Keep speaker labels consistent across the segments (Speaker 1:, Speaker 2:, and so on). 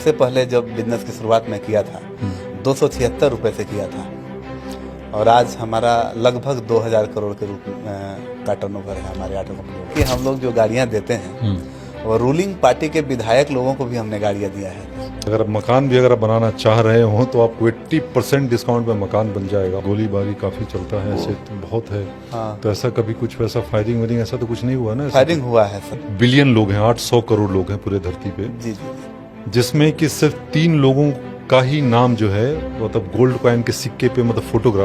Speaker 1: सबसे पहले जब बिजनेस की शुरुआत में किया था 276 रुपये से किया था और आज हमारा लगभग 2000 करोड़ के रूप का टर्नओवर है हमारे ऑटो कंपनी। कि हम लोग जो गाड़ियां देते हैं वो रूलिंग पार्टी के विधायक लोगों को भी हमने गाड़ियां दिया है।
Speaker 2: अगर मकान भी अगर बनाना चाह रहे हो तो आपको 80% डिस्काउंट में मकान बन जाएगा। गोलीबारी काफी चलता है, ऐसे तो बहुत है। हाँ। तो ऐसा कभी कुछ वैसा फायरिंग वायरिंग ऐसा तो कुछ नहीं हुआ ना?
Speaker 1: फायरिंग हुआ है सर।
Speaker 2: बिलियन लोग हैं, 800 करोड़ लोग हैं पूरे धरती पे।
Speaker 1: जी जी।
Speaker 2: जिसमें कि सिर्फ 3 लोगों का ही नाम जो है मतलब गोल्ड कॉइन के सिक्के पे मतलब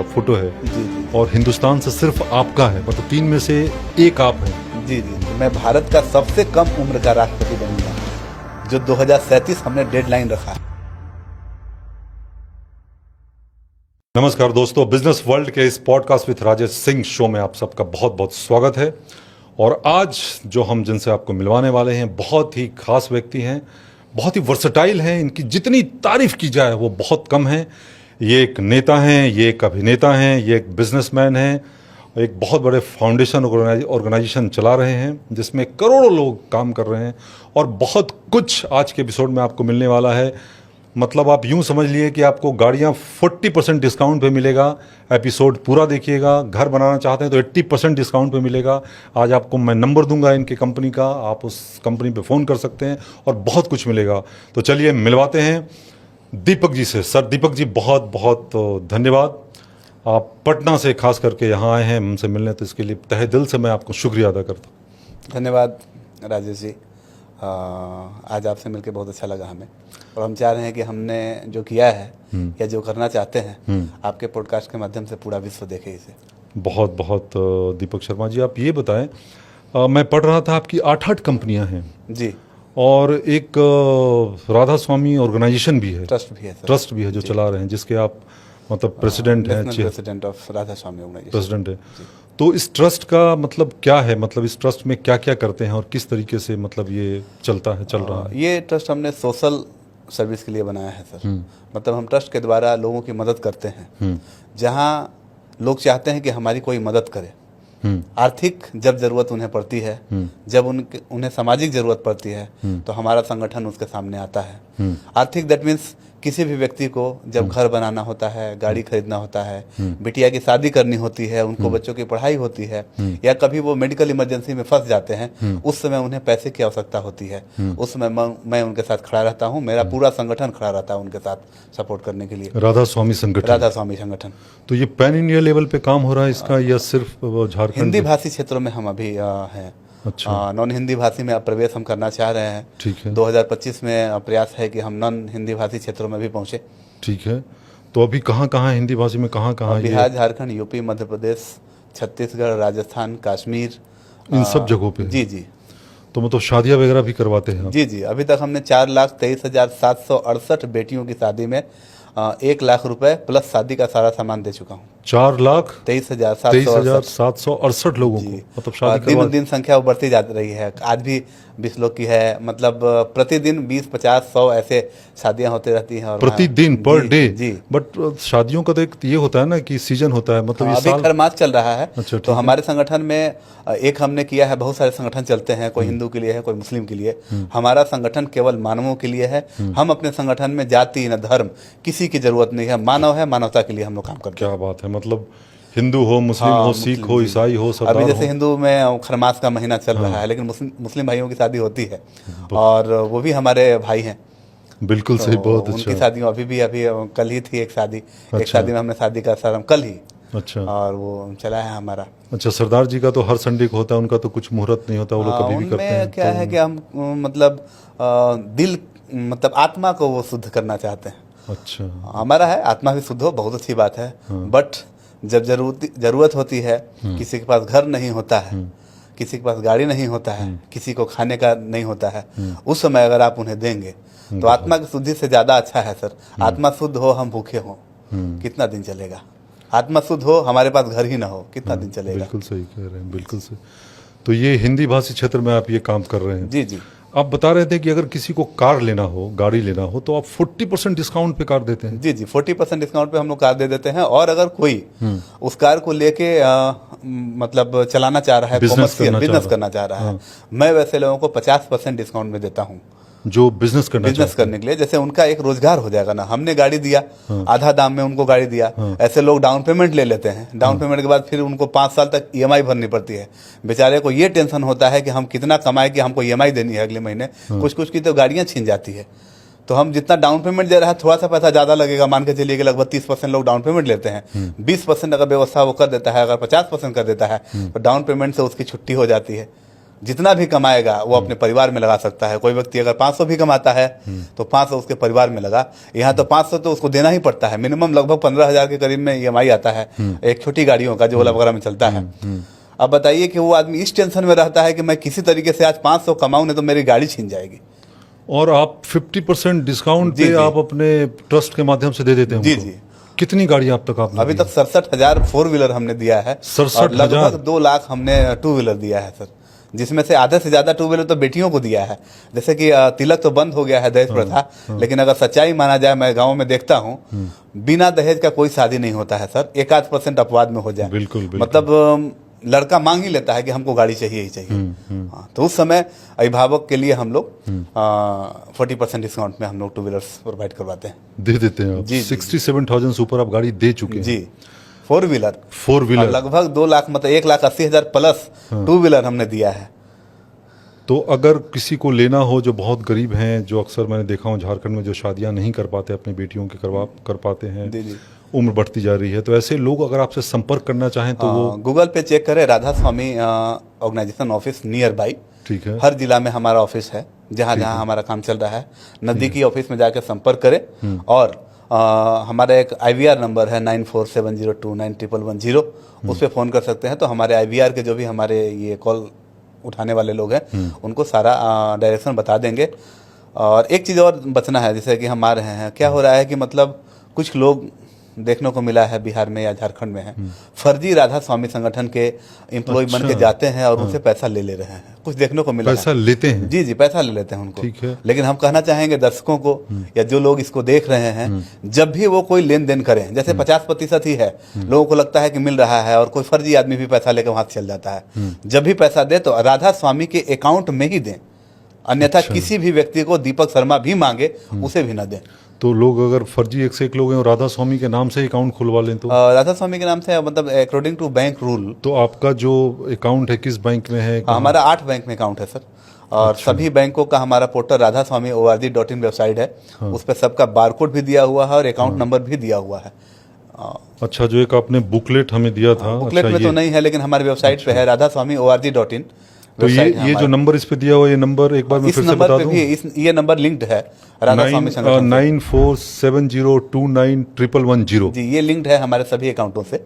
Speaker 2: फोटो है। जी जी। और हिंदुस्तान से सिर्फ आपका है, मतलब 3 में से एक आप हैं।
Speaker 1: जी जी। मैं भारत का सबसे कम उम्र का राष्ट्रपति बनूंगा, जो 2037 हमने डेडलाइन रखा है।
Speaker 2: नमस्कार दोस्तों, बिजनेस वर्ल्ड के इस podcast with Rajesh Singh show में आप सबका बहुत बहुत स्वागत है। और आज जो हम जिनसे आपको मिलवाने वाले हैं बहुत ही खास व्यक्ति हैं, बहुत ही वर्सटाइल हैं। इनकी जितनी तारीफ की जाए वो बहुत कम है। ये एक नेता हैं, ये एक अभिनेता हैं, ये एक बिजनेसमैन हैं, एक बहुत बड़े फाउंडेशन ऑर्गेनाइजेशन चला रहे हैं जिसमें करोड़ों लोग काम कर रहे हैं। और बहुत कुछ आज के एपिसोड में आपको मिलने वाला है। मतलब आप यूं समझ लिए कि आपको गाड़ियां 40% डिस्काउंट पे मिलेगा। एपिसोड पूरा देखिएगा। घर बनाना चाहते हैं तो 80% डिस्काउंट पे मिलेगा। आज आपको मैं नंबर दूंगा इनके कंपनी का, आप उस कंपनी पे फ़ोन कर सकते हैं और बहुत कुछ मिलेगा। तो चलिए मिलवाते हैं दीपक जी से। सर दीपक जी, बहुत बहुत धन्यवाद। आप पटना से खास करके यहाँ आए हैं हमसे मिलने, तो इसके लिए तहे दिल से मैं आपको शुक्रिया अदा करता हूँ।
Speaker 1: धन्यवाद राजेश जी। आज आपसे मिलकर बहुत अच्छा लगा हमें, और हम चाह रहे हैं कि हमने जो किया है या जो करना चाहते हैं आपके पॉडकास्ट के माध्यम से पूरा विश्व देखे इसे।
Speaker 2: बहुत बहुत दीपक शर्मा जी, आप ये बताएं, मैं पढ़ रहा था आपकी 8 कंपनियां हैं जी, और एक राधा स्वामी ऑर्गेनाइजेशन भी है, ट्रस्ट भी है जो चला रहे हैं, जिसके आप मतलब प्रेसिडेंट हैं,
Speaker 1: president of Radha Swami organization
Speaker 2: president है। तो इस ट्रस्ट का मतलब क्या है, मतलब इस ट्रस्ट में क्या क्या करते हैं और किस तरीके से मतलब ये चल रहा है?
Speaker 1: ये ट्रस्ट हमने सोशल सर्विस के लिए बनाया है सर। मतलब हम ट्रस्ट के द्वारा लोगों की मदद करते हैं। जहाँ लोग चाहते हैं कि हमारी कोई मदद करे, आर्थिक जब जरूरत उन्हें पड़ती है, जब उन्हें सामाजिक जरूरत पड़ती है, तो हमारा संगठन उसके सामने आता है। आर्थिक दैट मीन्स किसी भी व्यक्ति को जब घर बनाना होता है, गाड़ी खरीदना होता है, बिटिया की शादी करनी होती है, उनको बच्चों की पढ़ाई होती है, या कभी वो मेडिकल इमरजेंसी में फंस जाते हैं, उस समय उन्हें पैसे की आवश्यकता होती है, उस समय मैं उनके साथ खड़ा रहता हूँ। मेरा पूरा संगठन खड़ा रहता है उनके साथ सपोर्ट करने के लिए।
Speaker 2: राधा स्वामी संगठन। तो ये पैन इंडिया लेवल पे काम हो रहा है इसका, या सिर्फ झारखंड?
Speaker 1: हिंदी भाषी क्षेत्रों में हम अभी हैं। अच्छा। नॉन हिंदी भाषी में अब प्रवेश हम करना चाह रहे हैं। ठीक है। 2025 में प्रयास है कि हम नॉन हिंदी भाषी क्षेत्रों में भी पहुंचे।
Speaker 2: ठीक है। तो अभी कहाँ हिंदी भाषी में कहाँ
Speaker 1: बिहार, झारखंड, यूपी, मध्य प्रदेश, छत्तीसगढ़, राजस्थान, कश्मीर,
Speaker 2: इन सब जगहों पे?
Speaker 1: जी जी।
Speaker 2: तो मतलब शादियाँ वगैरह भी करवाते हैं?
Speaker 1: जी जी। अभी तक हमने 4,23,768 बेटियों की शादी में 1 लाख रुपए प्लस शादी का सारा सामान दे चुका हूँ।
Speaker 2: 4,23,768 लोगों को मतलब शादी
Speaker 1: दिन संख्या बढ़ती जा रही है। आज भी 20 लोग की है। मतलब प्रतिदिन 20, 50, 100 ऐसे शादियां होती रहती हैं।
Speaker 2: प्रतिदिन पर डे जी। बट शादियों का तो एक ये होता है ना कि सीजन होता है, मतलब
Speaker 1: अभी खरमास चल रहा है। अच्छा, तो हमारे संगठन में एक हमने किया है, बहुत सारे संगठन चलते हैं, कोई हिंदू के लिए है, कोई मुस्लिम के लिए। हमारा संगठन केवल मानवों के लिए है। हम अपने संगठन में जाति न धर्म किसी की जरूरत नहीं है। मानव है, मानवता के लिए हम लोग काम करते हैं।
Speaker 2: क्या बात है। मतलब हिंदू हो, मुस्लिम हो, सिख हो, ईसाई हो, सरदार
Speaker 1: अभी जैसे हिंदू में खरमास का महीना चल रहा है, लेकिन मुस्लिम भाइयों की शादी होती है, और वो भी हमारे भाई हैं।
Speaker 2: बिल्कुल सही। बहुत अच्छा।
Speaker 1: उनकी शादी अभी कल ही थी एक शादी। एक शादी में हमने शादी का आरंभ कल ही। अच्छा। और वो चला है हमारा।
Speaker 2: अच्छा। सरदार जी का तो हर संडे को होता है, उनका तो कुछ मुहूर्त नहीं होता, वो लोग कभी भी करते हैं।
Speaker 1: क्या है कि हम मतलब दिल मतलब आत्मा को वो शुद्ध करना चाहते हैं। अच्छा। हमारा है आत्मा भी शुद्ध हो, बहुत अच्छी बात है। बट जब जरूरत होती है, किसी के पास घर नहीं होता है, किसी के पास गाड़ी नहीं होता है, किसी को खाने का नहीं होता है, उस समय अगर आप उन्हें देंगे तो आत्मा की शुद्धि से ज्यादा अच्छा है सर। आत्मा शुद्ध हो, हम भूखे हो, कितना दिन चलेगा? आत्मा शुद्ध हो, हमारे पास घर ही ना हो, कितना दिन चलेगा?
Speaker 2: बिल्कुल सही कह रहे हैं, बिल्कुल सही। तो ये हिंदी भाषी क्षेत्र में आप ये काम कर रहे हैं?
Speaker 1: जी जी।
Speaker 2: आप बता रहे थे कि अगर किसी को कार लेना हो, गाड़ी लेना हो, तो आप 40% डिस्काउंट पे कार देते हैं?
Speaker 1: जी जी। 40% डिस्काउंट पे हम लोग कार दे देते हैं। और अगर कोई उस कार को लेके मतलब चलाना चाह रहा है, बिजनेस करना चाह रहा है, मैं वैसे लोगों को 50% डिस्काउंट में देता हूँ।
Speaker 2: जो बिजनेस करना
Speaker 1: बिजनेस करने के लिए, जैसे उनका एक रोजगार हो जाएगा ना। हमने गाड़ी दिया, आधा दाम में उनको गाड़ी दिया, ऐसे लोग डाउन पेमेंट ले लेते हैं। डाउन पेमेंट के बाद फिर उनको 5 साल तक ईएमआई भरनी पड़ती है। बेचारे को ये टेंशन होता है कि हम कितना कमाए कि हमको ईएमआई देनी है अगले महीने। कुछ कुछ की तो गाड़ियां छीन जाती है। तो हम जितना डाउन पेमेंट दे रहा है, थोड़ा सा पैसा ज़्यादा लगेगा, मान के चलिए कि लगभग 30% लोग डाउन पेमेंट लेते हैं। 20% अगर व्यवस्था वो कर देता है, अगर 50% कर देता है, तो डाउन पेमेंट से उसकी छुट्टी हो जाती है। जितना भी कमाएगा वो अपने परिवार में लगा सकता है। कोई व्यक्ति अगर 500 भी कमाता है तो 500 उसके परिवार में लगा। यहाँ तो 500 तो उसको देना ही पड़ता है। मिनिमम लगभग 15,000 के करीब में ईएमआई आता है एक छोटी गाड़ियों का, जो ओला वगैरह में चलता है। अब बताइए कि वो आदमी इस टेंशन में रहता है कि मैं किसी तरीके से आज 500 कमाऊं, नहीं तो मेरी गाड़ी छीन जाएगी।
Speaker 2: और आप 50% डिस्काउंट पे आप अपने ट्रस्ट के माध्यम से दे देते हैं
Speaker 1: जी
Speaker 2: उनको।
Speaker 1: जी।
Speaker 2: कितनी गाड़ियां अब तक आपने
Speaker 1: अभी तक 67,000 4 व्हीलर हमने दिया है।
Speaker 2: 67,000?
Speaker 1: लगभग 2 लाख हमने 2 व्हीलर दिया है सर, जिसमें से आधे से ज्यादा 2 व्हीलर तो बेटियों को दिया है। जैसे कि तिलक तो बंद हो गया है, दहेज प्रथा, लेकिन अगर सच्चाई माना जाए, मैं गाँव में देखता हूँ बिना दहेज का कोई शादी नहीं होता है सर। 1-8% अपवाद में हो जाए।
Speaker 2: बिल्कुल, बिल्कुल।
Speaker 1: मतलब लड़का मांग ही लेता है कि हमको गाड़ी चाहिए ही चाहिए। हाँ, तो उस समय अभिभावक के लिए हम लोग 40% डिस्काउंट में हम लोग 2 व्हीलर्स प्रोवाइड करवाते हैं।
Speaker 2: दे देते हैं आप।
Speaker 1: जी,
Speaker 2: 67,000 से ऊपर आप गाड़ी दे चुके हैं
Speaker 1: जी। 4 व्हीलर,
Speaker 2: 4 व्हीलर
Speaker 1: लगभग 2 लाख, मतलब 1,80,000 प्लस 2 व्हीलर हमने दिया है।
Speaker 2: तो अगर किसी को लेना हो, जो बहुत गरीब हैं, जो अक्सर मैंने देखा हूँ झारखंड में, जो शादियां नहीं कर पाते अपनी बेटियों के कर पाते हैं,
Speaker 1: जी जी।
Speaker 2: उम्र बढ़ती जा रही है, तो ऐसे लोग अगर आपसे संपर्क करना चाहें तो वो
Speaker 1: गूगल पे चेक करें, Radha Swami organisation office near by.
Speaker 2: ठीक है।
Speaker 1: हर जिला में हमारा ऑफिस है, जहाँ जहाँ हमारा काम चल रहा है। नज़दीकी ऑफिस में जाकर संपर्क करें। और हमारा एक IVR नंबर है 9470291110, उस पर फ़ोन कर सकते हैं। तो हमारे IVR के जो भी हमारे ये कॉल उठाने वाले लोग हैं, उनको सारा डायरेक्शन बता देंगे। और एक चीज़ और बचना है, जैसे कि हम आ रहे हैं, क्या हो रहा है कि मतलब कुछ लोग देखने को मिला है बिहार में या झारखंड में है, फर्जी राधा स्वामी संगठन के एम्प्लॉय बन के जाते हैं और उनसे पैसा ले रहे हैं। कुछ देखने को मिला
Speaker 2: पैसा
Speaker 1: है।
Speaker 2: लेते हैं?
Speaker 1: जी जी, पैसा ले लेते हैं उनको।
Speaker 2: ठीक है।
Speaker 1: लेकिन हम कहना चाहेंगे दर्शकों को या जो लोग इसको देख रहे हैं, जब भी वो कोई लेन देन करें, जैसे 50% ही है, लोगों को लगता है कि मिल रहा है, और कोई फर्जी आदमी भी पैसा लेकर वहां चल जाता है। जब भी पैसा दे तो राधा स्वामी के अकाउंट में ही दें, अन्यथा किसी भी व्यक्ति को दीपक शर्मा भी मांगे उसे भी ना दें।
Speaker 2: तो लोग अगर फर्जी एक से एक लोग हैं और राधा स्वामी के नाम से अकाउंट खुलवा लें तो
Speaker 1: राधा स्वामी के नाम से, मतलब अकॉर्डिंग टू बैंक रूल।
Speaker 2: तो आपका जो अकाउंट है किस बैंक में है?
Speaker 1: हमारा 8 बैंक में अकाउंट है सर। और सभी बैंकों का हमारा पोर्टल राधा स्वामी org.in वेबसाइट है। उस पर सबका बारकोड भी दिया हुआ है और अकाउंट नंबर भी दिया हुआ है।
Speaker 2: अच्छा, जो एक आपने बुकलेट हमें दिया था,
Speaker 1: बुकलेट
Speaker 2: अच्छा,
Speaker 1: में तो नहीं है, लेकिन हमारी वेबसाइट पे है राधा स्वामी org.in।
Speaker 2: तो ये जो नंबर इस पे दिया हुआ, ये नंबर एक बार मैं
Speaker 1: इस
Speaker 2: फिर से
Speaker 1: नंबर
Speaker 2: बता
Speaker 1: पे
Speaker 2: दूं,
Speaker 1: भी ये नंबर लिंक्ड है राधा स्वामी संगठन से।
Speaker 2: 9470291110।
Speaker 1: जी, ये लिंक्ड है हमारे सभी अकाउंटों से।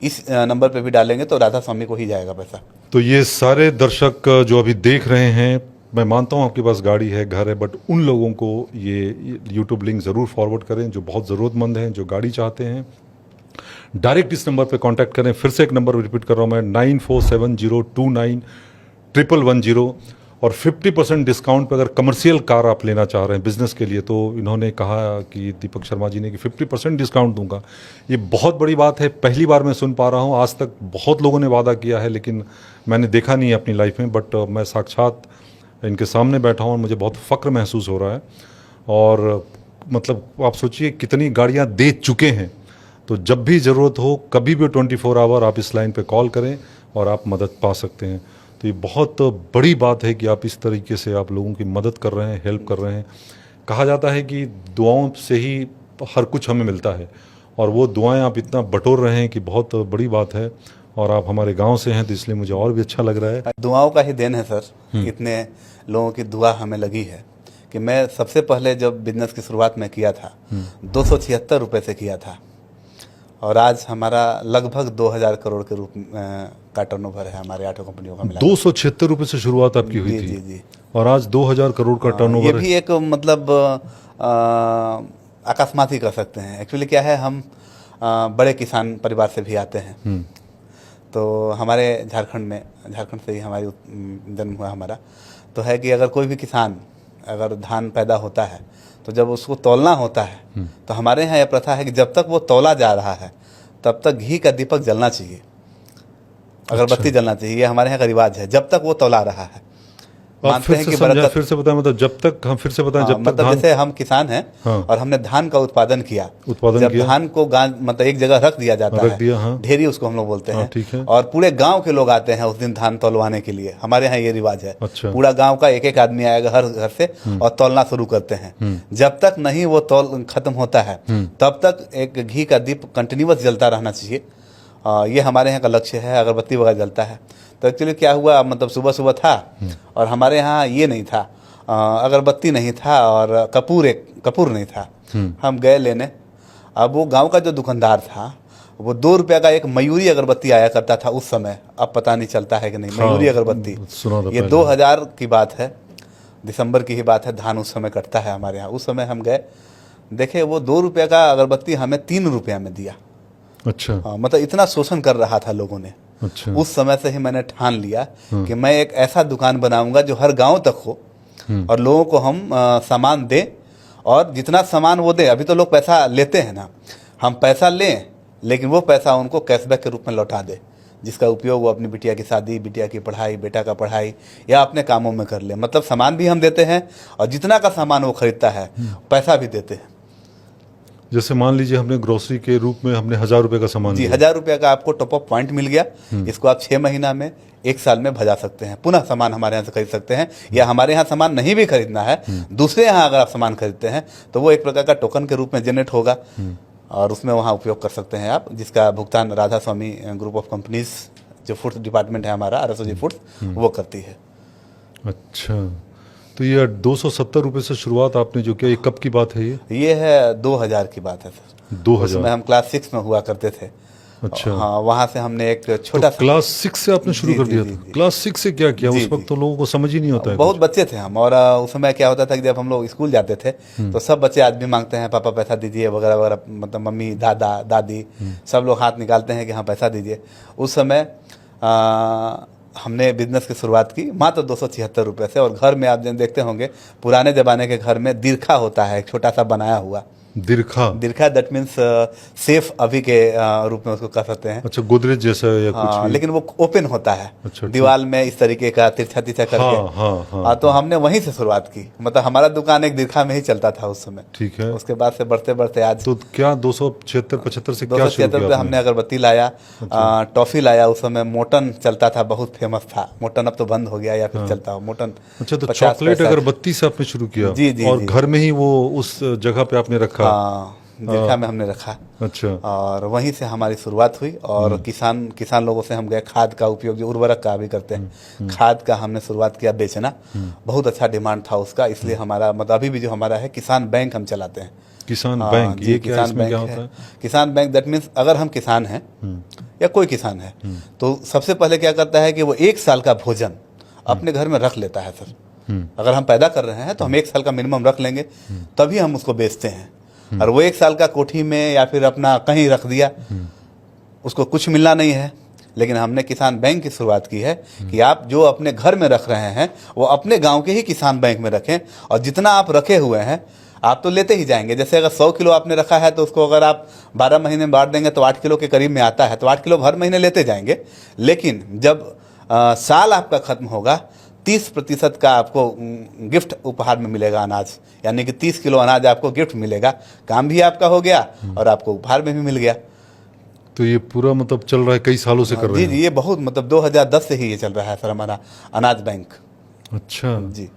Speaker 1: इस नंबर पे भी डालेंगे तो राधा स्वामी को ही जाएगा पैसा।
Speaker 2: तो ये सारे दर्शक जो अभी देख रहे हैं, मैं मानता हूँ आपके पास गाड़ी है, घर है, बट उन लोगों को ये यूट्यूब लिंक ज़रूर फॉरवर्ड करें जो बहुत ज़रूरतमंद हैं, जो गाड़ी चाहते हैं। डायरेक्ट इस नंबर पे कांटेक्ट करें। फिर से एक नंबर रिपीट कर रहा हूँ मैं, 9470291110। और 50% डिस्काउंट पे अगर कमर्शियल कार आप लेना चाह रहे हैं बिजनेस के लिए, तो इन्होंने कहा कि दीपक शर्मा जी ने कि 50% डिस्काउंट दूंगा। ये बहुत बड़ी बात है, पहली बार मैं सुन पा रहा हूँ। आज तक बहुत लोगों ने वादा किया है, लेकिन मैंने देखा नहीं है अपनी लाइफ में, बट मैं साक्षात इनके सामने बैठा हूँ और मुझे बहुत फ़ख्र महसूस हो रहा है। और मतलब आप सोचिए कितनी गाड़ियाँ दे चुके हैं। तो जब भी ज़रूरत हो, कभी भी 24 आवर आप इस लाइन पे कॉल करें और आप मदद पा सकते हैं। तो ये बहुत बड़ी बात है कि आप इस तरीके से आप लोगों की मदद कर रहे हैं, हेल्प कर रहे हैं। कहा जाता है कि दुआओं से ही हर कुछ हमें मिलता है, और वो दुआएं आप इतना बटोर रहे हैं कि बहुत बड़ी बात है। और आप हमारे गांव से हैं तो इसलिए मुझे और भी अच्छा लग रहा है।
Speaker 1: दुआओं का ही देन है सर, इतने लोगों की दुआ हमें लगी है कि मैं सबसे पहले जब बिजनेस की शुरुआत में किया था 276 रुपये से किया था, और आज हमारा लगभग 2000 करोड़ के रूप का टर्नओवर है हमारे 8 कंपनियों का मिला।
Speaker 2: 276 रुपये से शुरुआत आपकी हुई थी?
Speaker 1: जी जी।
Speaker 2: और आज 2000 करोड़ का टर्नओवर।
Speaker 1: ये भी एक मतलब अकस्मात ही कर सकते हैं। एक्चुअली क्या है, हम बड़े किसान परिवार से भी आते हैं। तो हमारे झारखंड से ही हमारी जन्म हुआ हमारा। तो है कि अगर कोई भी किसान अगर धान पैदा होता है तो जब उसको तौलना होता है, तो हमारे यहाँ यह प्रथा है कि जब तक वो तौला जा रहा है तब तक घी का दीपक जलना चाहिए, अगरबत्ती जलना चाहिए। ये हमारे यहाँ का रिवाज है, जब तक वो तौला रहा है।
Speaker 2: आप
Speaker 1: मानते
Speaker 2: फिर
Speaker 1: हैं
Speaker 2: से
Speaker 1: कि
Speaker 2: समझाएं,
Speaker 1: बरकत।
Speaker 2: फिर से बताएं, मतलब जब तक हम फिर से बताएं,
Speaker 1: हाँ,
Speaker 2: जब तक
Speaker 1: मतलब
Speaker 2: धान
Speaker 1: जैसे हम किसान हैं
Speaker 2: हाँ।
Speaker 1: और हमने धान का उत्पादन किया,
Speaker 2: उत्पादन
Speaker 1: जब
Speaker 2: किया,
Speaker 1: धान को मतलब एक जगह रख दिया जाता
Speaker 2: रख
Speaker 1: है,
Speaker 2: दिया, हाँ।
Speaker 1: ढेरी उसको हम लोग बोलते
Speaker 2: हाँ,
Speaker 1: हैं,
Speaker 2: ठीक है।
Speaker 1: और पूरे गांव के लोग आते हैं उस दिन धान तौलवाने के लिए। हमारे यहाँ ये रिवाज है,
Speaker 2: अच्छा।
Speaker 1: पूरा गांव का एक एक आदमी आएगा हर घर से और तौलना शुरू करते हैं। जब तक नहीं वो तौल खत्म होता है तब तक एक घी का दीप कंटिन्यूअस जलता रहना चाहिए। ये हमारे यहाँ का लक्ष्य है। अगरबत्ती वगैरह जलता है। तो एक्चुअली क्या हुआ, मतलब सुबह सुबह था और हमारे यहाँ ये नहीं था, अगरबत्ती नहीं था और कपूर नहीं था। हम गए लेने। अब वो गांव का जो दुकानदार था, वो 2 रुपये का एक मयूरी अगरबत्ती आया करता था उस समय। अब पता नहीं चलता है कि नहीं,
Speaker 2: हाँ,
Speaker 1: मयूरी अगरबत्ती।
Speaker 2: सुना था
Speaker 1: ये
Speaker 2: पहले।
Speaker 1: 2000 की बात है, दिसंबर की ही बात है। धान उस समय कटता है हमारे यहाँ। उस समय हम गए, देखे वो 2 रुपये का अगरबत्ती हमें 3 रुपये में दिया।
Speaker 2: अच्छा,
Speaker 1: मतलब इतना शोषण कर रहा था लोगों ने।
Speaker 2: अच्छा।
Speaker 1: उस समय से ही मैंने ठान लिया कि मैं एक ऐसा दुकान बनाऊंगा जो हर गांव तक हो और लोगों को हम सामान दें, और जितना सामान वो दे। अभी तो लोग पैसा लेते हैं ना, हम पैसा लें लेकिन वो पैसा उनको कैशबैक के रूप में लौटा दे, जिसका उपयोग वो अपनी बिटिया की शादी, बिटिया की पढ़ाई, बेटा का पढ़ाई या अपने कामों में कर ले। मतलब सामान भी हम देते हैं और जितना का सामान वो खरीदता है पैसा भी देते हैं।
Speaker 2: जैसे मान लीजिए हमने ग्रोसरी के रूप में हमने 1000 रुपए का सामान
Speaker 1: जी,
Speaker 2: लिया।
Speaker 1: 1000 रुपये का आपको टॉप अप पॉइंट मिल गया। इसको आप 6 महीना में, 1 साल में भजा सकते हैं। पुनः सामान हमारे यहाँ से खरीद सकते हैं, या हमारे यहाँ सामान नहीं भी खरीदना है, दूसरे यहाँ अगर आप सामान खरीदते हैं तो वो एक प्रकार का टोकन के रूप में जनरेट होगा और उसमें वहाँ उपयोग कर सकते हैं आप, जिसका भुगतान राधा स्वामी ग्रुप ऑफ कंपनीज, जो फूड्स डिपार्टमेंट है हमारा, RSOG फूड्स, वो करती है।
Speaker 2: अच्छा, तो ये 270 रुपए से शुरुआत आपने जो किया, ये कब की बात है?
Speaker 1: ये है 2000 की बात है सर।
Speaker 2: 2000।
Speaker 1: उसमें हम क्लास 6 में हुआ करते थे।
Speaker 2: अच्छा।
Speaker 1: हाँ, वहाँ से हमने एक
Speaker 2: तो
Speaker 1: छोटा सा,
Speaker 2: क्लास 6 से आपने शुरू
Speaker 1: जी,
Speaker 2: कर
Speaker 1: जी,
Speaker 2: दिया
Speaker 1: जी,
Speaker 2: था?
Speaker 1: जी।
Speaker 2: क्लास 6 से क्या किया?
Speaker 1: जी,
Speaker 2: उस वक्त
Speaker 1: जी।
Speaker 2: तो लोगों को समझ ही नहीं होता है
Speaker 1: बहुत
Speaker 2: कुछ।
Speaker 1: बच्चे थे हम, और उस समय क्या होता था कि जब हम लोग स्कूल जाते थे तो सब बच्चे आज भी मांगते हैं, पापा पैसा दीजिए वगैरह वगैरह। मतलब मम्मी, दादा, दादी सब लोग हाथ निकालते हैं कि हाँ पैसा दीजिए। उस समय हमने बिजनेस की शुरुआत की मात्र 276 रुपये से। और घर में आप देखते होंगे, पुराने ज़माने के घर में दिरखा होता है, एक छोटा सा बनाया हुआ
Speaker 2: दिरखा।
Speaker 1: दिरखा, दैट मीन्स सेफ अभी के रूप में उसको कह सकते हैं।
Speaker 2: अच्छा, गोदरेज जैसा या कुछ
Speaker 1: हाँ,
Speaker 2: भी?
Speaker 1: लेकिन वो ओपन होता है।
Speaker 2: अच्छा,
Speaker 1: दीवार में इस तरीके का तिरछा तिरछा करके।
Speaker 2: हाँ, हाँ, हाँ,
Speaker 1: तो हमने वहीं से शुरुआत की। मतलब हमारा दुकान एक दिरखा में ही चलता था उस समय।
Speaker 2: ठीक है।
Speaker 1: उसके बाद से बढ़ते बढ़ते आज
Speaker 2: तो क्या 276-75 से क्या शुरू
Speaker 1: 276
Speaker 2: किया
Speaker 1: रुपये हमने अगरबत्ती लाया, टॉफी लाया। उस समय मोटन चलता था, बहुत फेमस था मोटन। अब तो बंद हो गया या फिर चलता हो मोटन।
Speaker 2: अच्छा, तो
Speaker 1: 50
Speaker 2: चॉकलेट
Speaker 1: पैसा।
Speaker 2: अगरबत्ती से आपने शुरू किया?
Speaker 1: जी, जी,
Speaker 2: और
Speaker 1: जी।
Speaker 2: घर में ही वो उस जगह पे आपने रखा?
Speaker 1: हाँ, दिरखा में हमने रखा।
Speaker 2: अच्छा।
Speaker 1: और वहीं से हमारी शुरुआत हुई। और किसान लोगों से हम गए, खाद का उपयोग जो उर्वरक का भी करते हैं, खाद का हमने शुरुआत किया बेचना। बहुत अच्छा डिमांड था उसका, इसलिए हमारा मतलब अभी भी जो हमारा है, किसान बैंक हम चलाते हैं।
Speaker 2: किसान
Speaker 1: हाँ,
Speaker 2: बैंक,
Speaker 1: जी,
Speaker 2: ये क्या,
Speaker 1: किसान
Speaker 2: इसमें
Speaker 1: बैंक
Speaker 2: क्या होता
Speaker 1: है।
Speaker 2: है?
Speaker 1: किसान बैंक दैट मीन्स अगर हम किसान हैं या कोई किसान है तो सबसे पहले क्या करता है कि वो 1 साल का भोजन अपने घर में रख लेता है सर। अगर हम पैदा कर रहे हैं तो हम 1 साल का मिनिमम रख लेंगे, तभी हम उसको बेचते हैं। और वो 1 साल का कोठी में या फिर अपना कहीं रख दिया, उसको कुछ मिलना नहीं है। लेकिन हमने किसान बैंक की शुरुआत की है कि आप जो अपने घर में रख रहे हैं वो अपने गांव के ही किसान बैंक में रखें। और जितना आप रखे हुए हैं आप तो लेते ही जाएंगे। जैसे अगर 100 किलो आपने रखा है तो उसको अगर आप 12 महीने में बांट देंगे तो 8 किलो के करीब में आता है, तो 8 किलो हर महीने लेते जाएंगे। लेकिन जब साल आपका खत्म होगा, 30% का आपको गिफ्ट उपहार में मिलेगा अनाज, यानी कि 30 किलो अनाज आपको गिफ्ट मिलेगा। काम भी आपका हो गया और आपको उपहार में भी मिल गया।
Speaker 2: तो ये पूरा मतलब चल रहा है, कई सालों से कर रहे
Speaker 1: जी
Speaker 2: हैं?
Speaker 1: जी, ये बहुत मतलब 2010 से ही ये चल रहा है सर हमारा अनाज बैंक।
Speaker 2: अच्छा,
Speaker 1: जी,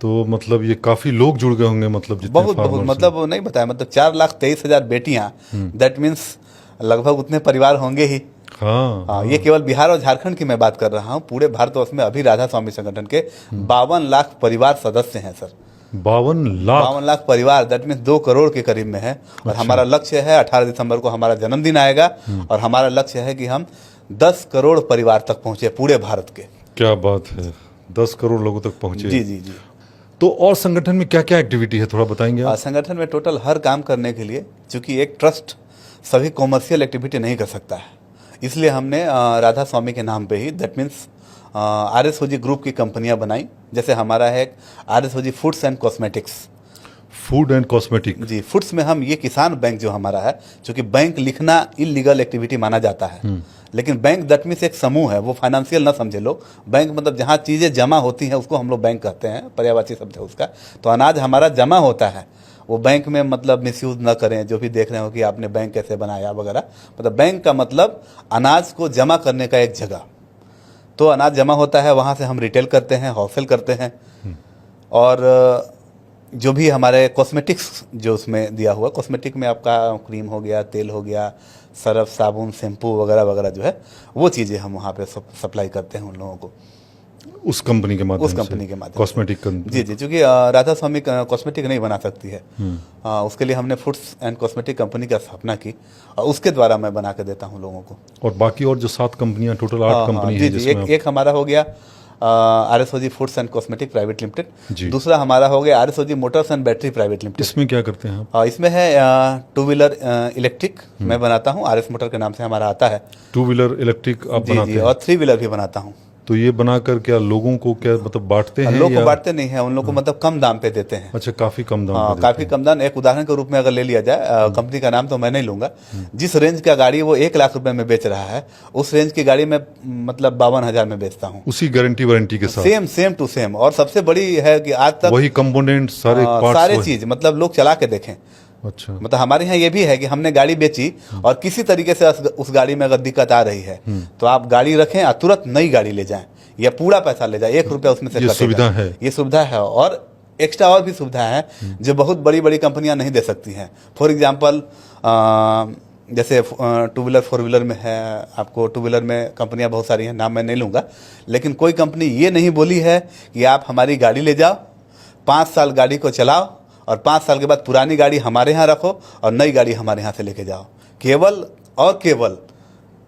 Speaker 2: तो मतलब ये काफी लोग जुड़ गए होंगे, मतलब जितने
Speaker 1: बहुत
Speaker 2: farmers हैं।
Speaker 1: मतलब वो नहीं बताया, मतलब 4,23,000 बेटियां, दैट मीन्स लगभग उतने परिवार होंगे ही।
Speaker 2: हाँ,
Speaker 1: ये केवल बिहार और झारखंड की मैं बात कर रहा हूँ। पूरे भारतवर्ष में अभी राधा स्वामी संगठन के 52 लाख परिवार सदस्य हैं सर।
Speaker 2: 52 लाख?
Speaker 1: 52 लाख परिवार, दैट मीन्स 2 करोड़ के करीब में है। और हमारा लक्ष्य है 18 दिसंबर को हमारा जन्मदिन आएगा और हमारा लक्ष्य है कि हम 10 करोड़ परिवार तक पहुंचे पूरे भारत के।
Speaker 2: क्या बात है, 10 करोड़ लोगों तक पहुंचे।
Speaker 1: जी जी जी।
Speaker 2: तो और संगठन में क्या क्या एक्टिविटी है, थोड़ा बताएंगे आप?
Speaker 1: संगठन में टोटल हर काम करने के लिए, चूंकि एक ट्रस्ट सभी कॉमर्शियल एक्टिविटी नहीं कर सकता है, इसलिए हमने राधा स्वामी के नाम पे ही, दैट मीन्स RSOG ग्रुप की कंपनियां बनाई। जैसे हमारा है RSOG foods and cosmetics.
Speaker 2: Food and cosmetic.
Speaker 1: जी, फूड्स में हम ये किसान बैंक जो हमारा है, क्योंकि बैंक लिखना इलीगल एक्टिविटी माना जाता है, लेकिन बैंक दैट मीन्स एक समूह है, वो फाइनेंशियल ना समझे लोग। बैंक मतलब जहाँ चीज़ें जमा होती हैं उसको हम लोग बैंक कहते हैं, पर्यायवाची शब्द है उसका। तो अनाज हमारा जमा होता है, वो बैंक में मतलब मिसयूज ना करें, जो भी देख रहे हो कि आपने बैंक कैसे बनाया वगैरह। मतलब बैंक का मतलब अनाज को जमा करने का एक जगह। तो अनाज जमा होता है, वहाँ से हम रिटेल करते हैं, होलसेल करते हैं। और जो भी हमारे कॉस्मेटिक्स जो उसमें दिया हुआ, कॉस्मेटिक में आपका क्रीम हो गया, तेल हो गया, सर्फ, साबुन, शैम्पू वगैरह वगैरह जो है, वो चीज़ें हम वहाँ पे सप्लाई करते हैं उन लोगों को,
Speaker 2: उस कंपनी के माध्यम
Speaker 1: उस कंपनी के माध्यम
Speaker 2: कॉस्मेटिक
Speaker 1: जी जी, क्योंकि राधा स्वामी कॉस्मेटिक नहीं बना सकती है। उसके लिए हमने फूड्स एंड कॉस्मेटिक कंपनी की स्थापना की और उसके द्वारा मैं बना के देता हूँ लोगों को।
Speaker 2: और बाकी और जो 7 कंपनियां, टोटल 8 कंपनी
Speaker 1: जी
Speaker 2: है
Speaker 1: जी,
Speaker 2: जिसमें
Speaker 1: एक हमारा हो गया RSOG foods and cosmetic private
Speaker 2: जी।
Speaker 1: लिमिटेड। दूसरा हमारा हो गया RSOG motors and battery private limited.
Speaker 2: इसमें क्या करते हैं आप?
Speaker 1: इसमें है 2 व्हीलर इलेक्ट्रिक मैं बनाता हूँ, RS मोटर के नाम से हमारा आता है।
Speaker 2: 2 व्हीलर इलेक्ट्रिक आप
Speaker 1: जी
Speaker 2: बनाते
Speaker 1: जी,
Speaker 2: हैं?
Speaker 1: और 3 व्हीलर भी बनाता हूँ।
Speaker 2: तो ये बनाकर क्या लोगों को क्या मतलब बांटते हैं
Speaker 1: लोग को
Speaker 2: या?
Speaker 1: बांटते नहीं है, उन लोग को मतलब कम दाम पे देते हैं।
Speaker 2: अच्छा, काफी कम दाम पे देते
Speaker 1: काफी कम दाम। एक उदाहरण के रूप में अगर ले लिया जाए, कंपनी का नाम तो मैं नहीं लूंगा, जिस रेंज का गाड़ी वो 1 लाख रुपए में बेच रहा है, उस रेंज की गाड़ी में मतलब 52,000 में बेचता हूँ,
Speaker 2: उसी गारंटी वारंटी के साथ।
Speaker 1: Same to same. और सबसे बड़ी है कि आज तक
Speaker 2: वही कंपोनेंट, सारे पार्ट्स,
Speaker 1: सारे चीज मतलब लोग चला के देखें।
Speaker 2: अच्छा,
Speaker 1: मतलब हमारे यहाँ ये भी है कि हमने गाड़ी बेची और किसी तरीके से उस गाड़ी में अगर दिक्कत आ रही है तो आप गाड़ी रखें और तुरंत नई गाड़ी ले जाएं या पूरा पैसा ले जाए, 1 रुपया उसमें से
Speaker 2: ये
Speaker 1: कटेगा।
Speaker 2: सुविधा है।
Speaker 1: ये सुविधा है और एक्स्ट्रा और भी सुविधा है जो बहुत बड़ी बड़ी कंपनियां नहीं दे सकती हैं। फॉर एग्जांपल जैसे 2 व्हीलर 4 व्हीलर में है, आपको 2 व्हीलर में कंपनियां बहुत सारी हैं, नाम मैं नहीं लूँगा, लेकिन कोई कंपनी ये नहीं बोली है कि आप हमारी गाड़ी ले जाओ, 5 साल गाड़ी को चलाओ और 5 साल के बाद पुरानी गाड़ी हमारे यहाँ रखो और नई गाड़ी हमारे यहाँ से लेके जाओ। केवल और केवल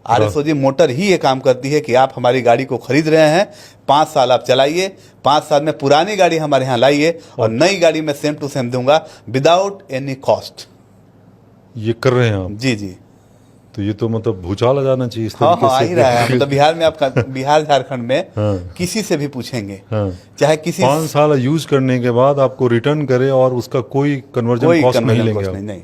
Speaker 1: RSOG मोटर ही ये काम करती है कि आप हमारी गाड़ी को खरीद रहे हैं, 5 साल आप चलाइए, 5 साल में पुरानी गाड़ी हमारे यहाँ लाइए और नई गाड़ी में सेम टू सेम दूंगा विदाउट एनी कॉस्ट।
Speaker 2: ये कर रहे हैं आप?
Speaker 1: जी जी।
Speaker 2: तो ये तो मतलब भूचाल आ जाना चाहिए इस
Speaker 1: हाँ
Speaker 2: तरीके
Speaker 1: हाँ, आ
Speaker 2: से।
Speaker 1: ही रहा है। मतलब बिहार में आपका बिहार झारखंड में किसी से भी पूछेंगे, चाहे किसी
Speaker 2: 5 साल यूज करने के बाद आपको रिटर्न करे और उसका कोई कन्वर्जन कॉस्ट नहीं लेंगे आप।
Speaker 1: नहीं,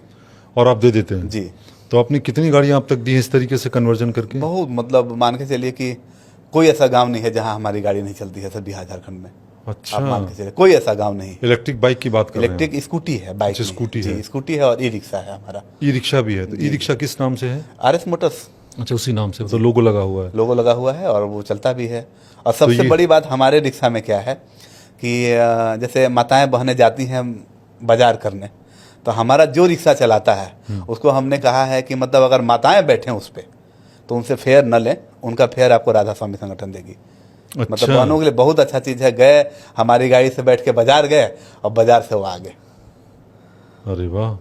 Speaker 2: और आप दे देते हैं
Speaker 1: जी।
Speaker 2: तो आपने कितनी गाड़ियां अब तक दी हैं इस तरीके से कन्वर्जन करके?
Speaker 1: बहुत, मतलब मान के चलिए कि कोई ऐसा गांव नहीं है जहां हमारी गाड़ी नहीं चलती है सर, बिहार झारखंड में।
Speaker 2: अच्छा,
Speaker 1: आप मान के चलिए कोई ऐसा गांव नहीं।
Speaker 2: इलेक्ट्रिक बाइक की बात कर रहे हैं?
Speaker 1: इलेक्ट्रिक स्कूटी है, बाइक
Speaker 2: अच्छा, स्कूटी है।
Speaker 1: स्कूटी है और ई-रिक्शा है हमारा।
Speaker 2: ई रिक्शा भी है? तो ई रिक्शा किस नाम से है?
Speaker 1: RS मोटर्स
Speaker 2: अच्छा, उसी नाम से, तो लोगो लगा हुआ है।
Speaker 1: लोगो लगा हुआ है और वो चलता भी है। और सबसे बड़ी बात हमारे रिक्शा में क्या है कि जैसे माताएं बहनें जाती हैं बाजार करने, तो हमारा जो रिक्शा चलाता है उसको हमने कहा है कि मतलब अगर माताएं बैठें उस पर तो उनसे फेयर न लें, उनका फेयर आपको राधा स्वामी संगठन देगी।
Speaker 2: अच्छा।
Speaker 1: मतलब बहनों के लिए बहुत अच्छा चीज़ है। गए हमारी गाड़ी से बैठ के बाजार गए और बाजार से वो आ गए।
Speaker 2: अरे वाह,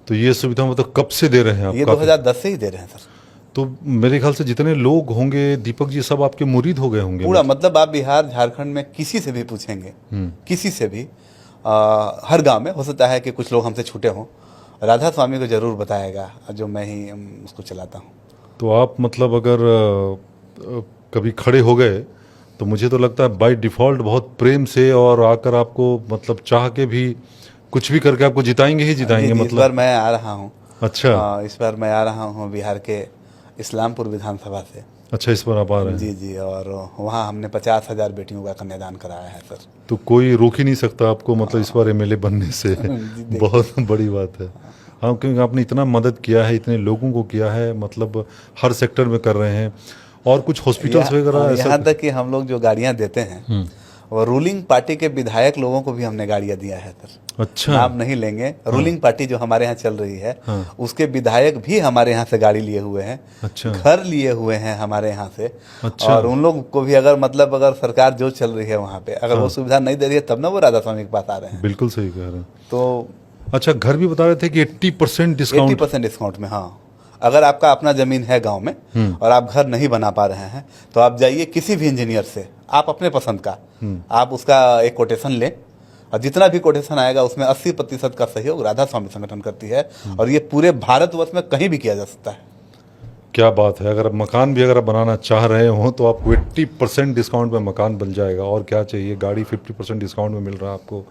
Speaker 2: तो ये सुविधा मतलब कब से दे रहे हैं आप?
Speaker 1: ये 2010 से ही दे रहे हैं सर।
Speaker 2: तो मेरे ख्याल से जितने लोग होंगे दीपक जी, सब आपके मुरीद हो गए होंगे
Speaker 1: पूरा, मतलब आप बिहार झारखंड में किसी से भी पूछेंगे, किसी से भी, हर गांव में हो सकता है कि कुछ लोग हमसे छूटे हों, राधा स्वामी को जरूर बताएगा जो मैं ही उसको चलाता हूँ।
Speaker 2: तो आप मतलब अगर कभी खड़े हो गए तो मुझे तो लगता है बाय डिफ़ॉल्ट बहुत प्रेम से और आकर आपको मतलब चाह के भी कुछ भी करके आपको जिताएंगे ही जिताएंगे।
Speaker 1: इस
Speaker 2: मतलब
Speaker 1: बार मैं आ रहा हूँ।
Speaker 2: अच्छा,
Speaker 1: इस बार मैं आ रहा हूँ बिहार के इस्लामपुर विधानसभा से।
Speaker 2: अच्छा, इस बार आप आ रहे हैं?
Speaker 1: जी जी। और वहाँ हमने 50,000 बेटियों का कन्यादान कराया है सर।
Speaker 2: तो कोई रोक ही नहीं सकता आपको मतलब इस बार MLA बनने से। बहुत बड़ी बात है। हाँ, क्योंकि आपने इतना मदद किया है, इतने लोगों को किया है, मतलब हर सेक्टर में कर रहे हैं। और कुछ हॉस्पिटल्स वगैरह ऐसा?
Speaker 1: यहाँ तक कि हम लोग जो गाड़ियाँ देते हैं और रूलिंग पार्टी के विधायक लोगों को भी हमने गाड़ियाँ दिया है सर।
Speaker 2: अच्छा,
Speaker 1: नाम नहीं लेंगे। रूलिंग पार्टी जो हमारे यहाँ चल रही है उसके विधायक भी हमारे यहाँ से गाड़ी लिए हुए हैं।
Speaker 2: अच्छा,
Speaker 1: घर लिए हुए हैं हमारे यहाँ से।
Speaker 2: अच्छा।
Speaker 1: और उन लोग को भी अगर मतलब अगर सरकार जो चल रही है वहाँ पे अगर वो सुविधा नहीं दे रही है तब ना वो राधा स्वामी के पास आ रहे हैं।
Speaker 2: बिल्कुल सही कह रहे हैं।
Speaker 1: तो
Speaker 2: अच्छा, घर भी बता रहे थे कि 80% डिस्काउंट?
Speaker 1: 80% डिस्काउंट में, हाँ। अगर आपका अपना जमीन है गांव में और आप घर नहीं बना पा रहे हैं तो आप जाइए किसी भी इंजीनियर से, आप अपने पसंद का, आप उसका एक कोटेशन लें और जितना भी कोटेशन आएगा उसमें 80% का सहयोग राधा स्वामी संगठन करती है। और ये पूरे भारतवर्ष में कहीं भी किया जा सकता है।
Speaker 2: क्या बात है। अगर मकान भी अगर आप बनाना चाह रहे हो तो आपको 80% डिस्काउंट में मकान बन जाएगा। और क्या चाहिए, गाड़ी 50% डिस्काउंट में मिल रहा है आपको।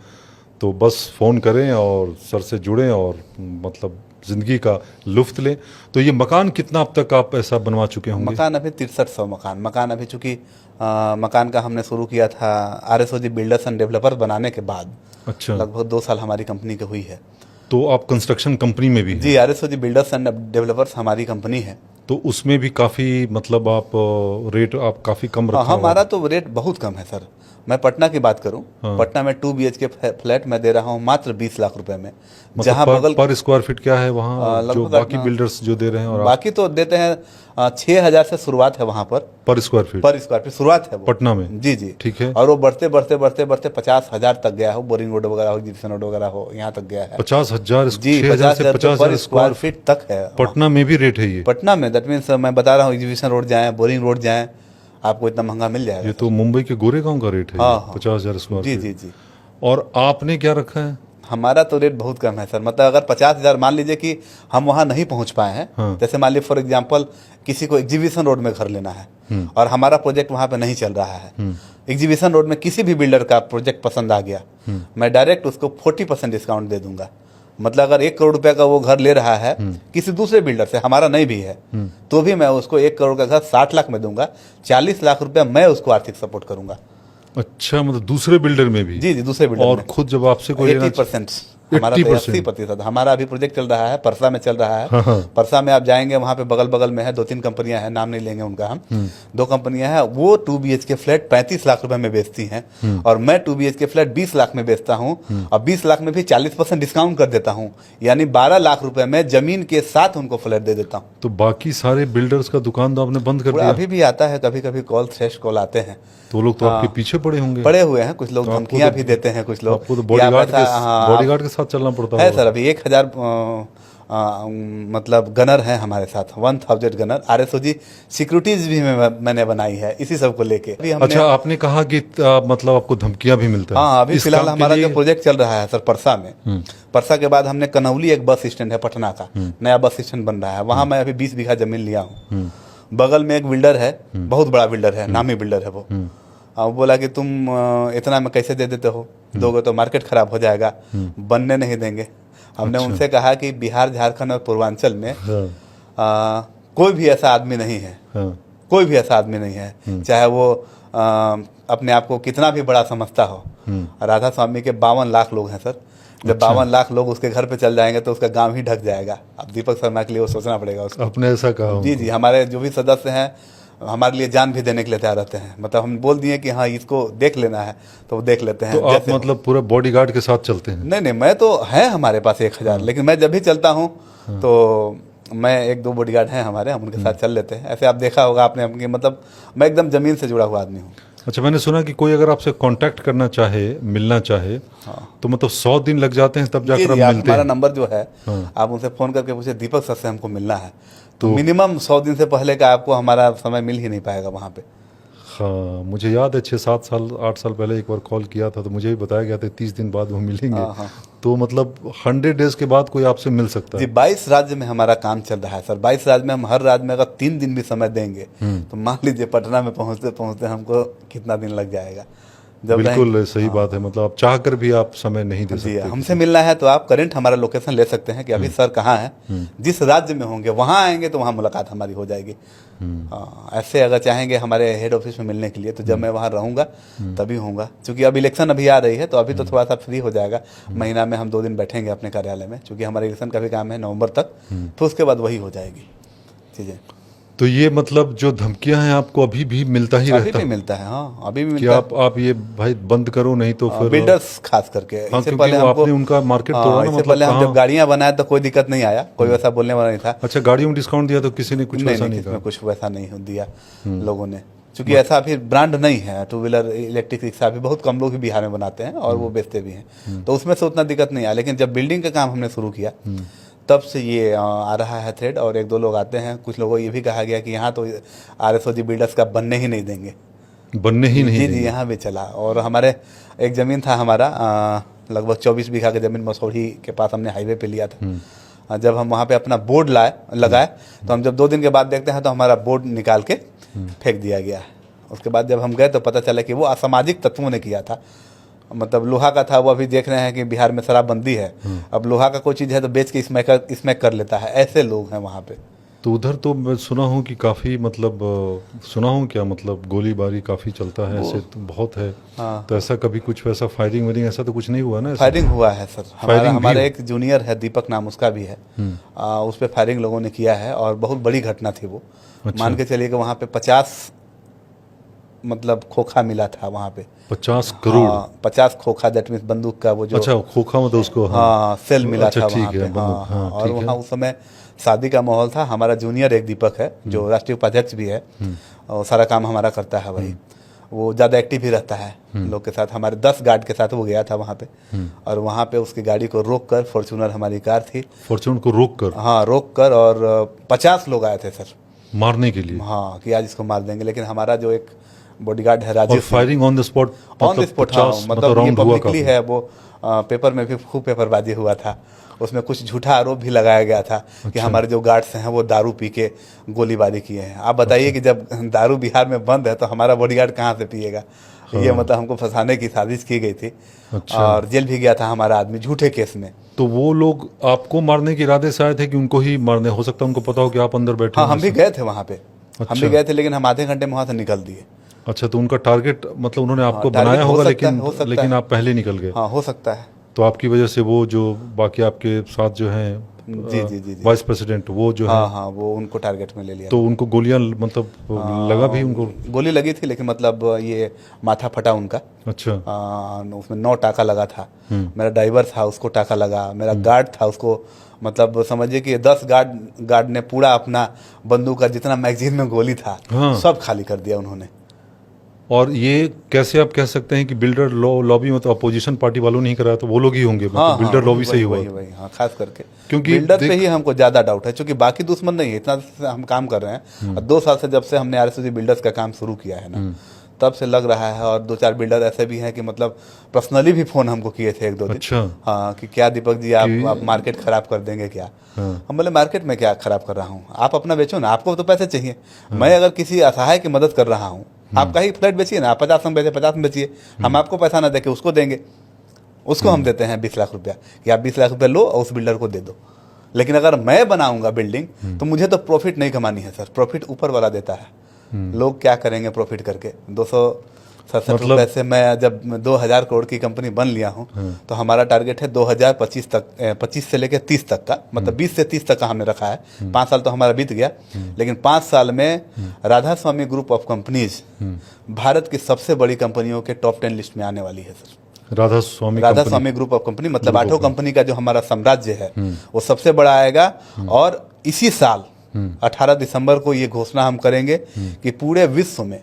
Speaker 2: तो बस फ़ोन करें और सर से जुड़ें और मतलब ज़िंदगी का लुफ्त लें। तो ये मकान कितना अब तक आप ऐसा बनवा चुके होंगे?
Speaker 1: मकान अभी 6300 मकान अभी, चूँकि मकान का हमने शुरू किया था RSOG बिल्डर्स एंड डेवलपर्स बनाने के बाद।
Speaker 2: अच्छा,
Speaker 1: लगभग 2 साल हमारी कंपनी की हुई है।
Speaker 2: तो आप कंस्ट्रक्शन कंपनी में भी हैं?
Speaker 1: जी, RSOG बिल्डर्स एंड डेवलपर्स हमारी कंपनी है।
Speaker 2: तो उसमें भी काफ़ी मतलब आप रेट आप काफ़ी कम रखा हुआ
Speaker 1: हमारा तो रेट बहुत कम है सर। मैं पटना की बात करूं, पटना में 2 BHK फ्लैट मैं दे रहा हूं मात्र 20 लाख रुपए में।
Speaker 2: मतलब
Speaker 1: जहां बगल
Speaker 2: पर स्क्वायर फीट क्या है वहाँ जो
Speaker 1: लगभग
Speaker 2: बाकी बिल्डर्स जो दे रहे हैं और
Speaker 1: बाकी तो देते हैं 6,000 से शुरुआत है वहां
Speaker 2: पर स्क्वायर फीट
Speaker 1: पर स्क्वायर फीट शुरुआत है वो।
Speaker 2: पटना में?
Speaker 1: जी जी,
Speaker 2: ठीक है।
Speaker 1: और वो बढ़ते बढ़ते बढ़ते बढ़ते 50,000 तक गया हो, बोरिंग रोड वगैरह हो, एग्जीबिशन रोड वगैरह हो, यहाँ तक गया है।
Speaker 2: 50,000
Speaker 1: जी,
Speaker 2: 6,000 से
Speaker 1: 50,000 पर
Speaker 2: 50,000
Speaker 1: स्क्वायर फीट तक है
Speaker 2: पटना में भी रेट है ये?
Speaker 1: पटना में। दैट मीन्स मैं बता रहा हूँ, एग्जीबिशन रोड जाएं, बोरिंग रोड जाएं, आपको इतना महंगा मिल जाएगा।
Speaker 2: ये तो मुंबई के गोरेगांव का रेट है।
Speaker 1: हाँ।
Speaker 2: 50,000 स्क्वायर
Speaker 1: जी
Speaker 2: फीट।
Speaker 1: जी जी।
Speaker 2: और आपने क्या रखा है?
Speaker 1: हमारा तो रेट बहुत कम है सर। मतलब अगर 50,000 मान लीजिए कि हम वहाँ नहीं पहुँच पाए हैं, जैसे मान लीजिए फॉर एग्जांपल किसी को एग्जीबिशन रोड में घर लेना है और हमारा प्रोजेक्ट वहाँ पे नहीं चल रहा है, एग्जीबिशन रोड में किसी भी बिल्डर का प्रोजेक्ट पसंद आ गया, मैं डायरेक्ट उसको 40% डिस्काउंट दे दूंगा। मतलब अगर 1 करोड़ रुपए का वो घर ले रहा है किसी दूसरे बिल्डर से, हमारा नहीं भी है, तो भी मैं उसको 1 करोड़ का घर 60 लाख में दूंगा। 40 लाख रुपया मैं उसको आर्थिक सपोर्ट करूंगा।
Speaker 2: अच्छा, मतलब दूसरे बिल्डर में भी?
Speaker 1: जी जी, दूसरे बिल्डर
Speaker 2: और
Speaker 1: में।
Speaker 2: खुद जब आपसे कोई
Speaker 1: 80%, हमारा 80%। हमारा अभी प्रोजेक्ट चल रहा है, परसा में चल रहा है। परसा में आप जाएंगे, वहाँ पे बगल बगल में है 2-3 कंपनियां हैं, नाम नहीं लेंगे उनका हम। 2 कंपनियां हैं, वो 2 BHK फ्लैट 35 लाख रुपए में बेचती हैं और मैं 2 BHK फ्लैट 20 लाख में बेचता हूँ और 20 लाख में भी 40% डिस्काउंट कर देता हूँ, यानी 12 लाख रुपए में जमीन के साथ उनको फ्लैट दे देता हूँ।
Speaker 2: तो बाकी सारे बिल्डर्स का दुकान तो आपने बंद कर दिया?
Speaker 1: अभी भी आता है कभी कभी कॉल, थ्रेश कॉल आते हैं।
Speaker 2: तो वो लोग तो आपके पीछे पड़े होंगे?
Speaker 1: पड़े हुए हैं, कुछ लोग धमकियां भी देते हैं, कुछ लोग।
Speaker 2: आपको तो बॉडीगार्ड के साथ चलना पड़ता
Speaker 1: है सर। अभी 1,000 मतलब गनर हैं हमारे साथ, 1000 गनर। RSOG सिक्योरिटीज भी मैंने बनाई है इसी सब को लेके।
Speaker 2: अच्छा, आपने कहा कि मतलब आपको धमकियां भी मिलता है?
Speaker 1: हाँ, अभी फिलहाल हमारा जो प्रोजेक्ट चल रहा है सर परसा में, परसा के बाद हमने कनौली एक बस स्टैंड है पटना का, नया बस स्टैंड बन रहा है, वहाँ मैं अभी 20 बीघा जमीन लिया हूँ। बगल में एक बिल्डर है, बहुत बड़ा बिल्डर है, नामी बिल्डर है वो। वो बोला कि तुम इतना में कैसे दे देते हो, दोगे तो मार्केट खराब हो जाएगा, बनने नहीं देंगे। हमने उनसे कहा कि बिहार, झारखंड और पूर्वांचल में कोई भी ऐसा आदमी नहीं है, कोई भी ऐसा आदमी नहीं है, चाहे वो अपने आप को कितना भी बड़ा समझता हो। राधा स्वामी के 52 लाख लोग हैं सर। जब 52 लाख लोग उसके घर पे चल जाएंगे तो उसका गांव ही ढक जाएगा। अब दीपक शर्मा के लिए वो सोचना पड़ेगा उसको।
Speaker 2: आपने ऐसा कहा?
Speaker 1: जी जी, हमारे जो भी सदस्य हैं हमारे लिए जान भी देने के लिए तैयार रहते हैं। मतलब हम बोल दिए कि हाँ इसको देख लेना है तो वो देख लेते हैं।
Speaker 2: तो आप मतलब पूरा बॉडीगार्ड के साथ चलते हैं?
Speaker 1: नहीं, मैं तो है हमारे पास 1,000, लेकिन मैं जब भी चलता हूँ तो मैं 1-2 बॉडीगार्ड हैं हमारे, हम उनके साथ चल लेते हैं। ऐसे आप देखा होगा आपने अपनी, मतलब मैं एकदम जमीन से जुड़ा हुआ आदमी हूँ।
Speaker 2: अच्छा, मैंने सुना कि कोई अगर आपसे कांटेक्ट करना चाहे, मिलना चाहे, तो मतलब 100 दिन लग जाते हैं तब जाकर आप मिलते हैं?
Speaker 1: हमारा नंबर जो है, आप उनसे फोन करके पूछे दीपक सर से हमको मिलना है, तो मिनिमम 100 दिन से पहले का आपको हमारा समय मिल ही नहीं पाएगा वहाँ पे।
Speaker 2: हाँ, मुझे याद है 6-7 साल 8 साल पहले एक बार कॉल किया था तो मुझे भी बताया गया था 30 दिन बाद वो मिलेंगे। तो मतलब 100 डेज के बाद कोई आपसे मिल सकता है?
Speaker 1: जी, 22 राज्य में हमारा काम चल रहा है सर। 22 राज्य में हम हर राज्य में अगर 3 दिन भी समय देंगे तो मान लीजिए पटना में पहुँचते पहुँचते हमको कितना दिन लग जाएगा।
Speaker 2: बिल्कुल सही बात है। मतलब आप चाह कर भी आप समय नहीं दे सकते।
Speaker 1: हमसे मिलना है तो आप करंट हमारा लोकेशन ले सकते हैं कि अभी सर कहाँ हैं, जिस राज्य में होंगे वहाँ आएंगे तो वहाँ मुलाकात हमारी हो जाएगी। ऐसे अगर चाहेंगे हमारे हेड ऑफिस में मिलने के लिए तो जब मैं वहाँ रहूँगा तभी होऊंगा, क्योंकि अब इलेक्शन अभी आ रही है तो अभी तो थोड़ा सा फ्री हो जाएगा। महीना में हम 2 दिन बैठेंगे अपने कार्यालय में, क्योंकि हमारे इलेक्शन का भी काम है नवंबर तक, तो उसके बाद वही हो जाएगी चीज़ें।
Speaker 2: तो ये मतलब जो धमकियां हैं आपको अभी भी मिलता ही रहता है?
Speaker 1: अभी भी मिलता है, हाँ अभी भी
Speaker 2: मिलता है। आप ये भाई बंद करो नहीं तो फिर
Speaker 1: बिल्डर्स खास करके।
Speaker 2: इससे पहले आपने उनका मार्केट तोड़ा ना,
Speaker 1: इससे पहले हम जब गाड़ियां बनाए तो कोई दिक्कत नहीं आया, कोई वैसा बोलने वाला नहीं था।
Speaker 2: अच्छा, गाड़ियों में डिस्काउंट दिया तो किसी ने कुछ वैसा नहीं कहा?
Speaker 1: कुछ वैसा नहीं दिया लोगों ने, क्योंकि ऐसा अभी ब्रांड नहीं है। 2 व्हीलर इलेक्ट्रिक रिक्शा भी बहुत कम लोग ही बिहार में बनाते हैं और वो बेचते भी हैं, तो उसमें से उतना दिक्कत नहीं आया। लेकिन जब बिल्डिंग का काम हमने शुरू किया तब से ये आ रहा है थ्रेड, और 1-2 लोग आते हैं। कुछ लोगों को ये भी कहा गया कि यहाँ तो RSOG बिल्डर्स का बनने ही नहीं देंगे,
Speaker 2: बनने ही नहीं देंगे।
Speaker 1: जी, यहाँ भी चला। और हमारे एक ज़मीन था हमारा लगभग 24 बीघा की ज़मीन मसौढ़ी के पास, हमने हाईवे पे लिया था। जब हम वहाँ पे अपना बोर्ड लगाए तो हम जब 2 दिन के बाद देखते हैं तो हमारा बोर्ड निकाल के फेंक दिया गया। उसके बाद जब हम गए तो पता चला कि वो असामाजिक तत्वों ने किया था। मतलब लोहा का था, वो अभी देख रहे हैं कि बिहार में शराबबंदी है, अब लोहा का कोई चीज़ है तो बेच के स्मैक कर लेता है। ऐसे लोग हैं वहाँ पे।
Speaker 2: तो उधर तो मैं सुना हूँ कि काफ़ी मतलब सुना हूँ क्या मतलब गोलीबारी काफ़ी चलता है, ऐसे तो बहुत है।
Speaker 1: हाँ।
Speaker 2: तो ऐसा कभी कुछ वैसा फायरिंग वायरिंग ऐसा तो कुछ नहीं हुआ ना? ऐसा
Speaker 1: फायरिंग हुआ है सर,
Speaker 2: फायरिंग भी
Speaker 1: हमारा
Speaker 2: हुआ?
Speaker 1: एक जूनियर है दीपक नाम उसका भी है, उस पर फायरिंग लोगों ने किया है और बहुत बड़ी घटना थी वो।
Speaker 2: अच्छा।
Speaker 1: मान के चलिए कि वहाँ पे 50 मतलब खोखा मिला था वहाँ पे।
Speaker 2: 50 करोड़?
Speaker 1: हाँ, 50 खोखा, दैट मीन्स बंदूक का वो जो
Speaker 2: अच्छा, खोखा मतलब उसको,
Speaker 1: हाँ सेल मिला
Speaker 2: अच्छा
Speaker 1: था
Speaker 2: ठीक
Speaker 1: वहाँ
Speaker 2: है,
Speaker 1: पे।
Speaker 2: बंदूक,
Speaker 1: हाँ
Speaker 2: हाँ,
Speaker 1: हाँ। और
Speaker 2: ठीक है।
Speaker 1: वहाँ उस समय शादी का माहौल था। हमारा जूनियर एक दीपक है जो राष्ट्रीय उपाध्यक्ष भी है, और सारा काम हमारा करता है वही। वो ज़्यादा एक्टिव ही रहता है लोग के साथ। हमारे 10 गार्ड के साथ वो गया था वहाँ पे, और वहाँ पे उसकी गाड़ी को रोक कर, फॉर्च्यूनर हमारी कार थी,
Speaker 2: फॉर्च्यून को रोक कर
Speaker 1: हाँ रोक कर, और 50 लोग आए थे सर,
Speaker 2: मारने के लिए?
Speaker 1: हाँ कि आज इसको मार देंगे। लेकिन हमारा जो एक बॉडीगार्ड है
Speaker 2: और
Speaker 1: Rajesh,
Speaker 2: firing on the spot?
Speaker 1: On the spot, हाँ, मतलब ये
Speaker 2: राउंड हुआ
Speaker 1: पब्लिकली
Speaker 2: काफी?
Speaker 1: है वो। पेपर में भी खूब पेपरबाजी हुआ था। उसमें कुछ झूठा आरोप भी लगाया गया था कि हमारे जो गार्ड्स हैं वो दारू पी के गोलीबारी किए हैं। आप बताइए कि जब दारू बिहार में बंद है तो हमारा बॉडीगार्ड कहाँ से पिएगा? ये मतलब हमको फंसाने की साजिश की गई थी।
Speaker 2: अच्छा।
Speaker 1: और जेल भी गया था हमारा आदमी झूठे केस में।
Speaker 2: तो वो लोग आपको मारने के इरादे से आए थे कि उनको ही मारने? हो सकता है उनको पता हो कि आप अंदर बैठे
Speaker 1: हाँ,
Speaker 2: हो
Speaker 1: हम भी
Speaker 2: ऐसा?
Speaker 1: गए थे वहाँ पे, हम
Speaker 2: अच्छा।
Speaker 1: भी गए थे, लेकिन हम आधे घंटे में वहाँ से निकल दिए।
Speaker 2: अच्छा, तो उनका टारगेट मतलब उन्होंने आपको
Speaker 1: टारगेट
Speaker 2: बनाया
Speaker 1: हो
Speaker 2: होगा,
Speaker 1: सकता है,
Speaker 2: लेकिन
Speaker 1: हो सकता
Speaker 2: लेकिन
Speaker 1: है।
Speaker 2: आप पहले निकल गए।
Speaker 1: हाँ, हो सकता है।
Speaker 2: तो आपकी वजह से वो जो बाकी आपके साथ जो हैं
Speaker 1: जी जी जी जी।
Speaker 2: वाइस प्रेसिडेंट, वो जो
Speaker 1: हाँ
Speaker 2: है,
Speaker 1: हाँ, वो उनको टारगेट में ले लिया।
Speaker 2: तो उनको गोलियां मतलब लगा भी उनको?
Speaker 1: गोली लगी थी, लेकिन मतलब ये माथा फटा उनका।
Speaker 2: अच्छा।
Speaker 1: उसमें 9 टाका लगा था। मेरा ड्राइवर था, उसको टाका लगा। मेरा गार्ड था, उसको मतलब समझिए कि 10 गार्ड ने पूरा अपना बंदूक का जितना मैगजीन में गोली था,
Speaker 2: हाँ।
Speaker 1: सब खाली कर दिया उन्होंने।
Speaker 2: और ये कैसे आप कह सकते हैं कि बिल्डर लॉबी मतलब अपोजिशन पार्टी वालों ने ही कराया? तो वो लोग ही होंगे,
Speaker 1: हाँ
Speaker 2: मतलब बिल्डर लॉबी से ही हुआ?
Speaker 1: वही, हाँ, खास करके
Speaker 2: क्योंकि
Speaker 1: बिल्डर पे ही हमको ज्यादा डाउट है, क्योंकि बाकी दुश्मन नहीं है। इतना से हम काम कर रहे हैं, और 2 साल से जब से हमने आरएससी बिल्डर्स का काम शुरू किया है ना, तब से लग रहा है। और 2-4 बिल्डर ऐसे भी हैं कि मतलब पर्सनली भी फोन हमको किए थे 1-2 दिन।
Speaker 2: अच्छा।
Speaker 1: हाँ, कि क्या दीपक जी आप मार्केट खराब कर देंगे क्या? हम बोले मार्केट में क्या खराब कर रहा हूँ, आप अपना बेचो ना, आपको तो पैसे चाहिए। मैं अगर किसी असहाय की मदद कर रहा हूँ, आपका ही फ्लैट बेचिए ना, आप 50 में बेचे 50 में बेचिए, हम आपको पैसा ना देके उसको देंगे। उसको हम देते हैं 20 लाख रुपया कि आप 20 लाख रुपया लो और उस बिल्डर को दे दो। लेकिन अगर मैं बनाऊंगा बिल्डिंग तो मुझे तो प्रॉफिट नहीं कमानी है सर, प्रॉफिट ऊपर वाला देता है। लोग क्या करेंगे प्रॉफिट करके? 267
Speaker 2: मतलब
Speaker 1: रुपए से मैं जब 2000 करोड़ की कंपनी बन लिया हूँ, तो हमारा टारगेट है 2025 तक, 25 से लेकर 30 तक का, मतलब 20 से 30 तक का हमने रखा है। 5 साल तो हमारा बीत गया, लेकिन 5 साल में राधा स्वामी ग्रुप ऑफ कंपनीज भारत की सबसे बड़ी कंपनियों के टॉप 10 लिस्ट में आने वाली है sir.
Speaker 2: Radha Swami
Speaker 1: Radha
Speaker 2: company?
Speaker 1: Swami group of company, मतलब 8 कंपनी का जो हमारा साम्राज्य है वो सबसे बड़ा आएगा। और इसी साल 18 दिसंबर को ये घोषणा हम करेंगे कि पूरे विश्व में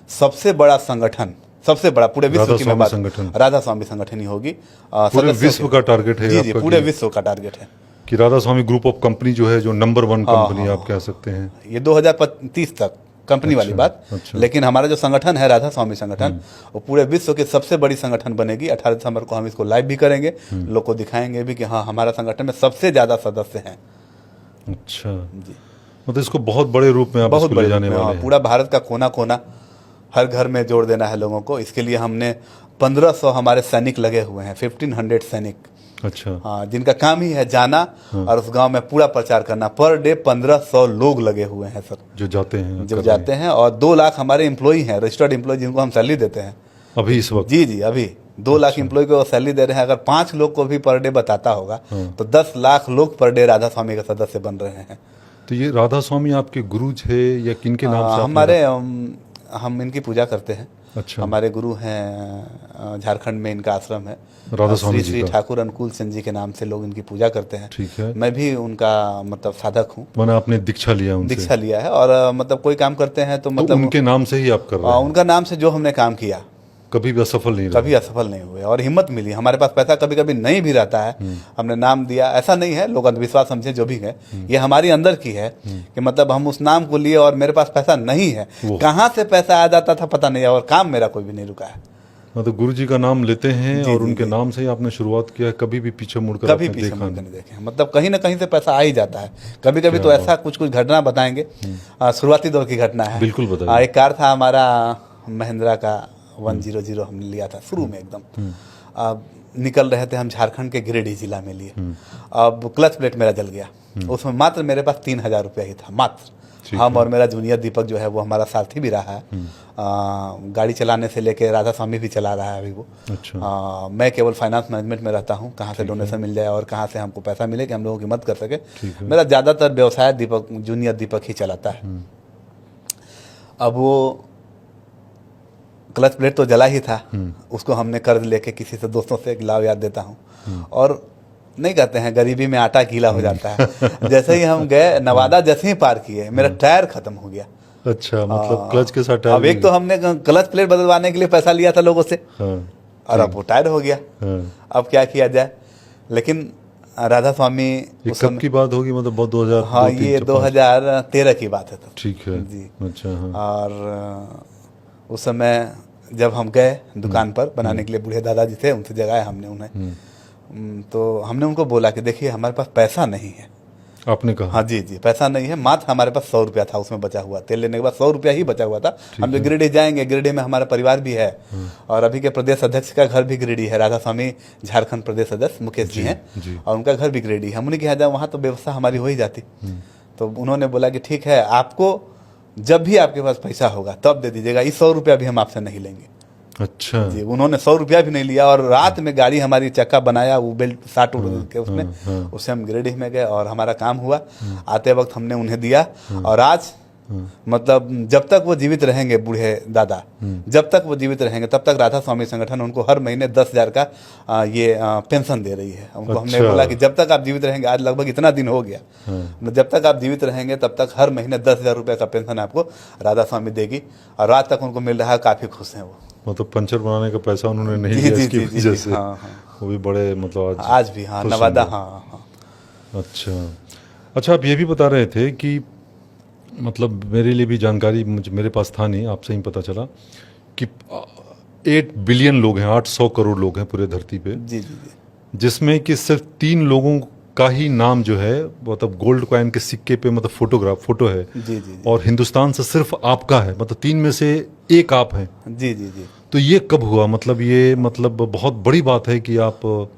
Speaker 1: सबसे बड़ा संगठन, सबसे बड़ा पूरे विश्व की मैं बात, राधा स्वामी संगठन ही होगी।
Speaker 2: पूरे विश्व का टारगेट है?
Speaker 1: जी जी, पूरे विश्व का टारगेट है
Speaker 2: कि राधा स्वामी ग्रुप ऑफ कंपनी जो है, जो नंबर 1 कंपनी आप कह सकते हैं,
Speaker 1: ये 2030 तक कंपनी वाली बात।
Speaker 2: अच्छा।
Speaker 1: लेकिन हमारा जो संगठन है राधा स्वामी संगठन, वो पूरे विश्व की सबसे बड़ी संगठन बनेगी। 18 दिसंबर को हम इसको लाइव भी करेंगे, लोग को दिखाएंगे भी कि हाँ, हमारा संगठन में सबसे ज्यादा सदस्य हैं।
Speaker 2: अच्छा जी। मतलब इसको बहुत बड़े रूप में आप इसको ले जाने वाले हैं?
Speaker 1: पूरा भारत का कोना कोना, हर घर में जोड़ देना है लोगों को। इसके लिए हमने 1500 हमारे सैनिक लगे हुए हैं, 1500 सैनिक।
Speaker 2: अच्छा।
Speaker 1: हाँ, जिनका काम ही है जाना और उस गांव में पूरा प्रचार करना। पर डे 1500 लोग लगे हुए हैं सर,
Speaker 2: जो जाते हैं।
Speaker 1: और 2 लाख हमारे एम्प्लॉई हैं, रजिस्टर्ड एम्प्लॉय, जिनको हम सैलरी देते हैं
Speaker 2: अभी इस वक्त।
Speaker 1: जी जी, अभी 2 लाख एम्प्लॉय को सैलरी दे रहे हैं। अगर 5 लोग को भी पर डे बताता होगा तो 10 लाख लोग पर डे राधा स्वामी का सदस्य बन रहे हैं।
Speaker 2: तो ये राधा स्वामी आपके गुरु थे या किनके नाम से?
Speaker 1: हमारे हम इनकी पूजा करते हैं।
Speaker 2: अच्छा।
Speaker 1: हमारे गुरु हैं, झारखंड में इनका आश्रम है,
Speaker 2: राधा स्वामी
Speaker 1: श्री ठाकुर अनुकूल सिंह जी के नाम से लोग इनकी पूजा करते हैं।
Speaker 2: ठीक है।
Speaker 1: मैं भी उनका मतलब साधक हूँ।
Speaker 2: मैंने आपने दीक्षा लिया उनसे?
Speaker 1: दीक्षा लिया है, और मतलब कोई काम करते हैं तो मतलब
Speaker 2: उनके नाम से ही आप कर रहे हैं?
Speaker 1: उनका नाम से जो हमने काम किया
Speaker 2: कभी भी असफल नहीं रहे?
Speaker 1: कभी असफल नहीं हुए, और हिम्मत मिली। हमारे पास पैसा कभी कभी नहीं भी रहता है, हमने नाम दिया, ऐसा नहीं है, लोग अंधविश्वास समझे जो भी है, ये हमारी अंदर की है कि मतलब हम उस नाम को लिए और मेरे पास पैसा नहीं है, कहाँ से पैसा आ जाता था पता नहीं, और काम मेरा कोई भी नहीं रुका है।
Speaker 2: मतलब गुरु जी का नाम लेते हैं और उनके नाम से ही आपने शुरुआत किया, कभी भी पीछे मुड़कर
Speaker 1: कभी पीछे मुड़कर नहीं देखे। मतलब कहीं ना कहीं से पैसा आ ही जाता है। कभी कभी तो ऐसा कुछ घटना बताएंगे, शुरुआती दौर की घटना है।
Speaker 2: बिल्कुल बताइए।
Speaker 1: एक कार था हमारा महिंद्रा का, 100 हमने लिया था शुरू में एकदम। अब निकल रहे थे हम झारखंड के गिरिडीह जिला में लिए। अब क्लच प्लेट मेरा जल गया, उसमें मात्र मेरे पास 3000 रुपया ही था मात्र। हम और मेरा जूनियर दीपक जो है वो हमारा साथी भी रहा है, गाड़ी चलाने से लेके राधा स्वामी भी चला रहा है अभी वो।
Speaker 2: अच्छा।
Speaker 1: मैं केवल फाइनेंस मैनेजमेंट में रहता हूँ, कहाँ से डोनेशन मिल जाए और कहाँ से हमको पैसा मिले कि हम लोगों की मदद कर सके। मेरा ज़्यादातर व्यवसाय दीपक जूनियर दीपक ही चलाता है। अब वो क्लच प्लेट तो जला ही था, उसको हमने कर्ज लेके किसी से दोस्तों से एक लाभ याद देता हूँ। और नहीं कहते हैं गरीबी में आटा गीला हो जाता है। जैसे ही हम गए नवादा, जैसे ही पार किए मेरा टायर खत्म हो गया।
Speaker 2: अच्छा, मतलब क्लच के साथ टायर।
Speaker 1: अब एक तो हमने क्लच प्लेट बदलवाने के लिए पैसा लिया था लोगों से, और अब वो टायर हो गया। अब क्या किया जाए, लेकिन राधा स्वामी
Speaker 2: ये कब की बात होगी, मतलब बहुत 2000?
Speaker 1: हाँ, ये 2013 की बात है तब।
Speaker 2: ठीक है
Speaker 1: जी।
Speaker 2: अच्छा।
Speaker 1: और उस समय जब हम गए दुकान पर बनाने के लिए, बूढ़े दादाजी थे, उनसे जगाया हमने उन्हें। तो हमने उनको बोला कि देखिए हमारे पास पैसा नहीं है।
Speaker 2: आपने कहा?
Speaker 1: हाँ जी जी, पैसा नहीं है, मात्र हमारे पास 100 रुपया था उसमें बचा हुआ, तेल लेने के बाद 100 रुपया ही बचा हुआ था। हम जो गिरिडीह जाएंगे, गिरिडीह में हमारा परिवार भी है, और अभी के प्रदेश अध्यक्ष का घर भी गिरिडीह है। राधा स्वामी झारखंड प्रदेश अध्यक्ष मुकेश जी हैं, और उनका घर भी गिरिडीह है। हम उन्हें कहा जाए वहाँ तो व्यवस्था हमारी हो ही जाती। तो उन्होंने बोला कि ठीक है, आपको जब भी आपके पास पैसा होगा तब दे दीजिएगा, इस 100 रुपया भी हम आपसे नहीं लेंगे।
Speaker 2: अच्छा
Speaker 1: जी, उन्होंने 100 रुपया भी नहीं लिया, और रात में गाड़ी हमारी चक्का बनाया, वो बेल्ट साट के उसमें, उससे हम गिरिडीह में गए और हमारा काम हुआ। आते वक्त हमने उन्हें दिया, और आज मतलब जब तक वो जीवित रहेंगे, बूढ़े दादा जब तक वो जीवित रहेंगे तब तक राधा स्वामी संगठन उनको हर महीने 10,000 का ये पेंशन दे रही है उनको। हमने बोला कि जब तक आप जीवित रहेंगे, आज लगभग इतना दिन हो गया, जब तक आप जीवित रहेंगे तब तक हर महीने 10,000 रुपये का पेंशन आपको राधा स्वामी देगी, और रात तक उनको मिल रहा है। काफ़ी खुश हैं वो।
Speaker 2: मतलब पंचर बनाने का पैसा उन्होंने नहीं लिया इसकी वजह से।
Speaker 1: हाँ।
Speaker 2: वो भी बड़े मतलब
Speaker 1: आज भी हाँ, नवादा। हाँ।
Speaker 2: अच्छा, आप ये भी बता रहे थे कि मतलब मेरे लिए भी जानकारी मेरे पास था नहीं, आपसे ही पता चला कि 8 बिलियन लोग हैं, 800 करोड़ लोग हैं पूरे धरती पे।
Speaker 1: जी जी जी।
Speaker 2: जिसमें कि सिर्फ 3 लोगों का ही नाम जो है मतलब गोल्ड कॉइन के सिक्के पे मतलब फोटो है।
Speaker 1: जी जी।
Speaker 2: और हिंदुस्तान से सिर्फ आपका है, मतलब 3 में से 1 आप हैं।
Speaker 1: जी जी जी।
Speaker 2: तो ये कब हुआ? मतलब ये मतलब बहुत बड़ी बात है कि आप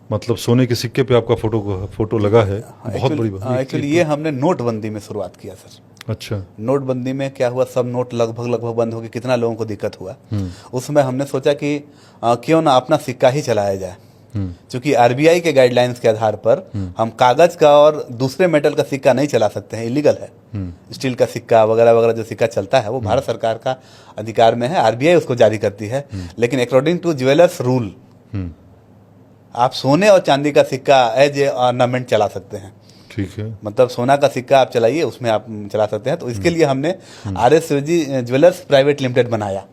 Speaker 2: मतलब सोने के सिक्के पे आपका फोटो लगा है। बहुत बड़ी बात।
Speaker 1: एक्चुअली ये हमने नोटबंदी में शुरुआत किया सर।
Speaker 2: अच्छा।
Speaker 1: नोटबंदी में क्या हुआ, सब नोट लगभग बंद हो गए, कितना लोगों को दिक्कत हुआ। उसमें हमने सोचा कि क्यों ना अपना सिक्का ही चलाया जाए। क्योंकि आरबीआई के गाइडलाइंस के आधार पर हम कागज का और दूसरे मेटल का सिक्का नहीं चला सकते हैं, इलीगल है। स्टील का सिक्का वगैरह वगैरह जो सिक्का चलता है वो भारत सरकार का अधिकार में है, आरबीआई उसको जारी करती है। लेकिन अकॉर्डिंग टू ज्वेलर्स रूल आप सोने और चांदी का सिक्का एज ए ऑर्नामेंट चला सकते हैं।
Speaker 2: ठीक है,
Speaker 1: मतलब सोना का सिक्का आप चलाइए, उसमें आप चला सकते हैं। तो इसके लिए हमने आरएसओजी ज्वेलर्स प्राइवेट लिमिटेड बनाया।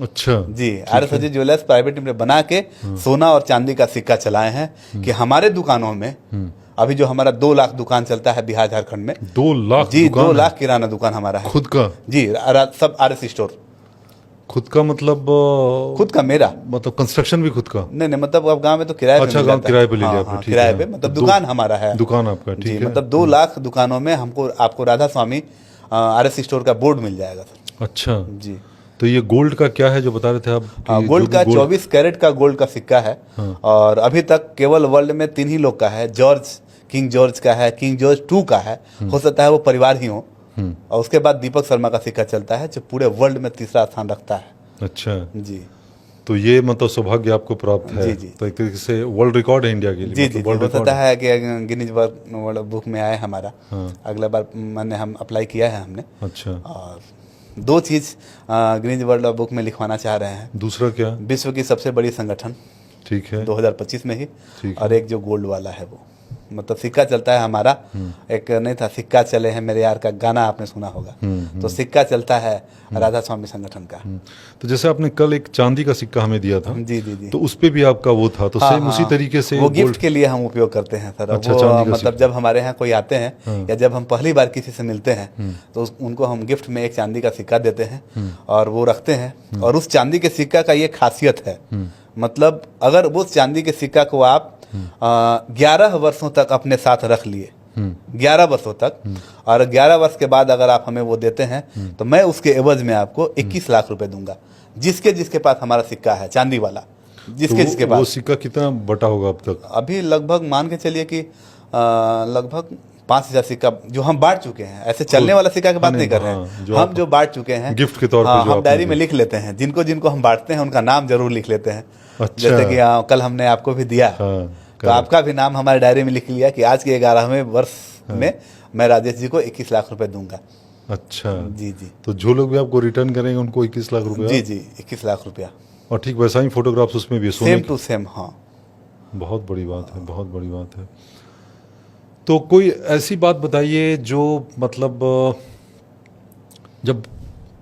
Speaker 2: अच्छा
Speaker 1: जी, आरएसओजी ज्वेलर्स प्राइवेट लिमिटेड बना के सोना और चांदी का सिक्का चलाए हैं कि हमारे दुकानों में अभी जो हमारा 2 लाख दुकान चलता है बिहार झारखंड में।
Speaker 2: 2 लाख?
Speaker 1: जी, 2 लाख किराना दुकान हमारा है
Speaker 2: खुद का?
Speaker 1: जी, सब आरएस स्टोर
Speaker 2: खुद का। मतलब
Speaker 1: खुद का मेरा
Speaker 2: मतलब कंस्ट्रक्शन भी खुद का?
Speaker 1: नहीं, मतलब अब गांव में तो किराए
Speaker 2: अच्छा, गांव किराए पे ले लिया आपने। ठीक
Speaker 1: किराए
Speaker 2: है,
Speaker 1: पे, मतलब दुकान हमारा है।
Speaker 2: दुकान आपका? ठीक है।
Speaker 1: मतलब 2 लाख दुकानों में हमको आपको राधा स्वामी आरएस स्टोर का बोर्ड मिल जाएगा सर।
Speaker 2: अच्छा
Speaker 1: जी।
Speaker 2: तो ये गोल्ड का क्या है जो बता रहे थे आप?
Speaker 1: गोल्ड का 24 कैरेट का गोल्ड का सिक्का है। और अभी तक केवल वर्ल्ड में 3 ही लोग का है। किंग जॉर्ज का है, किंग जॉर्ज 2 का है, हो सकता है वो परिवार ही हो। और उसके बाद दीपक शर्मा का सिक्का चलता है जो पूरे वर्ल्ड में 3रा स्थान रखता है।
Speaker 2: अच्छा
Speaker 1: जी।
Speaker 2: तो ये मतलब सौभाग्य आपको प्राप्त है।
Speaker 1: जी जी।
Speaker 2: तो एक तरीके से वर्ल्ड रिकॉर्ड है इंडिया के लिए।
Speaker 1: जी जी, हो सकता है कि गिनीज वर्ल्ड बुक में आए हमारा। अगला बार मैंने हम अप्लाई किया है हमने।
Speaker 2: अच्छा।
Speaker 1: और 2 चीज़ गिनीज वर्ल्ड बुक में लिखवाना चाह रहे हैं।
Speaker 2: दूसरा क्या?
Speaker 1: विश्व की सबसे बड़ी संगठन।
Speaker 2: ठीक है।
Speaker 1: 2025 में ही। और एक जो गोल्ड वाला है वो, मतलब सिक्का चलता है हमारा। एक नहीं था सिक्का चले हैं मेरे यार का गाना आपने सुना होगा। तो सिक्का चलता है राधा स्वामी संगठन का।
Speaker 2: तो जैसे आपने कल एक चांदी का सिक्का हमें दिया था।
Speaker 1: जी जी जी।
Speaker 2: तो उस पे भी आपका वो था, तो सेम उसी तरीके से
Speaker 1: वो गिफ्ट के लिए हम उपयोग करते हैं सर।
Speaker 2: अच्छा,
Speaker 1: वो मतलब जब हमारे यहाँ कोई आते हैं या जब हम पहली बार किसी से मिलते हैं तो उनको हम गिफ्ट में एक चांदी का सिक्का देते हैं और वो रखते हैं। और उस चांदी के सिक्का का ये खासियत है, मतलब अगर वो चांदी के सिक्का को आप 11 वर्षों तक अपने साथ रख लिए, 11 वर्षों तक, और 11 वर्ष के बाद अगर आप हमें वो देते हैं तो मैं उसके एवज में आपको 21 लाख रुपए दूंगा। जिसके जिसके पास हमारा सिक्का है चांदी वाला, जिसके जिसके
Speaker 2: वो
Speaker 1: पास।
Speaker 2: सिक्का कितना बटा होगा अब तक?
Speaker 1: अभी लगभग मान के चलिए कि लगभग 5,000 सिक्का जो हम बांट चुके हैं। ऐसे चलने वाला सिक्का की बात नहीं कर रहे हैं, हम जो बांट चुके हैं
Speaker 2: गिफ्ट के तौर पे,
Speaker 1: हाँ,
Speaker 2: जो
Speaker 1: हम
Speaker 2: आपने
Speaker 1: डायरी में लिख लेते हैं। जिनको जिनको हम बांटते हैं उनका नाम जरूर लिख लेते हैं।
Speaker 2: अच्छा।
Speaker 1: जैसे कि कल हमने आपको भी दिया, तो आपका भी नाम हमारे डायरी में लिख लिया कि आज के 11वें वर्ष में मैं राजेश जी को 21 लाख रुपए दूंगा।
Speaker 2: अच्छा
Speaker 1: जी जी।
Speaker 2: तो जो लोग भी आपको रिटर्न करेंगे उनको 21 लाख रुपया?
Speaker 1: जी जी, 21 लाख रुपया।
Speaker 2: और ठीक वैसा ही फोटोग्राफ्स उसमें भी है, सोने
Speaker 1: सेम
Speaker 2: की?
Speaker 1: To same. हाँ,
Speaker 2: बहुत बड़ी बात है, बहुत बड़ी बात है। तो कोई ऐसी बात बताइए जो मतलब जब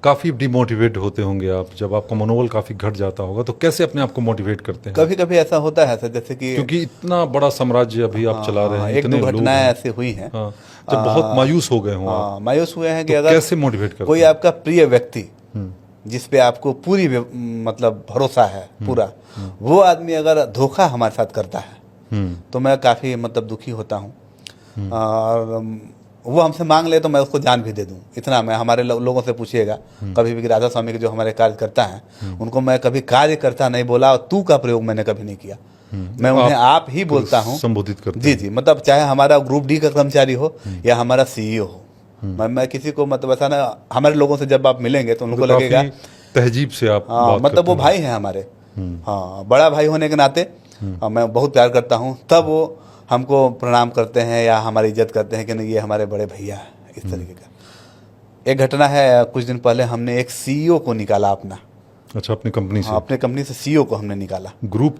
Speaker 2: काफ़ी डिमोटिवेट होते होंगे आप, जब आपका मनोबल काफ़ी घट जाता होगा, तो कैसे अपने आप को मोटिवेट करते हैं?
Speaker 1: कभी कभी ऐसा होता है सर, जैसे कि
Speaker 2: क्योंकि इतना बड़ा साम्राज्य अभी आप चला रहे हैं,
Speaker 1: एक
Speaker 2: इतने
Speaker 1: दो
Speaker 2: लोग
Speaker 1: घटनाएं
Speaker 2: हैं।
Speaker 1: ऐसी हुई हैं।
Speaker 2: हाँ, जब बहुत मायूस हो गए हों आप,
Speaker 1: हाँ, मायूस हुए हैं कि
Speaker 2: तो
Speaker 1: अगर
Speaker 2: कैसे मोटिवेट करते
Speaker 1: कोई
Speaker 2: हैं?
Speaker 1: आपका प्रिय व्यक्ति जिस पे आपको पूरी मतलब भरोसा है पूरा, वो आदमी अगर धोखा हमारे साथ करता है तो मैं काफ़ी मतलब दुखी होता हूँ। और वो हमसे मांग ले तो मैं उसको जान भी दे दूं, इतना मैं हमारे लोगों से पूछिएगा कभी भी, राधा स्वामी के जो हमारे कार्यकर्ता हैं उनको मैं कभी कार्यकर्ता नहीं बोला और तू का प्रयोग मैंने कभी नहीं किया। मैं उन्हें आप ही बोलता हूँ,
Speaker 2: संबोधित करते
Speaker 1: जी जी। मतलब चाहे हमारा ग्रुप डी का कर्मचारी हो या हमारा सीईओ हो, मैं किसी को मतलब ऐसा ना, हमारे लोगों से जब आप मिलेंगे तो उनको लगेगा
Speaker 2: तहजीब से आप
Speaker 1: हाँ,
Speaker 2: बात
Speaker 1: मतलब
Speaker 2: करते
Speaker 1: वो
Speaker 2: हैं।
Speaker 1: भाई हैं हमारे, हाँ, बड़ा भाई होने के नाते मैं बहुत प्यार करता हूँ। तब वो हमको प्रणाम करते हैं या हमारी इज्जत करते हैं कि नहीं ये हमारे बड़े भैया हैं, इस तरीके का। एक घटना है, कुछ दिन पहले हमने एक सीईओ को निकाला अपना।
Speaker 2: अच्छा, अपनी कंपनी से?
Speaker 1: हाँ, अपने कंपनी से सीईओ को हमने निकाला।
Speaker 2: ग्रुप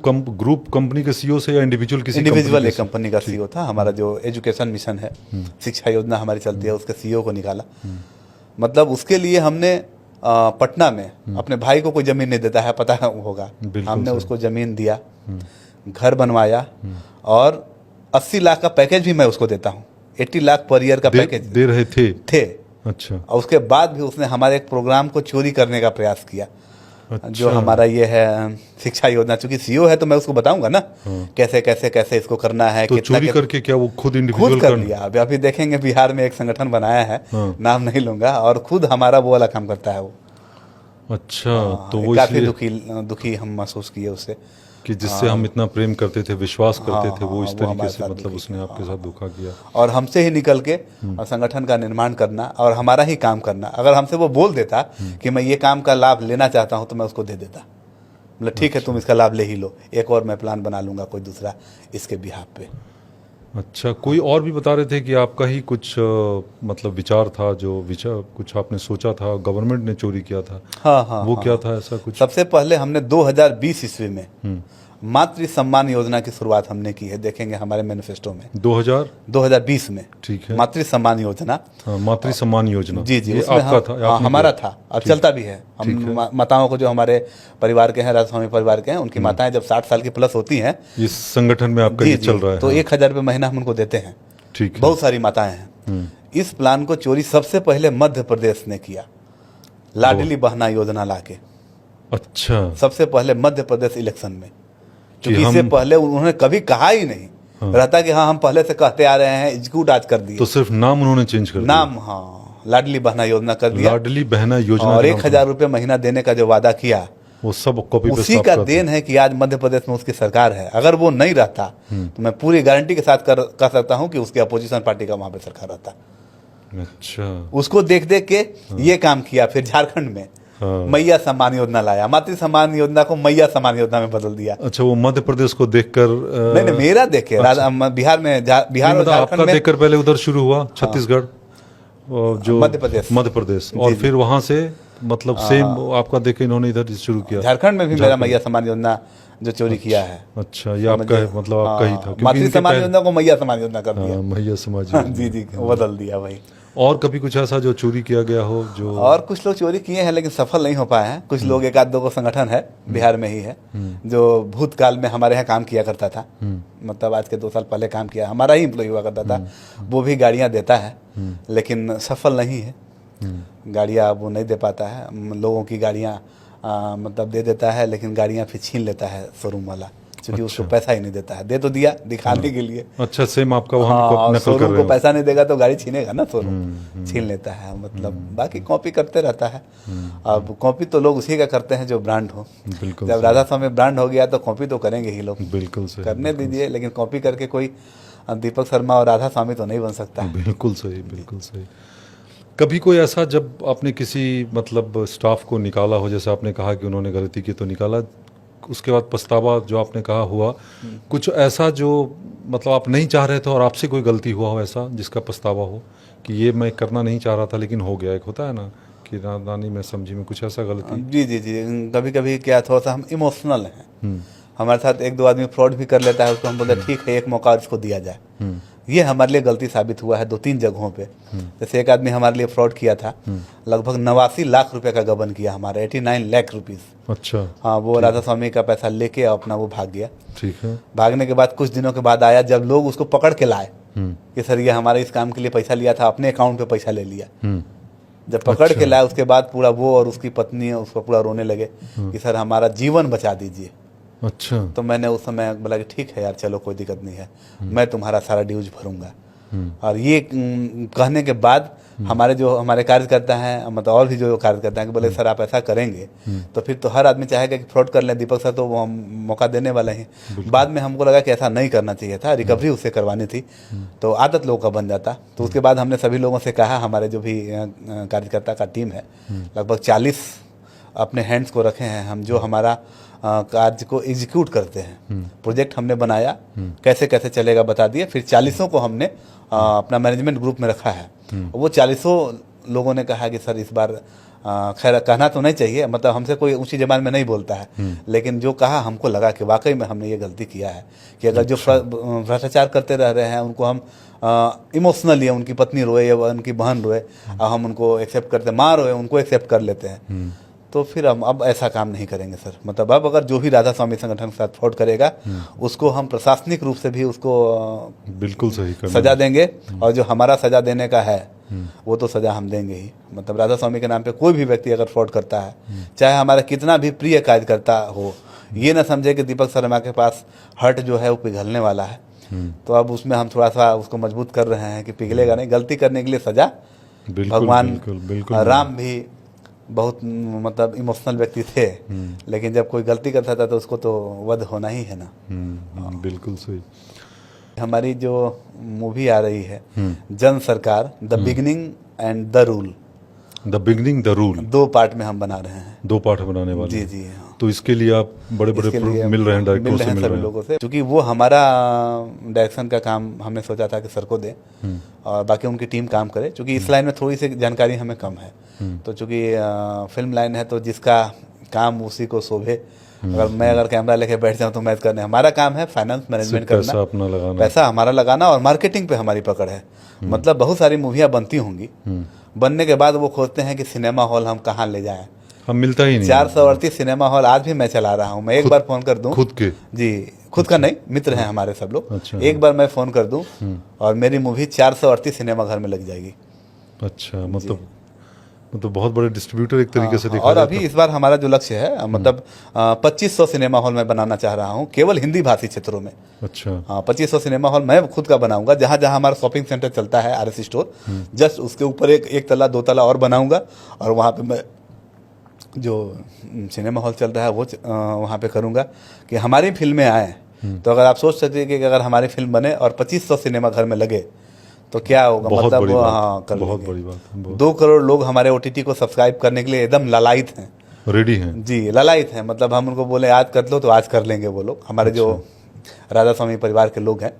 Speaker 2: कंपनी के सीईओ से या इंडिविजुअल किसी
Speaker 1: इंडिविजुअल एक कंपनी का सीईओ था। हमारा जो एजुकेशन मिशन है, शिक्षा योजना हमारी चलती है, उसके सीईओ को निकाला। मतलब उसके लिए हमने पटना में अपने भाई को कोई जमीन नहीं देता है, पता होगा, हमने उसको जमीन दिया, घर बनवाया और 80 लाख का पैकेज भी मैं उसको देता हूँ। 80 लाख पर ईयर का पैकेज
Speaker 2: दे रहे थे। अच्छा।
Speaker 1: और उसके बाद भी उसने हमारे एक प्रोग्राम को चोरी करने का प्रयास किया। अच्छा। जो हमारा ये है शिक्षा योजना, चूंकि सीईओ है तो मैं उसको बताऊंगा ना कैसे कैसे कैसे इसको करना है।
Speaker 2: तो चोरी करके क्या वो खुद इंडिविजुअल
Speaker 1: कर लिया? अभी देखेंगे, बिहार में एक संगठन बनाया है, नाम नहीं लूंगा, और खुद हमारा वो वाला काम करता है वो।
Speaker 2: अच्छा, तो वो
Speaker 1: काफी दुखी हम महसूस किए उससे,
Speaker 2: कि जिससे हम इतना प्रेम करते थे, विश्वास करते थे, वो इस तरीके से मतलब उसने आपके साथ धोखा किया।
Speaker 1: और हमसे ही निकल के संगठन का निर्माण करना और हमारा ही काम करना। अगर हमसे वो बोल देता कि मैं ये काम का लाभ लेना चाहता हूं तो मैं उसको दे देता, मतलब ठीक है तुम इसका लाभ ले ही लो, एक और मैं प्लान बना लूंगा कोई दूसरा इसके बिहाफ पे।
Speaker 2: अच्छा, कोई और भी बता रहे थे कि आपका ही कुछ मतलब विचार था, जो विचार कुछ आपने सोचा था, गवर्नमेंट ने चोरी किया था।
Speaker 1: हाँ,
Speaker 2: वो क्या था ऐसा कुछ?
Speaker 1: सबसे पहले हमने 2020 ईस्वी में मातृ सम्मान योजना की शुरुआत हमने की है, देखेंगे हमारे मैनिफेस्टो में। 2020 में,
Speaker 2: ठीक है,
Speaker 1: मातृ सम्मान योजना।
Speaker 2: मातृ सम्मान योजना,
Speaker 1: जी जी,
Speaker 2: उसमें आपका था?
Speaker 1: हमारा था, अब चलता भी है। हम माताओं को, जो हमारे परिवार के हैं, राधा स्वामी परिवार के हैं, उनकी माताएं जब 60 साल की प्लस होती हैं,
Speaker 2: इस संगठन में आपका ये चल रहा है,
Speaker 1: तो 1,000 रुपये महीना हम उनको देते हैं।
Speaker 2: ठीक है,
Speaker 1: बहुत सारी माताएं हैं। इस प्लान को चोरी सबसे पहले मध्य प्रदेश ने किया, लाडली बहना योजना लाके।
Speaker 2: अच्छा,
Speaker 1: सबसे पहले मध्य प्रदेश इलेक्शन में, क्योंकि इससे पहले उन्होंने कभी कहा ही नहीं रहता कि हाँ हम पहले से कहते आ रहे हैं, एग्जीक्यूट आज कर दिया।
Speaker 2: तो सिर्फ नाम उन्होंने चेंज कर दिया,
Speaker 1: नाम, हाँ, लाडली बहना योजना कर दिया।
Speaker 2: लाडली बहना योजना,
Speaker 1: और 1,000 रुपये महीना देने का जो वादा किया,
Speaker 2: वो सब कॉपी पेस्ट
Speaker 1: उसी का देन है कि आज मध्य प्रदेश में उसकी सरकार है। अगर वो नहीं रहता तो मैं पूरी गारंटी के साथ कह सकता हूं कि उसकी अपोजिशन पार्टी का वहां पे सरकार रहता।
Speaker 2: अच्छा,
Speaker 1: उसको देख देख के ये काम किया। फिर झारखंड में मैया सम्मान योजना लाया, मातृ सम्मान योजना को मैया सम्मान योजना में बदल दिया।
Speaker 2: अच्छा, वो मध्य प्रदेश को देखकर
Speaker 1: नहीं, मेरा देखे। अच्छा। बिहार और झारखंड में
Speaker 2: देखकर पहले उधर शुरू हुआ, छत्तीसगढ़, जो मध्य प्रदेश, और फिर वहां से मतलब सेम आपका देखे इन्होंने इधर शुरू किया।
Speaker 1: झारखंड में भी मेरा मैया सम्मान योजना जो चोरी किया है।
Speaker 2: अच्छा, ये आपका है, मतलब आपका ही था।
Speaker 1: मातृ सम्मान योजना को मैया सम्मान योजना कर दिया।
Speaker 2: मैया समाज,
Speaker 1: जी जी, बदल दिया भाई।
Speaker 2: और कभी कुछ ऐसा जो चोरी किया गया हो? जो
Speaker 1: और कुछ लोग चोरी किए हैं लेकिन सफल नहीं हो पाए हैं। कुछ लोग, एक आध दो को संगठन है बिहार में ही है, जो भूतकाल में हमारे यहाँ काम किया करता था, मतलब आज के 2 साल पहले काम किया, हमारा ही एम्प्लॉय हुआ करता था। वो भी गाड़ियाँ देता है लेकिन सफल नहीं है। गाड़ियाँ वो नहीं दे पाता है, लोगों की गाड़ियाँ मतलब दे देता है लेकिन गाड़ियाँ फिर छीन लेता है शोरूम वाला, क्योंकि उसको पैसा ही नहीं देता है। दे तो दिया दिखाने के लिए।
Speaker 2: अच्छा, सेम आपका वहाँ
Speaker 1: हाँ,
Speaker 2: नकल कर
Speaker 1: शोरूम
Speaker 2: रहे
Speaker 1: को
Speaker 2: हो।
Speaker 1: पैसा नहीं देगा तो गाड़ी छीनेगा ना, शोरूम छीन लेता है। मतलब बाकी कॉपी करते रहता है। अब कॉपी तो लोग उसी का करते हैं जो ब्रांड हो।
Speaker 2: बिल्कुल
Speaker 1: जब राधा स्वामी ब्रांड हो गया तो कॉपी तो करेंगे ही लोग,
Speaker 2: बिल्कुल सही,
Speaker 1: करने दीजिए। लेकिन कॉपी करके कोई दीपक शर्मा और राधा स्वामी तो नहीं बन सकता है।
Speaker 2: बिल्कुल सही, बिल्कुल सही। कभी कोई ऐसा जब आपने किसी मतलब स्टाफ को निकाला हो, जैसे आपने कहा कि उन्होंने गलती की तो निकाला, उसके बाद पछतावा जो आपने कहा हुआ, कुछ ऐसा जो मतलब आप नहीं चाह रहे थे और आपसे कोई गलती हुआ हो ऐसा जिसका पछतावा हो कि ये मैं करना नहीं चाह रहा था लेकिन हो गया? एक होता है ना कि नादानी में समझी में कुछ ऐसा गलती।
Speaker 1: जी जी जी, कभी कभी क्या थोड़ा सा हम इमोशनल हैं। हमारे साथ एक दो आदमी फ्रॉड भी कर लेता है, उसको हम बोलते हैं ठीक है एक मौका और इसको दिया जाए। ये हमारे लिए गलती साबित हुआ है 2-3 जगहों पे। जैसे एक आदमी हमारे लिए फ्रॉड किया था, लगभग 89 लाख रुपए का गबन किया हमारा, 89 लाख रुपीस।
Speaker 2: अच्छा,
Speaker 1: हाँ, वो राधा स्वामी का पैसा लेके अपना वो भाग गया।
Speaker 2: ठीक है।
Speaker 1: भागने के बाद कुछ दिनों के बाद आया, जब लोग उसको पकड़ के लाए कि सर ये हमारे इस काम के लिए पैसा लिया था, अपने अकाउंट पे पैसा ले लिया। जब पकड़ के लाए उसके बाद पूरा वो और उसकी पत्नी उसको पूरा रोने लगे कि सर हमारा जीवन बचा दीजिए।
Speaker 2: अच्छा,
Speaker 1: तो मैंने उस समय बोला कि ठीक है यार, चलो कोई दिक्कत नहीं है, मैं तुम्हारा सारा ड्यूज भरूंगा। और ये कहने के बाद हमारे कार्यकर्ता हैं, मतलब और भी जो कार्यकर्ता हैं, कि बोले सर आप ऐसा करेंगे तो फिर तो हर आदमी चाहेगा कि फ्रॉड कर लें दीपक सर, तो वो हम मौका देने वाले हैं। बाद में हमको लगा कि ऐसा नहीं करना चाहिए था, रिकवरी उससे करवानी थी, तो आदत लोगों का बन जाता। तो उसके बाद हमने सभी लोगों से कहा, हमारे जो भी कार्यकर्ता का टीम है, लगभग 40 अपने हैंड्स को रखे हैं हम, जो हमारा कार्य को एग्जीक्यूट करते हैं। प्रोजेक्ट हमने बनाया, कैसे कैसे चलेगा बता दिए, फिर 40 को हमने अपना मैनेजमेंट ग्रुप में रखा है। वो 40 लोगों ने कहा कि सर इस बार खैर कहना तो नहीं चाहिए, मतलब हमसे कोई ऊंची जबान में नहीं बोलता है, लेकिन जो कहा हमको लगा कि वाकई में हमने ये गलती किया है कि अगर जो भ्रष्टाचार करते रह रहे हैं उनको हम इमोशनली, उनकी पत्नी रोए या उनकी बहन रोए, हम उनको एक्सेप्ट करते, माँ रोए उनको एक्सेप्ट कर लेते हैं, तो फिर हम अब ऐसा काम नहीं करेंगे सर। मतलब अब अगर जो भी राधा स्वामी संगठन के साथ फ्रॉड करेगा उसको हम प्रशासनिक रूप से भी उसको
Speaker 2: बिल्कुल सही
Speaker 1: सजा देंगे, और जो हमारा सजा देने का है वो तो सजा हम देंगे ही। मतलब राधा स्वामी के नाम पे कोई भी व्यक्ति अगर फ्रॉड करता है, चाहे हमारा कितना भी प्रिय कार्यकर्ता हो, ये ना समझे कि दीपक शर्मा के पास हर्ट जो है वो पिघलने वाला है। तो अब उसमें हम थोड़ा सा उसको मजबूत कर रहे हैं कि पिघलेगा नहीं, गलती करने के लिए सजा। भगवान राम भी बहुत मतलब इमोशनल व्यक्ति थे, लेकिन जब कोई गलती करता था तो उसको तो वध होना ही है ना।
Speaker 2: बिल्कुल सही।
Speaker 1: हमारी जो मूवी आ रही है जन सरकार, the beginning and the rule,
Speaker 2: the beginning the rule,
Speaker 1: 2 part में हम बना रहे हैं।
Speaker 2: 2 पार्ट बनाने वाले
Speaker 1: जी
Speaker 2: हैं।
Speaker 1: जी हाँ।
Speaker 2: तो इसके लिए आप बड़े बड़े मिल रहे हैं, डायरेक्टर से मिल रहे हैं
Speaker 1: लोगों से, क्योंकि वो हमारा डायरेक्शन का काम हमने सोचा था कि सर को दें और बाकी उनकी टीम काम करे, क्योंकि इस लाइन में थोड़ी सी जानकारी हमें कम है। तो चूंकि फिल्म लाइन है तो जिसका काम उसी को शोभे। अगर कैमरा लेके बैठ जाऊं तो मैच करने, हमारा काम है फाइनेंस मैनेजमेंट करना,
Speaker 2: पैसा अपना लगाना,
Speaker 1: पैसा हमारा लगाना, और मार्केटिंग पे हमारी पकड़ है। मतलब बहुत सारी मूवियाँ बनती होंगी, बनने के बाद वो खोजते हैं कि सिनेमा हॉल हम कहाँ ले जाएं,
Speaker 2: हम मिलता ही नहीं।
Speaker 1: 438 सिनेमा हॉल आज भी मैं चला रहा हूँ। मैं एक बार फोन कर दूं,
Speaker 2: खुद के
Speaker 1: जी खुद का नहीं, मित्र हैं हमारे सब लोग।
Speaker 2: अच्छा।
Speaker 1: एक बार मैं फोन कर दूं और मेरी मूवी 438 सिनेमा घर में लग जाएगी।
Speaker 2: अच्छा, मतलब बहुत बड़े डिस्ट्रीब्यूटर एक तरीके से देखा
Speaker 1: और
Speaker 2: जाए
Speaker 1: अभी इस बार हमारा जो लक्ष्य है, मतलब 2500 सिनेमा हॉल मैं बनाना चाह रहा हूँ केवल हिंदी भाषी क्षेत्रों में।
Speaker 2: अच्छा,
Speaker 1: 2500 सिनेमा हॉल मैं खुद का बनाऊंगा, जहां जहां हमारा शॉपिंग सेंटर चलता है RS स्टोर, जस्ट उसके ऊपर एक तला 2 तला और बनाऊंगा, और वहां पे मैं जो सिनेमा हॉल चल रहा है वो वहाँ पे करूँगा कि हमारी फिल्में आए। तो अगर आप सोच सकते हैं कि अगर हमारी फिल्म बने और 2500 सिनेमा घर में लगे तो क्या होगा, मतलब हाँ कर
Speaker 2: बहुत
Speaker 1: लेंगे।
Speaker 2: बड़ी बात।
Speaker 1: 2 करोड़ लोग हमारे OTT को सब्सक्राइब करने के लिए एकदम ललायित हैं,
Speaker 2: रेडी हैं
Speaker 1: जी, ललायित हैं। मतलब हम उनको बोले आज कर लो तो आज कर लेंगे वो लोग। हमारे जो राधा स्वामी परिवार के लोग हैं,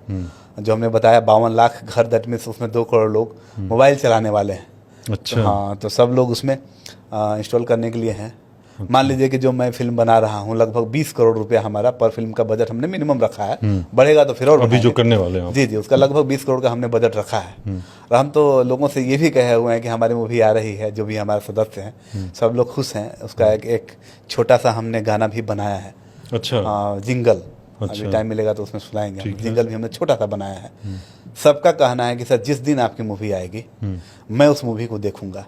Speaker 1: जो हमने बताया 52 लाख घर, दैट मीन्स उसमें 2 करोड़ लोग मोबाइल चलाने वाले हैं।
Speaker 2: अच्छा,
Speaker 1: हाँ, तो सब लोग उसमें इंस्टॉल करने के लिए हैं। मान लीजिए कि जो मैं फिल्म बना रहा हूँ, लगभग 20 करोड़ रुपया हमारा पर फिल्म का बजट हमने मिनिमम रखा है, बढ़ेगा तो फिर और
Speaker 2: अभी जो करने वाले हैं।
Speaker 1: जी जी, उसका लगभग 20 करोड़ का हमने बजट रखा है। और हम तो लोगों से ये भी कहे हुए हैं कि हमारी मूवी आ रही है, जो भी हमारे सदस्य हैं सब लोग खुश हैं। उसका एक छोटा सा हमने गाना भी बनाया है।
Speaker 2: अच्छा,
Speaker 1: जिंगल,
Speaker 2: अच्छा।
Speaker 1: अभी टाइम मिलेगा तो उसमें सुनाएंगे। जिंगल भी हमने छोटा सा बनाया है। सबका कहना है कि सर जिस दिन आपकी मूवी आएगी मैं उस मूवी को देखूंगा।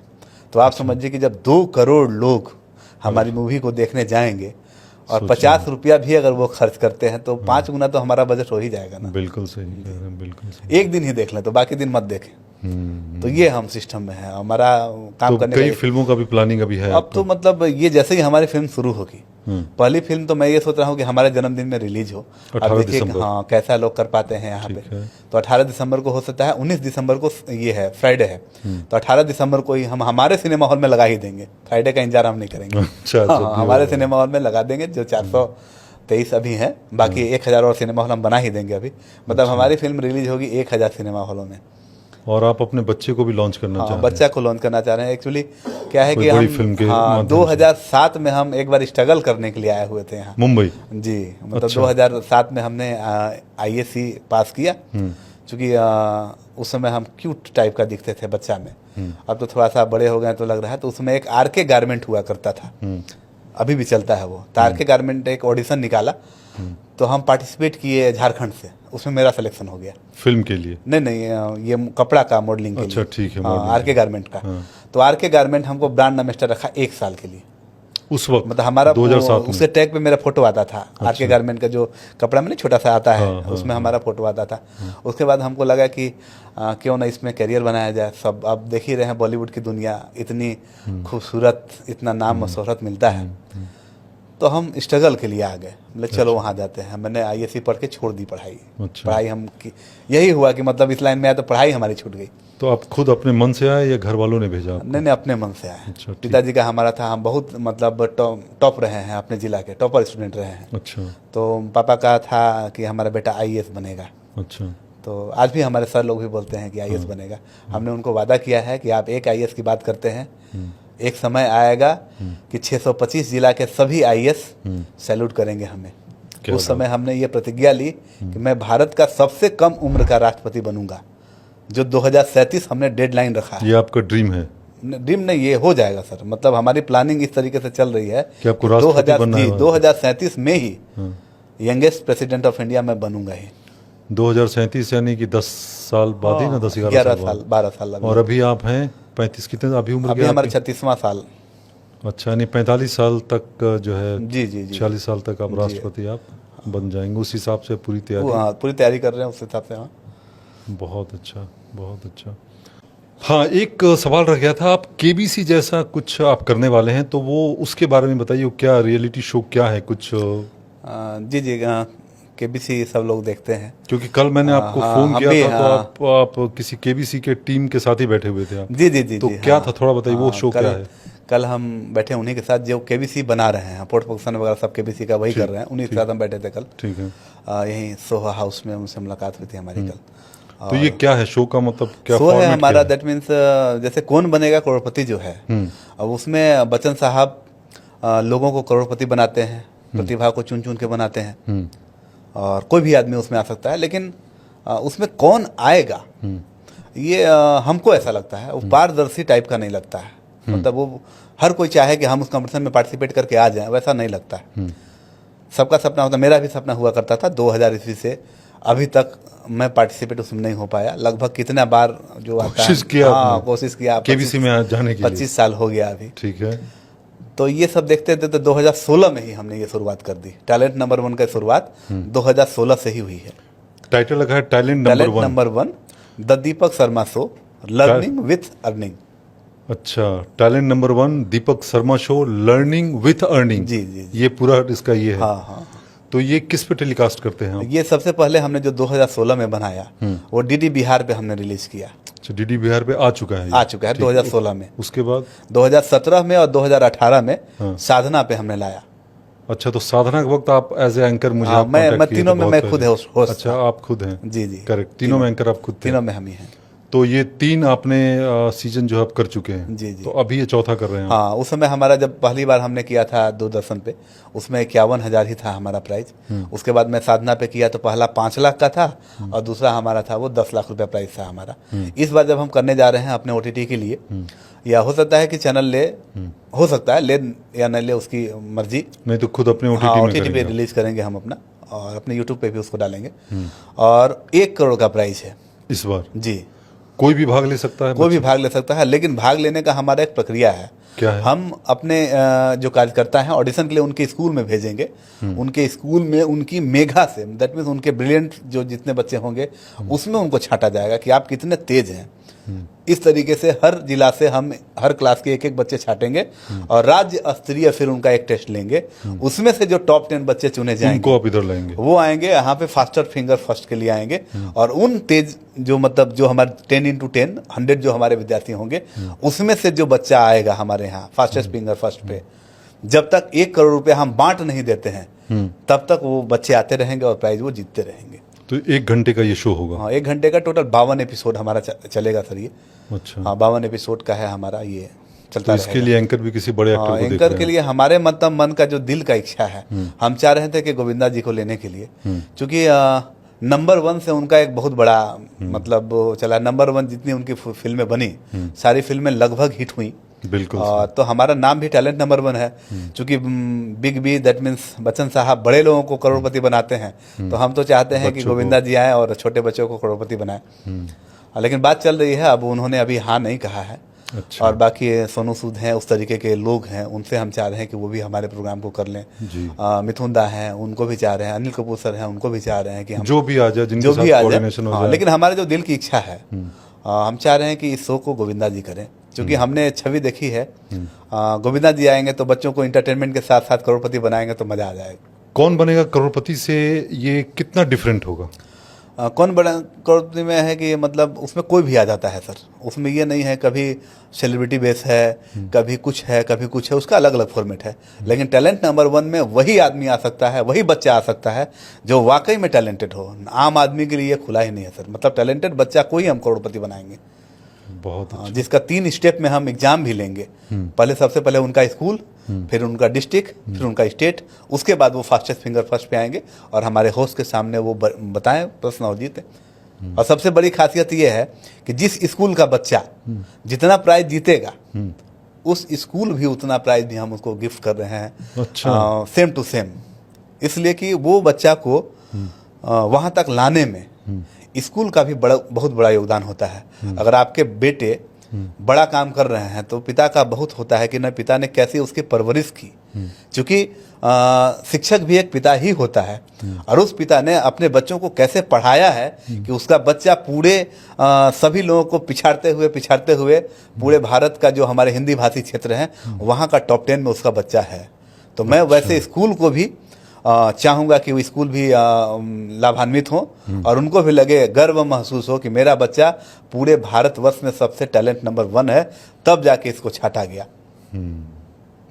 Speaker 1: तो आप समझिए कि जब 2 करोड़ लोग हमारी मूवी को देखने जाएंगे और 50 रुपया भी अगर वो खर्च करते हैं तो 5 गुना तो हमारा बजट हो ही जाएगा ना।
Speaker 2: बिल्कुल सही कह रहे हैं, बिल्कुल सही।
Speaker 1: एक दिन ही देख लें तो बाकी दिन मत देखें। तो ये हम सिस्टम में है हमारा काम
Speaker 2: तो
Speaker 1: करने
Speaker 2: कई
Speaker 1: का।
Speaker 2: फिल्मों का भी प्लानिंग अभी है
Speaker 1: अब तो मतलब ये जैसे ही हमारी फिल्म शुरू होगी, पहली फिल्म तो मैं ये सोच रहा हूँ कि हमारे जन्मदिन में रिलीज हो।
Speaker 2: 18
Speaker 1: अब देखिए
Speaker 2: दिसंबर।
Speaker 1: हाँ कैसा लोग कर पाते हैं यहाँ पे।
Speaker 2: ठीक है।
Speaker 1: तो 18 दिसंबर को हो सकता है, 19 दिसंबर को ये है फ्राइडे है, तो 18 दिसंबर को ही हम हमारे सिनेमा हॉल में लगा ही देंगे। फ्राइडे का इंतजार हम नहीं करेंगे।
Speaker 2: अच्छा,
Speaker 1: हाँ,
Speaker 2: जब भी
Speaker 1: हमारे
Speaker 2: होगा।
Speaker 1: सिनेमा हॉल में लगा देंगे। जो 423 अभी हैं, बाकी 1000 और सिनेमा हॉल हम बना ही देंगे अभी। मतलब हमारी फिल्म रिलीज होगी 1000 सिनेमा हॉलों में।
Speaker 2: और आप अपने बच्चे को भी लॉन्च करना
Speaker 1: हाँ,
Speaker 2: चाह रहे हैं?
Speaker 1: बच्चा को लॉन्च करना चाह रहे हैं। एक्चुअली क्या है
Speaker 2: कोई
Speaker 1: कि
Speaker 2: बड़ी
Speaker 1: हम
Speaker 2: फिल्म के
Speaker 1: हाँ
Speaker 2: माध्यम से।
Speaker 1: 2007 में हम एक बार स्ट्रगल करने के लिए आए हुए थे यहाँ।
Speaker 2: मुंबई।
Speaker 1: जी, मतलब
Speaker 2: अच्छा।
Speaker 1: 2007 में हमने ISC पास किया। क्योंकि उस समय हम क्यूट टाइप का दिखते थे बच्चा में। अब तो थोड़ा सा बड़े हो गए तो लग रहा है। तो उसमें एक RK गारमेंट हुआ करता था, अभी भी चलता है वो। तो RK गारमेंट एक ऑडिशन निकाला, तो हम पार्टिसिपेट किए झारखंड से। उसमें मेरा सिलेक्शन हो गया।
Speaker 2: फिल्म के लिए?
Speaker 1: नहीं, ये कपड़ा का मॉडलिंग के
Speaker 2: अच्छा,
Speaker 1: लिए।
Speaker 2: ठीक है,
Speaker 1: हाँ,
Speaker 2: modeling
Speaker 1: RK गारमेंट का। तो RK गारमेंट हमको ब्रांड एम्बेसडर रखा 1 साल के लिए।
Speaker 2: उस वक्त
Speaker 1: मतलब हमारा
Speaker 2: 2007 में?
Speaker 1: उसके टैग पे मेरा फोटो आता था। RK गारमेंट का जो कपड़ा में नहीं छोटा सा आता है,
Speaker 2: हाँ,
Speaker 1: उसमें हमारा फोटो आता था। उसके बाद हमको लगा कि क्यों ना इसमें करियर बनाया जाए। सब अब देख ही रहे हैं, बॉलीवुड की दुनिया इतनी खूबसूरत, इतना नाम और शोहरत मिलता है। तो हम स्ट्रगल के लिए आ गए। मतलब चलो वहाँ जाते हैं। मैंने ISC पढ़ के छोड़ दी पढ़ाई।
Speaker 2: अच्छा।
Speaker 1: पढ़ाई हम यही हुआ कि मतलब इस लाइन में आया तो पढ़ाई हमारी छूट गई।
Speaker 2: तो आप खुद अपने मन से आए या घर वालों ने भेजा आपको?
Speaker 1: नहीं, अपने मन से आए।
Speaker 2: अच्छा, ठीक।
Speaker 1: पिताजी का हमारा था, हम बहुत मतलब टॉप रहे हैं, अपने जिला के टॉपर स्टूडेंट रहे हैं।
Speaker 2: अच्छा।
Speaker 1: तो पापा का था कि हमारा बेटा IAS बनेगा।
Speaker 2: अच्छा।
Speaker 1: तो आज भी हमारे सर लोग भी बोलते हैं कि IAS बनेगा। हमने उनको वादा किया है कि आप एक IAS की बात करते हैं, एक समय आएगा कि 625 जिला के सभी IAS सैल्यूट करेंगे हमें। उस समय हमने ये प्रतिज्ञा ली कि मैं भारत का सबसे कम उम्र का राष्ट्रपति बनूंगा, जो 2037 हमने डेडलाइन रखा है।
Speaker 2: ये आपका ड्रीम है?
Speaker 1: ड्रीम नहीं, ये हो जाएगा सर। मतलब हमारी प्लानिंग इस तरीके से चल रही है
Speaker 2: कि आपको राष्ट्रपति बनना है?
Speaker 1: 2037 में ही यंगेस्ट प्रेसिडेंट ऑफ इंडिया मैं बनूंगा ही।
Speaker 2: 2037 यानी कि 10 साल बाद ही ना? 10-11
Speaker 1: 11
Speaker 2: साल
Speaker 1: साल
Speaker 2: बाद?
Speaker 1: 12 साल अभी।
Speaker 2: और अभी आप हैं 35, कितने अभी उम्र
Speaker 1: अभी
Speaker 2: क्या
Speaker 1: हमारा
Speaker 2: आपकी?
Speaker 1: 36वां साल।
Speaker 2: अच्छा, यानी 45 साल तक जो है,
Speaker 1: जी जी जी।
Speaker 2: 46 साल तक आप राष्ट्रपति आप बन जाएंगे। उस हिसाब से पूरी तैयारी?
Speaker 1: हाँ, पूरी तैयारी कर रहे हैं उस हिसाब से। हाँ,
Speaker 2: बहुत अच्छा, बहुत अच्छा। हाँ, एक सवाल रह गया था। आप KBC जैसा कुछ आप करने वाले हैं, तो वो उसके बारे में बताइए। वो क्या रियलिटी शो क्या है कुछ?
Speaker 1: जी जी, KBC सब लोग देखते हैं।
Speaker 2: क्योंकि कल मैंने आपको
Speaker 1: हाँ,
Speaker 2: फोन
Speaker 1: हम
Speaker 2: किया
Speaker 1: भी,
Speaker 2: था, तो आप किसी KBC के टीम के साथ ही बैठे हुए थे आप?
Speaker 1: जी जी जी
Speaker 2: तो
Speaker 1: जी,
Speaker 2: क्या
Speaker 1: हाँ।
Speaker 2: था, थोड़ा बताइए। वो शो
Speaker 1: कल,
Speaker 2: क्या है?
Speaker 1: कल हम बैठे उन्हीं के साथ जो KBC बना रहे हैं, पोर्ट प्रोडक्शन वगैरह सब KBC का वही कर रहे हैं। उन्हीं के साथ हम बैठे थे कल।
Speaker 2: ठीक है।
Speaker 1: यहीं सोहा हाउस में उनसे मुलाकात हुई थी हमारी कल।
Speaker 2: तो ये क्या है शो का, मतलब क्या
Speaker 1: शो है
Speaker 2: फॉर्मेट
Speaker 1: हमारा?
Speaker 2: क्या है?
Speaker 1: दैट मीन्स जैसे कौन बनेगा करोड़पति जो है, अब उसमें बच्चन साहब लोगों को करोड़पति बनाते हैं, प्रतिभा को चुन चुन के बनाते हैं। और कोई भी आदमी उसमें आ सकता है, लेकिन उसमें कौन आएगा ये हमको ऐसा लगता है वो पारदर्शी टाइप का नहीं लगता है। मतलब वो हर कोई चाहे कि हम उस कंपटीशन में पार्टिसिपेट करके आ जाएं, वैसा नहीं लगता है। सबका सपना होता है, मेरा भी सपना हुआ करता था। 2000 ईस्वी से अभी तक मैं पार्टिसिपेट उसमें नहीं हो पाया। लगभग कितना बार जो आता है,
Speaker 2: कोशिश किया
Speaker 1: हाँ,
Speaker 2: आपने?
Speaker 1: कोशिश किया।
Speaker 2: KBC में जाने के लिए?
Speaker 1: 25 साल हो गया अभी।
Speaker 2: ठीक है।
Speaker 1: तो ये सब देखते थे। तो 2016 में ही हमने ये शुरुआत कर दी। टैलेंट नंबर 1 का शुरुआत 2016 से ही हुई है।
Speaker 2: टाइटल लगा है talent
Speaker 1: number 1 the Deepak Sharma show, learning with earning.
Speaker 2: अच्छा, talent number 1 Deepak Sharma show, learning with earning.
Speaker 1: जी जी जी।
Speaker 2: ये पूरा इसका ये है?
Speaker 1: हाँ हाँ।
Speaker 2: तो ये किस पे टेलीकास्ट करते हैं आप?
Speaker 1: ये सबसे पहले हमने जो 2016 में बनाया वो DD बिहार पे हमने रिलीज किया।
Speaker 2: अच्छा, DD बिहार पे आ चुका है ये?
Speaker 1: आ चुका है 2016 में।
Speaker 2: उसके बाद
Speaker 1: 2017 में और 2018 में साधना पे हमने लाया।
Speaker 2: अच्छा, तो साधना के वक्त आप एज ए एंकर मुझे
Speaker 1: हाँ,
Speaker 2: आप
Speaker 1: मैं
Speaker 2: contact किए
Speaker 1: तीनों
Speaker 2: थे
Speaker 1: में
Speaker 2: बहुत
Speaker 1: मैं
Speaker 2: पहले।
Speaker 1: खुद होस्ट
Speaker 2: अच्छा,
Speaker 1: था।
Speaker 2: आप खुद हैं?
Speaker 1: जी जी,
Speaker 2: करेक्ट। तीनों में एंकर आप खुद थे?
Speaker 1: तीनों में हम ही हैं।
Speaker 2: तो ये 3 आपने सीजन जो आप कर चुके हैं?
Speaker 1: जी जी।
Speaker 2: तो अभी ये चौथा कर रहे हैं आप?
Speaker 1: हाँ, उस समय हमारा जब पहली बार हमने किया था दूरदर्शन पे, उसमें 51,000 ही था हमारा प्राइज। उसके बाद मैं साधना पे किया तो पहला 5 लाख का था और दूसरा हमारा था वो 10 लाख रुपया प्राइज था हमारा। इस बार जब हम करने जा रहे हैं अपने OTT के लिए, या हो सकता है कि चैनल ले, हो सकता है ले या नहीं ले, उसकी मर्जी।
Speaker 2: नहीं तो खुद अपने OTT
Speaker 1: हाँ,
Speaker 2: में
Speaker 1: OTT पे
Speaker 2: करेंगे?
Speaker 1: रिलीज करेंगे हम अपना, और अपने YouTube पे भी उसको डालेंगे। और 1 करोड़ का प्राइज है
Speaker 2: इस बार?
Speaker 1: जी।
Speaker 2: कोई भी भाग ले सकता है?
Speaker 1: कोई भी भाग ले सकता है, लेकिन भाग लेने का हमारा एक प्रक्रिया है।
Speaker 2: क्या है?
Speaker 1: हम अपने जो कार्यकर्ता हैं ऑडिशन के लिए उनके स्कूल में भेजेंगे। उनके स्कूल में उनकी मेघा से, दैट मीन्स उनके ब्रिलियंट जो जितने बच्चे होंगे उसमें उनको छांटा जाएगा कि आप कितने तेज हैं। इस तरीके से हर जिला से हम हर क्लास के एक एक बच्चे छाटेंगे और राज्य स्तरीय फिर उनका एक टेस्ट लेंगे। उसमें से जो टॉप 10 बच्चे चुने जाएंगे
Speaker 2: उनको आप इधर लाएंगे?
Speaker 1: वो आएंगे यहाँ पे फास्टर फिंगर फर्स्ट के लिए आएंगे। और उन तेज जो मतलब जो हमारे 10x10 100 जो हमारे विद्यार्थी होंगे उसमें से जो बच्चा आएगा हमारे यहाँ फास्टेस्ट फिंगर फर्स्ट पे, जब तक 1 करोड़ रुपए हम बांट नहीं देते हैं तब तक वो बच्चे आते रहेंगे और प्राइज वो जीतते रहेंगे।
Speaker 2: तो 1 घंटे का ये शो होगा?
Speaker 1: हाँ, 1 घंटे का टोटल 52 एपिसोड हमारा चलेगा सर ये।
Speaker 2: अच्छा।
Speaker 1: हाँ, 52 एपिसोड का है हमारा ये चलता
Speaker 2: तो इसके लिए एंकर भी किसी बड़े एक्टर को देख
Speaker 1: एंकर
Speaker 2: रहे
Speaker 1: के
Speaker 2: हैं?
Speaker 1: लिए हमारे मतलब मन का जो दिल का इच्छा है, हम चाह रहे थे कि गोविंदा जी को लेने के लिए, क्योंकि नंबर 1 से उनका एक बहुत बड़ा मतलब वो चला। नंबर 1 जितनी उनकी फिल्में बनी सारी फिल्में लगभग हिट हुई।
Speaker 2: बिल्कुल।
Speaker 1: तो हमारा नाम भी टैलेंट नंबर 1 है, क्योंकि big B that means Bachchan साहब बड़े लोगों को करोड़पति बनाते हैं। तो हम तो चाहते हैं कि गोविंदा जी आए और छोटे बच्चों को करोड़पति बनाए। लेकिन बात चल रही है, अब उन्होंने अभी हाँ नहीं कहा है।
Speaker 2: अच्छा।
Speaker 1: और बाकी सोनू सूद हैं, उस तरीके के लोग हैं, उनसे हम चाह रहे हैं कि वो भी हमारे प्रोग्राम को कर लें। मिथुन दा हैं, उनको भी चाह रहे हैं। अनिल कपूर सर हैं, उनको भी चाह रहे हैं कि हम
Speaker 2: जो भी आ जाए, जिनके साथ कोऑर्डिनेशन हो जाए।
Speaker 1: लेकिन हमारे जो दिल की इच्छा है, हम चाह रहे हैं कि इस शो को गोविंदा जी करें, क्योंकि हमने छवि देखी है। गोविंदा जी आएंगे तो बच्चों को इंटरटेनमेंट के साथ साथ करोड़पति बनाएंगे तो मजा आ जाएगा।
Speaker 2: कौन बनेगा करोड़पति से ये कितना डिफरेंट होगा?
Speaker 1: कौन बड़ा करोड़पति में है कि मतलब उसमें कोई भी आ जाता है सर। उसमें ये नहीं है कभी सेलिब्रिटी बेस है, कभी कुछ है, कभी कुछ है, उसका अलग अलग फॉर्मेट है। लेकिन टैलेंट नंबर 1 में वही आदमी आ सकता है, वही बच्चा आ सकता है जो वाकई में टैलेंटेड हो। आम आदमी के लिए खुला ही नहीं है सर। मतलब टैलेंटेड बच्चा को ही हम करोड़पति बनाएंगे।
Speaker 2: बहुत अच्छा।
Speaker 1: जिसका 3 स्टेप में हम एग्जाम भी लेंगे। पहले सबसे पहले उनका स्कूल, फिर उनका डिस्ट्रिक्ट, फिर उनका स्टेट, उसके बाद वो फास्टेस्ट फिंगर फर्स्ट पे आएंगे और हमारे होस्ट के सामने वो बताएं प्रश्न और जीते। और सबसे बड़ी खासियत ये है कि जिस स्कूल का बच्चा जितना प्राइज जीतेगा उस स्कूल भी उतना प्राइज भी हम उसको गिफ्ट कर रहे हैं।
Speaker 2: अच्छा।
Speaker 1: सेम टू सेम, इसलिए कि वो बच्चा को वहां तक लाने में स्कूल का भी बहुत बड़ा योगदान होता है। अगर आपके बेटे बड़ा काम कर रहे हैं तो पिता का बहुत होता है कि न पिता ने कैसे उसकी परवरिश की, क्योंकि शिक्षक भी एक पिता ही होता है। और उस पिता ने अपने बच्चों को कैसे पढ़ाया है कि उसका बच्चा पूरे सभी लोगों को पिछाड़ते हुए पूरे भारत का जो हमारे हिंदी भाषी क्षेत्र है वहाँ का टॉप 10 में उसका बच्चा है। तो मैं वैसे स्कूल को भी चाहूँगा कि वो स्कूल भी लाभान्वित हो और उनको भी लगे, गर्व महसूस हो कि मेरा बच्चा पूरे भारतवर्ष में सबसे टैलेंट नंबर 1 है, तब जाके इसको छाटा गया।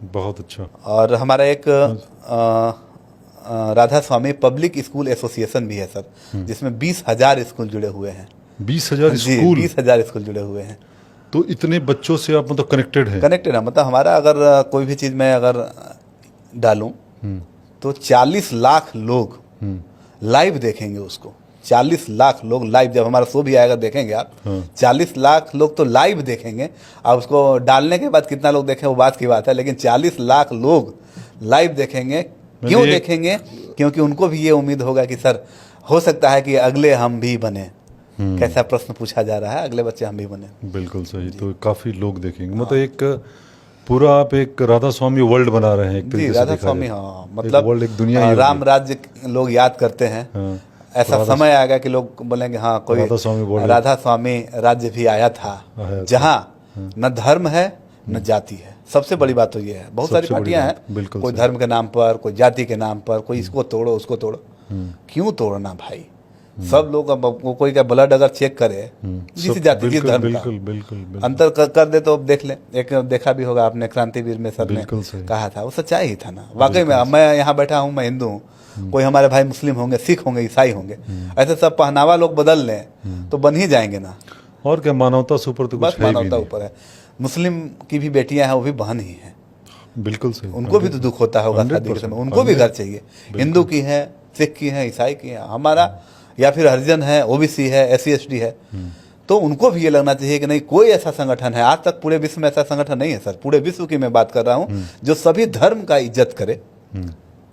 Speaker 2: बहुत अच्छा।
Speaker 1: और हमारा एक राधा स्वामी पब्लिक स्कूल एसोसिएशन भी है सर, जिसमें 20,000 स्कूल जुड़े हुए हैं।
Speaker 2: 20,000 स्कूल?
Speaker 1: 20,000 स्कूल जुड़े हुए हैं।
Speaker 2: तो इतने बच्चों से आप मतलब कनेक्टेड है?
Speaker 1: कनेक्टेड है, मतलब हमारा अगर कोई भी चीज़ मैं अगर डालूं तो 40 लाख लोग लाइव देखेंगे उसको। 40 लाख लोग लाइव, जब हमारा शो भी आएगा देखेंगे आप। 40 लाख लोग तो लाइव देखेंगे। अब उसको डालने के बाद कितना लोग देखें वो बात की बात है, लेकिन 40 लाख लोग लाइव देखेंगे। क्यों देखेंगे? क्योंकि उनको भी ये उम्मीद होगा कि सर हो सकता है कि अगले हम भी बने। कैसा प्रश्न पूछा जा रहा है, अगले बच्चे हम भी बने।
Speaker 2: बिल्कुल सही। तो काफी लोग देखेंगे। मतलब एक पूरा आप एक राधा स्वामी वर्ल्ड बना रहे हैं एक तरीके से।
Speaker 1: राधा स्वामी, हाँ, मतलब
Speaker 2: वर्ल्ड, एक दुनिया।
Speaker 1: राम राज्य लोग याद करते हैं। ऐसा समय आएगा कि लोग बोलेंगे हाँ कोई राधा स्वामी राज्य भी आया था, जहाँ न धर्म है न जाति है। सबसे बड़ी बात तो ये है। बहुत सारी पार्टियां हैं, कोई धर्म के नाम पर, कोई जाति के नाम पर, कोई इसको तोड़ो उसको तोड़ो। क्यों तोड़ना भाई? सब लोग, अब कोई का ब्लड अगर चेक करे जिस जाति जिस धर्म का
Speaker 2: बिल्कुल
Speaker 1: अंतर कर दे तो देख ले। एक देखा भी होगा आपने, क्रांतिवीर में सर ने कहा था, वो सच्चाई ही था ना। वाकई में मैं यहाँ बैठा हूँ, मैं हिंदू हूँ, कोई हमारे भाई मुस्लिम होंगे, सिख होंगे, ईसाई होंगे, ऐसे सब पहनावा लोग बदल लें तो बन ही जाएंगे ना।
Speaker 2: और क्या, मानवता से ऊपर तो
Speaker 1: बस मानवता ऊपर है। मुस्लिम की भी बेटियां हैं, वो भी बहन ही हैं।
Speaker 2: बिल्कुल सही।
Speaker 1: उनको भी तो दुख होता होगा शादी के समय, उनको भी घर चाहिए। हिंदू की है, सिख की है, ईसाई की है, हमारा या फिर हरिजन है, ओबीसी है, SC ST है, तो उनको भी ये लगना चाहिए कि नहीं, कोई ऐसा संगठन है। आज तक पूरे विश्व में ऐसा संगठन नहीं है सर, पूरे विश्व की मैं बात कर रहा हूँ, जो सभी धर्म का इज्जत करे,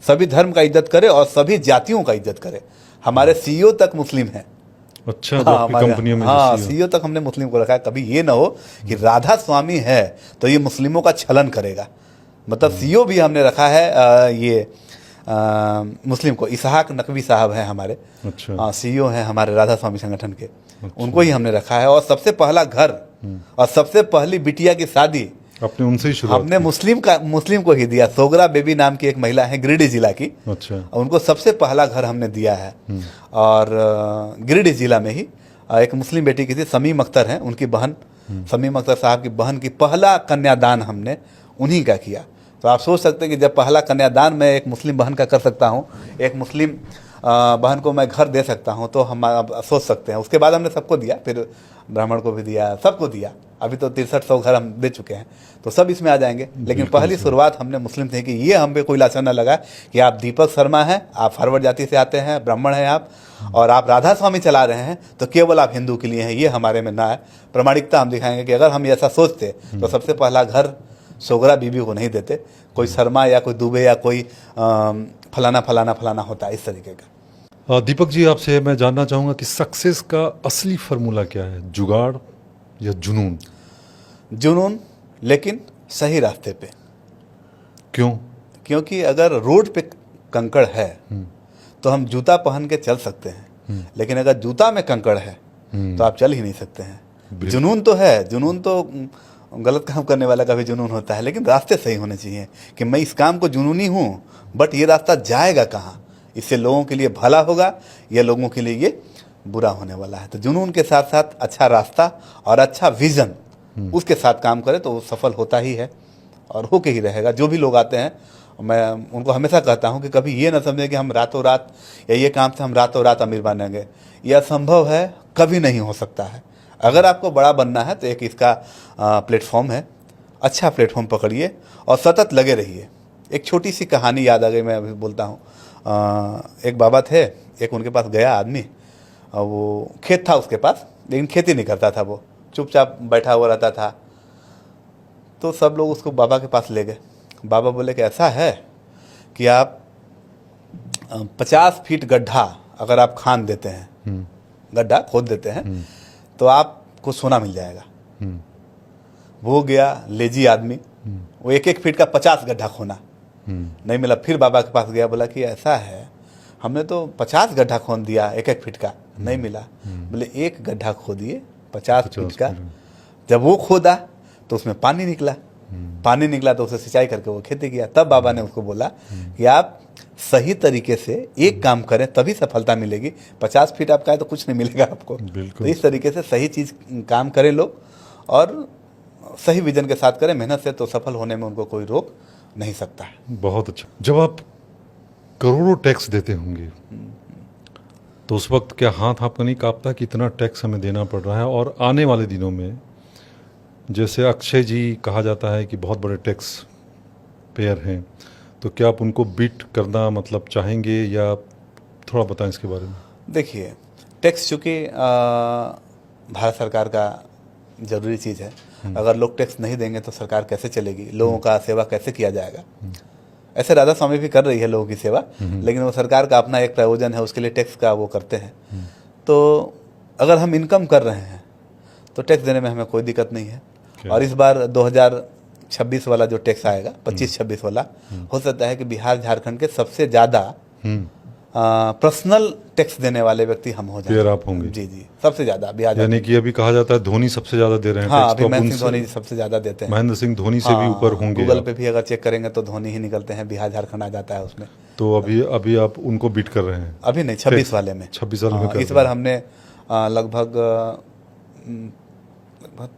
Speaker 1: सभी धर्म का इज्जत करे और सभी जातियों का इज्जत करे। हमारे CEO तक मुस्लिम हैं,
Speaker 2: अच्छा, जो आपकी
Speaker 1: हमारे
Speaker 2: कंपनियों में
Speaker 1: हाँ
Speaker 2: जो CEO
Speaker 1: सीईओ तक हमने मुस्लिम को रखा है। कभी ये ना हो कि राधा स्वामी है तो ये मुस्लिमों का छलन करेगा। मतलब सीईओ भी हमने रखा है मुस्लिम को। इसहाक नकवी साहब हैं हमारे,
Speaker 2: अच्छा,
Speaker 1: सीईओ हैं हमारे राधा स्वामी संगठन के।
Speaker 2: अच्छा।
Speaker 1: उनको ही हमने रखा है। और सबसे पहला घर और सबसे पहली बिटिया की शादी
Speaker 2: आपने उनसे ही शुरुआत
Speaker 1: हमने मुस्लिम को ही दिया। सोगरा बेबी नाम की एक महिला है गिरिडीह जिला की,
Speaker 2: की? अच्छा,
Speaker 1: उनको सबसे पहला घर हमने दिया है। और गिरिडीह जिला में ही एक मुस्लिम बेटी की थी, समीम अख्तर हैं, उनकी बहन, समीम अख्तर साहब की बहन की पहला कन्यादान हमने उन्हीं का किया। तो आप सोच सकते हैं कि जब पहला कन्यादान मैं एक मुस्लिम बहन का कर सकता हूँ, एक मुस्लिम बहन को मैं घर दे सकता हूँ, तो हम आप सोच सकते हैं। उसके बाद हमने सबको दिया, फिर ब्राह्मण को भी दिया, सबको दिया। अभी तो 6300 घर हम दे चुके हैं, तो सब इसमें आ जाएंगे। लेकिन पहली शुरुआत हमने मुस्लिम से की। ये हम पे कोई लाछन न लगा कि आप दीपक शर्मा हैं, आप फॉरवर्ड जाति से आते हैं, ब्राह्मण हैं आप, और आप राधा स्वामी चला रहे हैं, तो केवल आप हिंदू के लिए हैं। ये हमारे में ना है। प्रामाणिकता हम दिखाएंगे कि अगर हम ऐसा सोचते तो सबसे पहला घर सोगरा बीबी को नहीं देते, कोई शर्मा या कोई दुबे या कोई फलाना फलाना फलाना होता है इस तरीके का।
Speaker 2: दीपक जी, आपसे मैं जानना चाहूँगा कि सक्सेस का असली फार्मूला क्या है? जुगाड़ या जुनून?
Speaker 1: जुनून, लेकिन सही रास्ते पे।
Speaker 2: क्यों?
Speaker 1: क्योंकि अगर रोड पे कंकड़ है तो हम जूता पहन के चल सकते हैं, लेकिन अगर जूता में कंकड़ है तो आप चल ही नहीं सकते हैं। जुनून तो है, जुनून तो गलत काम करने वाला का भी जुनून होता है, लेकिन रास्ते सही होने चाहिए कि मैं इस काम को जुनूनी हूँ, बट ये रास्ता जाएगा कहाँ, इससे लोगों के लिए भला होगा या लोगों के लिए ये बुरा होने वाला है। तो जुनून के साथ साथ अच्छा रास्ता और अच्छा विजन, उसके साथ काम करें तो वो सफल होता ही है और होके ही रहेगा। जो भी लोग आते हैं, मैं उनको हमेशा कहता हूं कि कभी ये ना समझें कि हम रातों रात या ये काम से हम रातों रात अमीर बनेंगे। यह असंभव है, कभी नहीं हो सकता है। अगर आपको बड़ा बनना है तो एक इसका प्लेटफॉर्म है, अच्छा प्लेटफॉर्म पकड़िए और सतत लगे रहिए। एक छोटी सी कहानी याद आ गई, मैं अभी बोलता हूँ। एक बाबा थे, एक उनके पास गया आदमी, वो खेत था उसके पास, लेकिन खेती नहीं करता था, वो चुपचाप बैठा हुआ रहता था। तो सब लोग उसको बाबा के पास ले गए। बाबा बोले कि ऐसा है कि आप 50 फीट गड्ढा अगर आप खान देते हैं, गड्ढा खोद देते हैं, तो आपको सोना मिल जाएगा। वो गया लेजी आदमी, वो 1-1 फीट का 50 गड्ढा खोना, नहीं मिला। फिर बाबा के पास गया, बोला कि ऐसा है, हमने तो 50 गड्ढा खोद दिया 1-1 फीट का, नहीं मिला। बोले एक गड्ढा खोदिए 50 फीट का। जब वो खोदा तो उसमें पानी निकला, पानी निकला तो उसे सिंचाई करके वो खेती किया। तब बाबा ने उसको बोला कि आप सही तरीके से एक काम करें तभी सफलता मिलेगी। 50 फीट आपका है तो कुछ नहीं मिलेगा आपको। तो इस तरीके से सही चीज काम करें लोग और सही विजन के साथ करें, मेहनत से, तो सफल होने में उनको कोई रोक नहीं सकता है।
Speaker 2: बहुत अच्छा। जब आप करोड़ों टैक्स देते होंगे तो उस वक्त क्या हाथ आपका नहीं कांपता कि इतना टैक्स हमें देना पड़ रहा है? और आने वाले दिनों में जैसे अक्षय जी कहा जाता है कि बहुत बड़े टैक्स पेयर हैं, तो क्या आप उनको बीट करना मतलब चाहेंगे या थोड़ा बताएं इसके बारे में?
Speaker 1: देखिए, टैक्स चूँकि भारत सरकार का ज़रूरी चीज़ है। अगर लोग टैक्स नहीं देंगे तो सरकार कैसे चलेगी, लोगों का सेवा कैसे किया जाएगा। ऐसे राधा स्वामी भी कर रही है लोगों की सेवा, लेकिन वो सरकार का अपना एक प्रयोजन है, उसके लिए टैक्स का वो करते हैं। तो अगर हम इनकम कर रहे हैं तो टैक्स देने में हमें कोई दिक्कत नहीं है। और इस बार 2026 वाला जो टैक्स आएगा, 25-26 वाला, हो सकता है कि बिहार झारखंड के सबसे ज़्यादा पर्सनल टैक्स देने वाले व्यक्ति हम हो जाएंगे।
Speaker 2: आप होंगे?
Speaker 1: जी जी, सबसे ज़्यादा बिहार।
Speaker 2: यानी कि अभी कहा जाता है धोनी सबसे ज़्यादा दे रहे हैं।
Speaker 1: हाँ, अभी महेंद्र सिंह धोनी सबसे ज़्यादा देते हैं।
Speaker 2: महेंद्र सिंह धोनी से भी ऊपर होंगे।
Speaker 1: गूगल पे भी अगर चेक करेंगे तो धोनी ही निकलते हैं, बिहार झारखंड आ जाता है उसमें।
Speaker 2: तो अभी आप उनको बीट कर रहे हैं?
Speaker 1: अभी नहीं, 26 वाले में।
Speaker 2: 26 वाले में
Speaker 1: इस बार हमने लगभग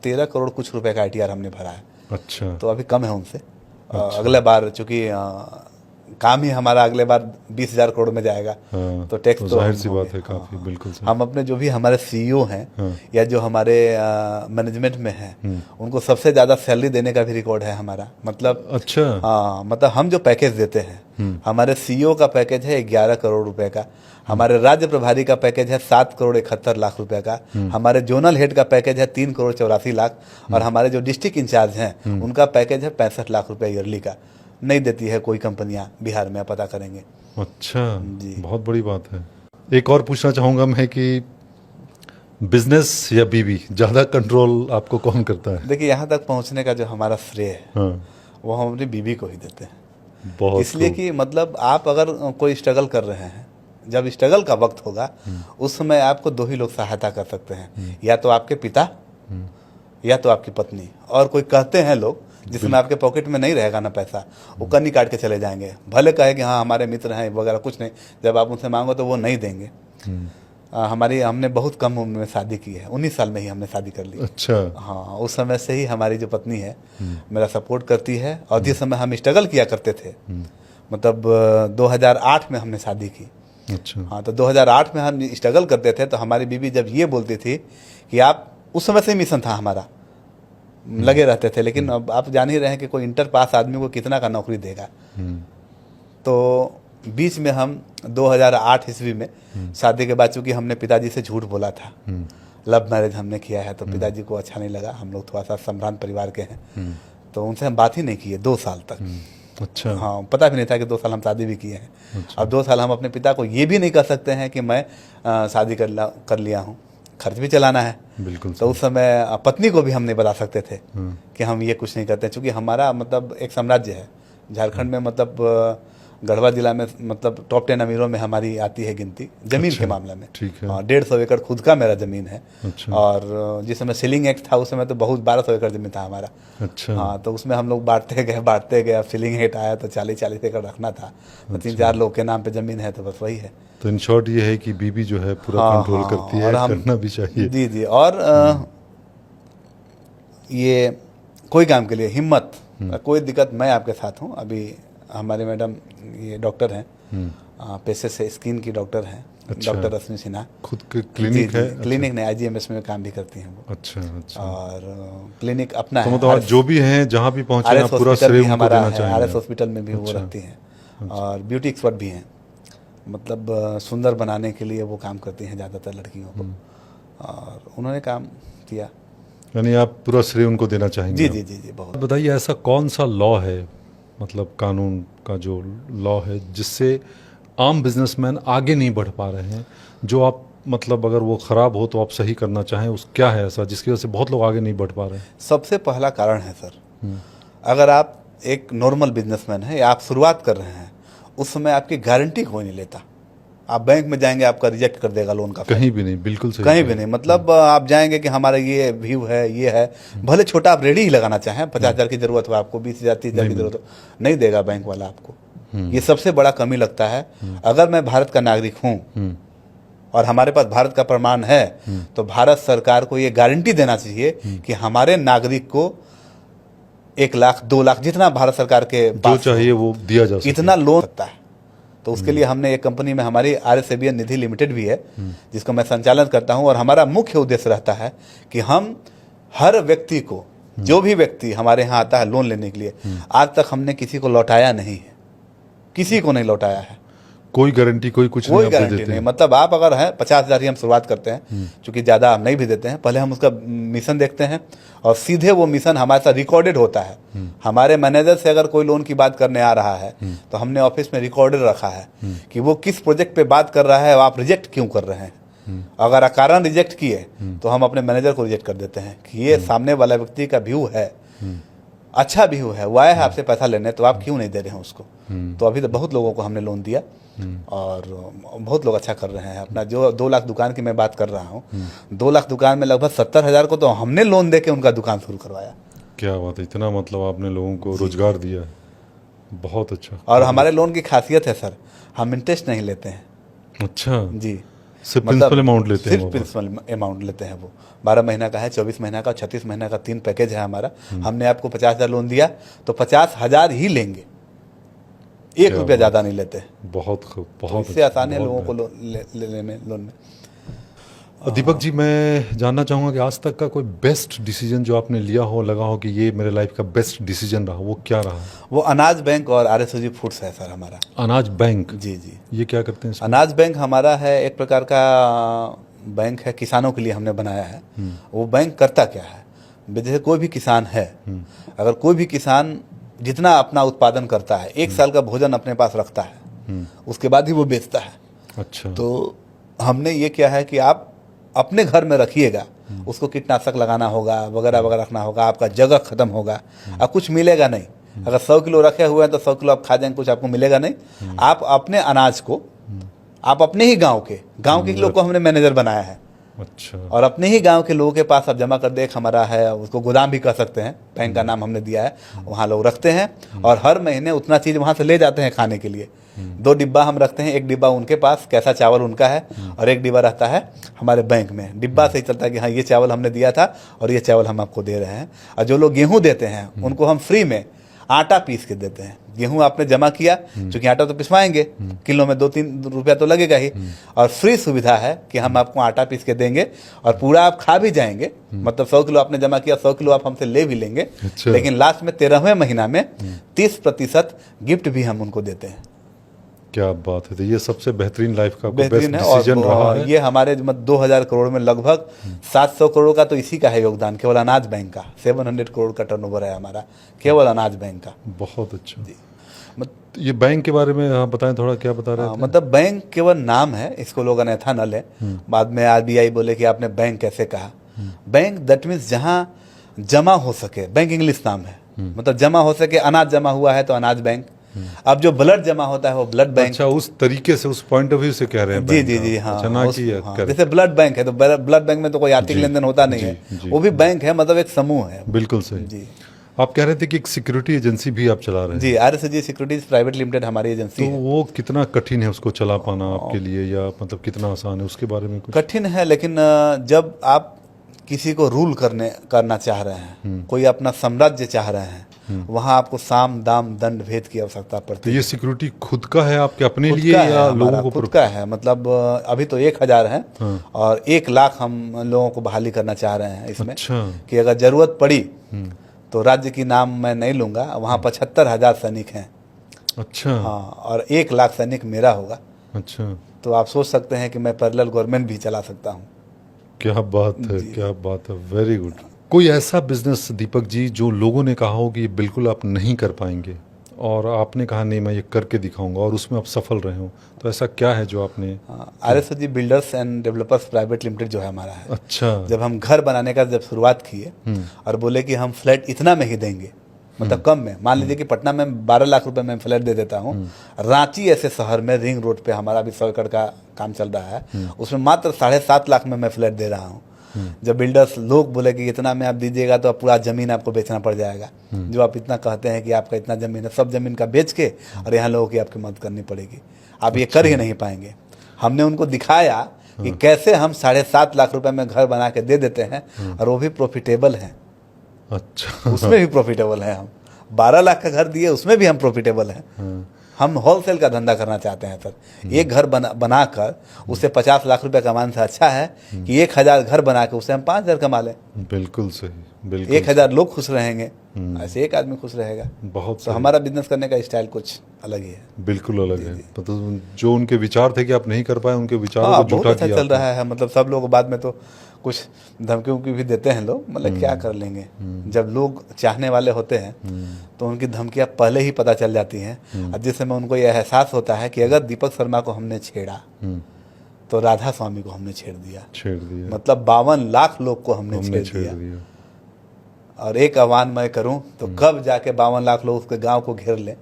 Speaker 1: 13 करोड़ कुछ रुपए का ITR हमने भरा है।
Speaker 2: अच्छा।
Speaker 1: तो अभी कम है उनसे। अगले बार चूंकि काम ही हमारा अगले बार 20,000 करोड़ में जाएगा। तो टैक्स तो
Speaker 2: जाहिर सी बात है, काफी बिल्कुल सही।
Speaker 1: हम अपने जो भी हमारे CEO हैं या जो हमारे मैनेजमेंट में हैं, उनको सबसे ज्यादा सैलरी देने का भी रिकॉर्ड है हमारा। मतलब
Speaker 2: अच्छा,
Speaker 1: हाँ, मतलब हम जो पैकेज देते हैं, हमारे CEO का पैकेज है 11 करोड़ रुपए का, हमारे राज्य प्रभारी का पैकेज है 7 करोड़ 71 लाख रुपए का, हमारे जोनल हेड का पैकेज है 3 करोड़ 84 लाख, और हमारे जो डिस्ट्रिक्ट इंचार्ज हैं उनका पैकेज है 65 लाख रुपए ईयरली का। नहीं देती है कोई कंपनियां बिहार में, आप पता करेंगे।
Speaker 2: अच्छा
Speaker 1: जी,
Speaker 2: बहुत बड़ी बात है। एक और पूछना चाहूँगा मैं कि बिजनेस या बीवी, ज्यादा कंट्रोल आपको कौन करता है?
Speaker 1: देखिए, यहाँ तक पहुँचने का जो हमारा श्रेय है
Speaker 2: हाँ,
Speaker 1: वो हम अपनी बीवी को ही देते हैं।
Speaker 2: बहुत
Speaker 1: इसलिए
Speaker 2: खूब।
Speaker 1: कि मतलब आप अगर कोई स्ट्रगल कर रहे हैं, जब स्ट्रगल का वक्त होगा उस समय आपको दो ही लोग सहायता कर सकते हैं, या तो आपके पिता या तो आपकी पत्नी। और कोई कहते हैं लोग जिसमें आपके पॉकेट में नहीं रहेगा ना पैसा, वो कन्नी काट के चले जाएंगे, भले कहे कि हाँ हमारे मित्र हैं वगैरह, कुछ नहीं। जब आप उनसे मांगो तो वो नहीं देंगे। हमने बहुत कम उम्र में शादी की है, 19 साल में ही हमने शादी कर ली।
Speaker 2: अच्छा।
Speaker 1: हाँ, उस समय से ही हमारी जो पत्नी है मेरा सपोर्ट करती है। और जिस समय हम स्ट्रगल किया करते थे, मतलब 2008 में हमने शादी की।
Speaker 2: अच्छा।
Speaker 1: हाँ, तो 2008 में हम स्ट्रगल करते थे तो हमारी बीवी जब ये बोलती थी कि आप, उस समय से मिशन था हमारा, लगे रहते थे, लेकिन अब आप जान ही रहे हैं कि कोई इंटर पास आदमी को कितना का नौकरी देगा। तो बीच में हम 2008 ईस्वी में शादी के बाद, चूंकि हमने पिताजी से झूठ बोला था, लव मैरिज हमने किया है, तो पिताजी को अच्छा नहीं लगा। हम लोग थोड़ा सा सम्भ्रांत परिवार के हैं, तो उनसे हम बात ही नहीं किए 2 साल तक।
Speaker 2: अच्छा।
Speaker 1: हाँ, पता भी नहीं था कि 2 साल हम शादी भी किए हैं।
Speaker 2: अच्छा।
Speaker 1: अब 2 साल हम अपने पिता को ये भी नहीं कह सकते हैं कि मैं शादी कर लिया हूँ, खर्च भी चलाना है।
Speaker 2: बिल्कुल।
Speaker 1: तो उस समय पत्नी को भी हम नहीं बता सकते थे कि हम ये कुछ नहीं करते, क्योंकि हमारा मतलब एक साम्राज्य है झारखंड में, मतलब गढ़वा जिला में, मतलब टॉप 10 अमीरों में हमारी आती है गिनती जमीन के मामले में।
Speaker 2: ठीक है।
Speaker 1: 150 एकड़ खुद का मेरा जमीन है।
Speaker 2: अच्छा।
Speaker 1: और जिस समय सीलिंग एक्ट था उस समय तो बहुत 1200 एकड़ जमीन था हमारा।
Speaker 2: अच्छा।
Speaker 1: हाँ, तो उसमें हम लोग बांटते गए। अब सीलिंग एक्ट आया तो 40 एकड़ रखना था। तो 3-4 लोग के नाम पे जमीन है, तो बस वही है।
Speaker 2: तो इन शॉर्ट ये है कि बीबी जो है पूरा
Speaker 1: हाँ,
Speaker 2: कंट्रोल
Speaker 1: हाँ,
Speaker 2: करती है,
Speaker 1: और हम-
Speaker 2: करना भी चाहिए।
Speaker 1: जी जी। और ये कोई काम के लिए हिम्मत, कोई दिक्कत, मैं आपके साथ हूँ। अभी हमारे मैडम ये डॉक्टर हैं, पेशे से स्किन की डॉक्टर हैं।
Speaker 2: अच्छा।
Speaker 1: डॉक्टर रश्मि सिन्हा।
Speaker 2: खुद के क्लिनिक
Speaker 1: जी,
Speaker 2: है?
Speaker 1: जी, क्लिनिक नहीं, IGMS में काम भी करती हैं वो।
Speaker 2: अच्छा। अच्छा।
Speaker 1: और क्लिनिक अपना
Speaker 2: तो
Speaker 1: है।
Speaker 2: मतलब आप जो भी हैं, जहाँ भी पहुँचे,
Speaker 1: RS
Speaker 2: आप पूरा
Speaker 1: हॉस्पिटल
Speaker 2: श्रेय
Speaker 1: भी
Speaker 2: उनको
Speaker 1: हमारा
Speaker 2: देना
Speaker 1: है,
Speaker 2: चाहेंगे?
Speaker 1: RS हॉस्पिटल में भी वो
Speaker 2: अच्छा।
Speaker 1: रहती हैं। और ब्यूटी एक्सपर्ट भी हैं, मतलब सुंदर बनाने के लिए वो काम करती हैं ज़्यादातर लड़कियों को। और उन्होंने काम किया।
Speaker 2: यानी आप पूरा श्रेय उनको देना चाहेंगे?
Speaker 1: जी जी जी जी, बहुत।
Speaker 2: बताइए, ऐसा कौन सा लॉ है, मतलब कानून का जो लॉ है, जिससे आम बिजनेसमैन आगे नहीं बढ़ पा रहे हैं, जो आप, मतलब अगर वो ख़राब हो तो आप सही करना चाहें, उस क्या है ऐसा जिसकी वजह से बहुत लोग आगे नहीं बढ़ पा रहे हैं?
Speaker 1: सबसे पहला कारण है सर, अगर आप एक नॉर्मल बिजनेसमैन हैं या आप शुरुआत कर रहे हैं, उस समय आपकी गारंटी कोई नहीं लेता। आप बैंक में जाएंगे, आपका रिजेक्ट कर देगा लोन का।
Speaker 2: कहीं भी नहीं, बिल्कुल सही।
Speaker 1: कहीं भी नहीं, मतलब आप जाएंगे कि हमारा ये व्यू है, ये है, भले छोटा आप रेडी ही लगाना चाहें, 50,000 की जरूरत हो आपको, 20,000 30,000 की जरूरत हो, नहीं देगा बैंक वाला आपको। ये सबसे बड़ा कमी लगता है। अगर मैं भारत का नागरिक हूँ और हमारे पास भारत का प्रमाण है, तो भारत सरकार को ये गारंटी देना चाहिए कि हमारे नागरिक को 1 लाख 2 लाख, जितना भारत सरकार के
Speaker 2: जो
Speaker 1: पास
Speaker 2: चाहिए वो दिया जा सकता
Speaker 1: इतना लोन सकता है। तो उसके लिए हमने एक कंपनी में, हमारी RSABN निधि लिमिटेड भी है, जिसको मैं संचालन करता हूं। और हमारा मुख्य उद्देश्य रहता है कि हम हर व्यक्ति को, जो भी व्यक्ति हमारे यहाँ आता है लोन लेने के लिए, आज तक हमने किसी को लौटाया नहीं है, किसी को नहीं लौटाया है।
Speaker 2: कोई गारंटी, कोई कुछ
Speaker 1: कोई
Speaker 2: नहीं आप दे
Speaker 1: गारंटी
Speaker 2: देते
Speaker 1: नहीं,
Speaker 2: हैं?
Speaker 1: मतलब आप अगर हैं 50,000 ही हम शुरुआत करते हैं, क्योंकि ज़्यादा हम नहीं भी देते हैं। पहले हम उसका मिशन देखते हैं और सीधे वो मिशन हमारे साथ रिकॉर्डेड होता है। हमारे मैनेजर से अगर कोई लोन की बात करने आ रहा है तो हमने ऑफिस में रिकॉर्डेड रखा है कि वो किस प्रोजेक्ट पे बात कर रहा है और आप रिजेक्ट क्यों कर रहे हैं। अगर कारण रिजेक्ट किए तो हम अपने मैनेजर को रिजेक्ट कर देते हैं कि ये सामने वाला व्यक्ति का व्यू है, अच्छा व्यू है, वो आया है आपसे पैसा लेने, तो आप क्यों नहीं दे रहे हैं उसको। तो अभी तो बहुत लोगों को हमने लोन दिया और बहुत लोग अच्छा कर रहे हैं अपना। जो 2 लाख दुकान की मैं बात कर रहा हूँ, 2 लाख दुकान में लगभग 70,000 को तो हमने लोन दे के उनका दुकान शुरू करवाया।
Speaker 2: क्या बात है, इतना मतलब आपने लोगों को रोजगार दिया है, बहुत अच्छा।
Speaker 1: और हमारे लोन की खासियत है सर, हम इंटरेस्ट नहीं लेते हैं।
Speaker 2: अच्छा।
Speaker 1: जी,
Speaker 2: सिर्फ प्रिंसिपल अमाउंट लेते हैं
Speaker 1: सिर्फ
Speaker 2: वो?
Speaker 1: प्रिंसिपल अमाउंट लेते हैं वो। 12 महीना का है, 24 महीना का, 36 महीना का, 3 पैकेज है हमारा। हमने आपको 50,000 लोन दिया तो 50,000 ही लेंगे, 1 रुपया ज़्यादा नहीं लेते।
Speaker 2: बहुत खूब,
Speaker 1: तो
Speaker 2: बहुत
Speaker 1: इससे
Speaker 2: अच्छा,
Speaker 1: आसान है
Speaker 2: बहुत
Speaker 1: लोगों को
Speaker 2: बेहतर।
Speaker 1: लेने में, लोन में।
Speaker 2: दीपक जी, मैं जानना चाहूँगा कि आज तक का कोई बेस्ट डिसीजन जो आपने लिया हो, लगा हो कि ये मेरे लाइफ का बेस्ट डिसीजन रहा, वो क्या रहा?
Speaker 1: वो अनाज बैंक और RSOG फूड्स है सर हमारा।
Speaker 2: अनाज बैंक?
Speaker 1: जी जी।
Speaker 2: ये क्या करते हैं इसमें?
Speaker 1: अनाज बैंक हमारा है एक प्रकार का बैंक है, किसानों के लिए हमने बनाया है। वो बैंक करता क्या है, जैसे कोई भी किसान है, अगर कोई भी किसान जितना अपना उत्पादन करता है, 1 साल का भोजन अपने पास रखता है, उसके बाद ही वो बेचता है।
Speaker 2: अच्छा।
Speaker 1: तो हमने ये किया है कि आप अपने घर में रखिएगा, उसको कीटनाशक लगाना होगा, वगैरह वगैरह रखना होगा, आपका जगह खत्म होगा, अब कुछ मिलेगा नहीं। अगर 100 किलो रखे हुए हैं तो 100 किलो आप खा जाएंगे, कुछ आपको मिलेगा नहीं। आप अपने अनाज को, आप अपने ही गांव के लोग को हमने मैनेजर बनाया है।
Speaker 2: अच्छा।
Speaker 1: और अपने ही गांव के लोगों के पास आप जमा कर दे, एक हमारा है, उसको गोदाम भी कह सकते हैं, बैंक का नाम हमने दिया है, वहाँ लोग रखते हैं और हर महीने उतना चीज़ वहाँ से ले जाते हैं खाने के लिए। 2 डिब्बा हम रखते हैं, एक डिब्बा उनके पास कैसा चावल उनका है और एक डिब्बा रहता है हमारे बैंक में। डिब्बा से ही चलता है कि हाँ ये चावल हमने दिया था और ये चावल हम आपको दे रहे हैं। और जो लोग गेहूँ देते हैं उनको हम फ्री में आटा पीस के देते हैं। गेहूं आपने जमा किया, क्योंकि आटा तो पिसवाएंगे, किलो में 2-3 रुपया तो लगेगा ही, और फ्री सुविधा है कि हम आपको आटा पीस के देंगे और पूरा आप खा भी जाएंगे। मतलब 100 किलो आपने जमा किया, 100 किलो आप हमसे ले भी लेंगे।
Speaker 2: अच्छा।
Speaker 1: लेकिन लास्ट में 13वें महीना में 30% गिफ्ट भी हम उनको देते हैं।
Speaker 2: क्या बात है, तो ये सबसे बेहतरीन लाइफ का
Speaker 1: बेहतरीन
Speaker 2: बेस्ट
Speaker 1: है।
Speaker 2: डिसीजन रहा
Speaker 1: और
Speaker 2: है।
Speaker 1: ये हमारे 2000 करोड़ में लगभग 700 करोड़ का तो इसी का है योगदान, केवल अनाज बैंक का। 700 करोड़ का टर्नओवर है हमारा केवल अनाज बैंक का।
Speaker 2: बहुत अच्छा। ये बैंक के बारे में आप बताएं थोड़ा, क्या बता रहे थे?
Speaker 1: मतलब बैंक केवल नाम है, इसको लोग अनैथा न ले। बाद में RBI बोले कि आपने बैंक कैसे कहा। बैंक दैट मीन्स जहाँ जमा हो सके, बैंक इंग्लिश नाम है, मतलब जमा हो सके। अनाज जमा हुआ है तो अनाज बैंक। अब जो ब्लड जमा होता है वो ब्लड बैंक।
Speaker 2: अच्छा, उस तरीके से, उस पॉइंट ऑफ व्यू से कह रहे हैं।
Speaker 1: जी
Speaker 2: बैंक
Speaker 1: जी
Speaker 2: का।
Speaker 1: जी हाँ,
Speaker 2: अच्छा, ना कि
Speaker 1: हाँ,
Speaker 2: कर-
Speaker 1: जैसे ब्लड बैंक है तो ब्लड बैंक में तो कोई आर्थिक
Speaker 2: जी,
Speaker 1: लेन देन होता नहीं
Speaker 2: जी,
Speaker 1: है,
Speaker 2: जी,
Speaker 1: वो भी बैंक है, मतलब एक समूह है।
Speaker 2: बिल्कुल सही।
Speaker 1: जी
Speaker 2: आप कह रहे थे कि एक सिक्योरिटी एजेंसी भी आप चला रहे हैं।
Speaker 1: जी, RSG सिक्योरिटीज प्राइवेट लिमिटेड हमारी एजेंसी
Speaker 2: तो
Speaker 1: है।
Speaker 2: वो कितना कठिन है उसको चला पाना आपके लिए, या मतलब कितना आसान है, उसके बारे में कुछ?
Speaker 1: कठिन है, लेकिन जब आप किसी को रूल करना चाह रहे हैं, कोई अपना साम्राज्य चाह रहे हैं, वहां आपको साम दाम दंड भेद की आवश्यकता
Speaker 2: तो
Speaker 1: पड़ती
Speaker 2: ये
Speaker 1: है।
Speaker 2: सिक्योरिटी खुद का है आपके अपने
Speaker 1: खुद
Speaker 2: लिए,
Speaker 1: का है
Speaker 2: या
Speaker 1: हमारा,
Speaker 2: लोगों को
Speaker 1: खुद का है। मतलब अभी तो 1000 है
Speaker 2: हाँ।
Speaker 1: और 1 लाख हम लोगों को बहाली करना चाह रहे हैं इसमें।
Speaker 2: अच्छा।
Speaker 1: कि अगर जरूरत पड़ी तो राज्य की नाम मैं नहीं लूंगा, वहाँ 75,000 सैनिक हैं।
Speaker 2: अच्छा।
Speaker 1: हाँ, और 1 लाख सैनिक मेरा होगा।
Speaker 2: अच्छा,
Speaker 1: तो आप सोच सकते हैं कि मैं पैरेलल गवर्नमेंट भी चला सकता हूँ।
Speaker 2: क्या बात है, क्या बात है, वेरी गुड। कोई ऐसा बिजनेस दीपक जी जो लोगों ने कहा हो कि ये बिल्कुल आप नहीं कर पाएंगे और आपने कहा नहीं मैं ये करके दिखाऊंगा और उसमें आप सफल रहे हो, तो ऐसा क्या है जो आपने?
Speaker 1: RSG builders and developers private limited जो है हमारा है।
Speaker 2: अच्छा।
Speaker 1: जब हम घर बनाने का जब शुरुआत किए और बोले कि हम फ्लैट इतना में ही देंगे, मतलब कम में, मान लीजिए कि पटना में 12 लाख रुपए में फ्लैट दे देता हूँ, रांची ऐसे शहर में रिंग रोड पे हमारा भी 100 एकड़ का काम चल रहा है, उसमें मात्र 7.5 लाख में मैं फ्लैट दे रहा हूँ। जब बिल्डर्स लोग बोले कि इतना में आप दीजिएगा तो पूरा जमीन आपको बेचना पड़ जाएगा, जो आप इतना कहते हैं कि आपका इतना जमीन है, सब जमीन का बेच के और यहाँ लोगों की आपकी मदद करनी पड़ेगी, आप ये कर ही नहीं पाएंगे। हमने उनको दिखाया कि कैसे हम 7.5 लाख रुपए में घर बना के दे देते हैं और वो भी प्रॉफिटेबल है।
Speaker 2: अच्छा।
Speaker 1: उसमें भी प्रॉफिटेबल है। हम 12 लाख का घर दिए, उसमें भी हम प्रॉफिटेबल हैं। हम होलसेल का धंधा करना चाहते हैं सर। एक घर बनाकर उससे 50 लाख रुपए कमाने से अच्छा है कि 1000 घर बना के उससे हम 5000 कमा लें।
Speaker 2: बिल्कुल सही, बिल्कुल।
Speaker 1: 1000 लोग खुश रहेंगे, ऐसे एक आदमी खुश रहेगा।
Speaker 2: बहुत
Speaker 1: तो हमारा बिजनेस करने का स्टाइल कुछ अलग ही है।
Speaker 2: बिल्कुल अलग है। मतलब जो उनके विचार थे कि आप नहीं कर पाए, उनके विचारों
Speaker 1: हाँ,
Speaker 2: को
Speaker 1: बहुत
Speaker 2: झूठा
Speaker 1: अच्छा
Speaker 2: किया
Speaker 1: चल रहा है। मतलब सब लोग बाद में तो कुछ धमकी उमकी भी देते हैं लोग, मतलब क्या कर लेंगे। जब लोग चाहने वाले होते हैं तो उनकी धमकियां पहले ही पता चल जाती हैं। और जिस समय उनको यह एहसास होता है कि अगर दीपक शर्मा को हमने छेड़ा तो राधा स्वामी को हमने छेड़ दिया, मतलब 52 लाख लोग को हमने छेड़ दिया। और एक आह्वान मैं करूं तो कब जाके 52 लाख लोग उसके गांव को घेर ले,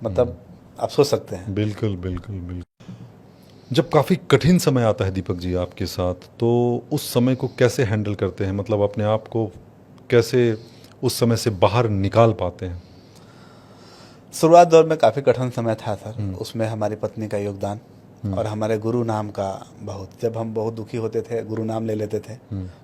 Speaker 1: मतलब आप सोच सकते हैं।
Speaker 2: बिल्कुल बिल्कुल बिल्कुल। जब काफ़ी कठिन समय आता है दीपक जी आपके साथ, तो उस समय को कैसे हैंडल करते हैं? मतलब अपने आप को कैसे उस समय से बाहर निकाल पाते हैं?
Speaker 1: शुरुआत दौर में काफ़ी कठिन समय था सर। उसमें हमारी पत्नी का योगदान और हमारे गुरु नाम का बहुत। जब हम बहुत दुखी होते थे, गुरु नाम ले लेते थे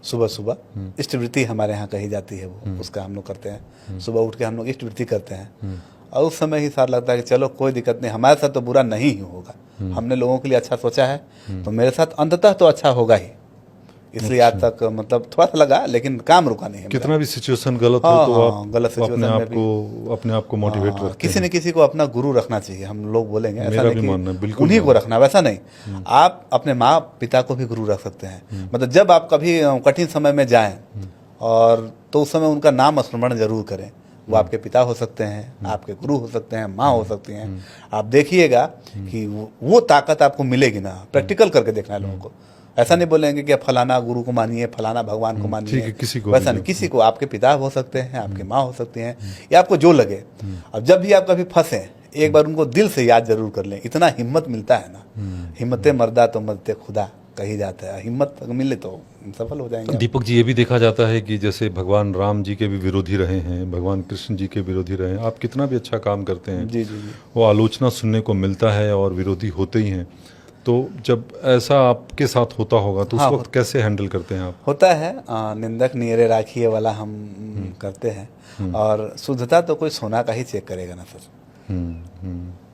Speaker 1: सुबह सुबह। इष्टवृत्ति हमारे यहाँ कही जाती है, वो उसका हम लोग करते हैं। सुबह उठ के हम लोग इष्टवृत्ति करते हैं और उस समय ही सार लगता है कि चलो कोई दिक्कत नहीं, हमारे साथ तो बुरा नहीं ही होगा। हमने लोगों के लिए अच्छा सोचा है तो मेरे साथ अंततः तो अच्छा होगा ही। इसलिए आज तक मतलब थोड़ा सा लगा, लेकिन काम रुका नहीं है।
Speaker 2: कितना भी सिचुएशन गलत हो तो आप
Speaker 1: गलत सिचुएशन
Speaker 2: अपने आप को मोटिवेट रखते हैं।
Speaker 1: किसी न किसी को अपना गुरु रखना चाहिए। हम लोग बोलेंगे ऐसा नहीं कि
Speaker 2: बिल्कुल
Speaker 1: उन्हीं को रखना, वैसा नहीं। आप अपने माँ पिता को भी गुरु रख सकते हैं। मतलब जब आप कभी कठिन समय में जाएं और तो उस समय उनका नाम स्मरण जरूर करें। वो आपके पिता हो सकते हैं, आपके गुरु हो सकते हैं, माँ हो सकती हैं। आप देखिएगा कि वो ताकत आपको मिलेगी ना, प्रैक्टिकल करके देखना है लोगों को। ऐसा नहीं बोलेंगे कि आप फलाना गुरु को मानिए, फलाना भगवान को
Speaker 2: ठीक
Speaker 1: मानिए,
Speaker 2: है, किसी को
Speaker 1: वैसा
Speaker 2: भी
Speaker 1: नहीं। किसी को, आपके पिता हो सकते हैं, आपकी माँ हो सकती हैं, या आपको जो लगे। अब जब भी आप कभी फंसे, एक बार उनको दिल से याद जरूर कर लें। इतना हिम्मत मिलता है ना, हिम्मते मर्दा तो मदते खुदा कही जाता है। हिम्मत मिले तो सफल हो जाएंगे।
Speaker 2: दीपक जी, ये भी देखा जाता है कि जैसे भगवान राम जी के भी विरोधी रहे हैं, भगवान कृष्ण जी के विरोधी रहे हैं। आप कितना भी अच्छा काम करते हैं,
Speaker 1: जी जी जी।
Speaker 2: वो आलोचना सुनने को मिलता है और विरोधी होते ही हैं। तो जब ऐसा आपके साथ होता होगा तो उस
Speaker 1: हाँ,
Speaker 2: वक्त कैसे हैंडल करते हैं आप?
Speaker 1: होता है। निंदक नियरे राखिए वाला हम करते हैं। और शुद्धता तो कोई सोना का ही चेक करेगा ना सर।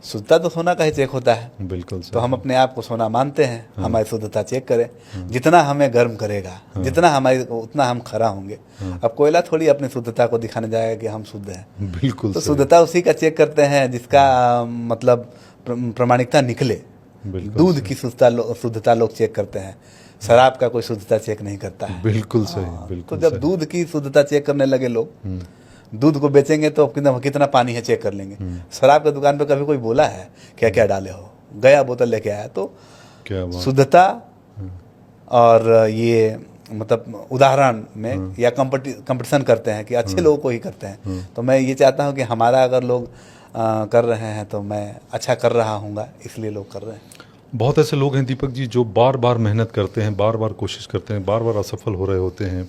Speaker 1: शुद्धता तो सोना का ही चेक होता है।
Speaker 2: बिल्कुल
Speaker 1: तो हम अपने आप को सोना मानते हैं, हमारी शुद्धता चेक करें। जितना हमें गर्म करेगा, जितना हमारी, उतना हम खरा होंगे। अब कोयला थोड़ी अपनी शुद्धता को दिखाने जाएगा कि हम शुद्ध हैं।
Speaker 2: बिल्कुल
Speaker 1: तो
Speaker 2: सही।
Speaker 1: शुद्धता उसी का चेक करते हैं जिसका मतलब प्रामाणिकता निकले।
Speaker 2: बिल्कुल
Speaker 1: दूध की शुद्धता लोग चेक करते हैं, शराब का कोई शुद्धता चेक नहीं करता है।
Speaker 2: बिल्कुल सही,
Speaker 1: तो
Speaker 2: बिल्कुल
Speaker 1: जब
Speaker 2: सही।
Speaker 1: दूध की शुद्धता चेक करने लगे लोग, दूध को बेचेंगे तो कितना पानी है चेक कर लेंगे। शराब की दुकान पे कभी कोई बोला है क्या क्या डाले हो, गया बोतल लेके आया। तो
Speaker 2: क्या बात।
Speaker 1: शुद्धता और ये मतलब उदाहरण में या कंपटीशन करते हैं कि अच्छे लोगों को ही करते हैं। तो मैं ये चाहता हूँ कि हमारा अगर लोग कर रहे हैं तो मैं अच्छा कर रहा हूँगा, इसलिए लोग कर रहे हैं।
Speaker 2: बहुत ऐसे लोग हैं दीपक जी जो बार बार मेहनत करते हैं, बार बार कोशिश करते हैं, बार बार असफल हो रहे होते हैं,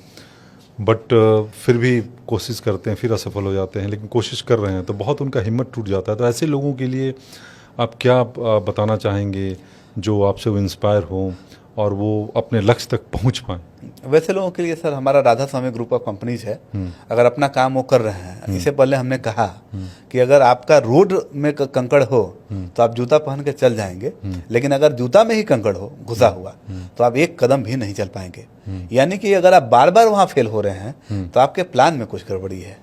Speaker 2: बट फिर भी कोशिश करते हैं, फिर असफल हो जाते हैं, लेकिन कोशिश कर रहे हैं तो बहुत उनका हिम्मत टूट जाता है। तो ऐसे लोगों के लिए आप क्या बताना चाहेंगे जो आपसे वो इंस्पायर हों और वो अपने लक्ष्य तक पहुंच पाएं?
Speaker 1: वैसे लोगों के लिए सर हमारा राधा स्वामी ग्रुप ऑफ कंपनीज है। अगर अपना काम वो कर रहे हैं, इससे पहले हमने कहा कि अगर आपका रोड में कंकड़ हो तो आप जूता पहन के चल जाएंगे, लेकिन अगर जूता में ही कंकड़ हो घुसा हुआ तो आप एक कदम भी नहीं चल पाएंगे। यानी कि अगर आप बार बार वहां फेल हो रहे हैं तो आपके प्लान में कुछ गड़बड़ी है,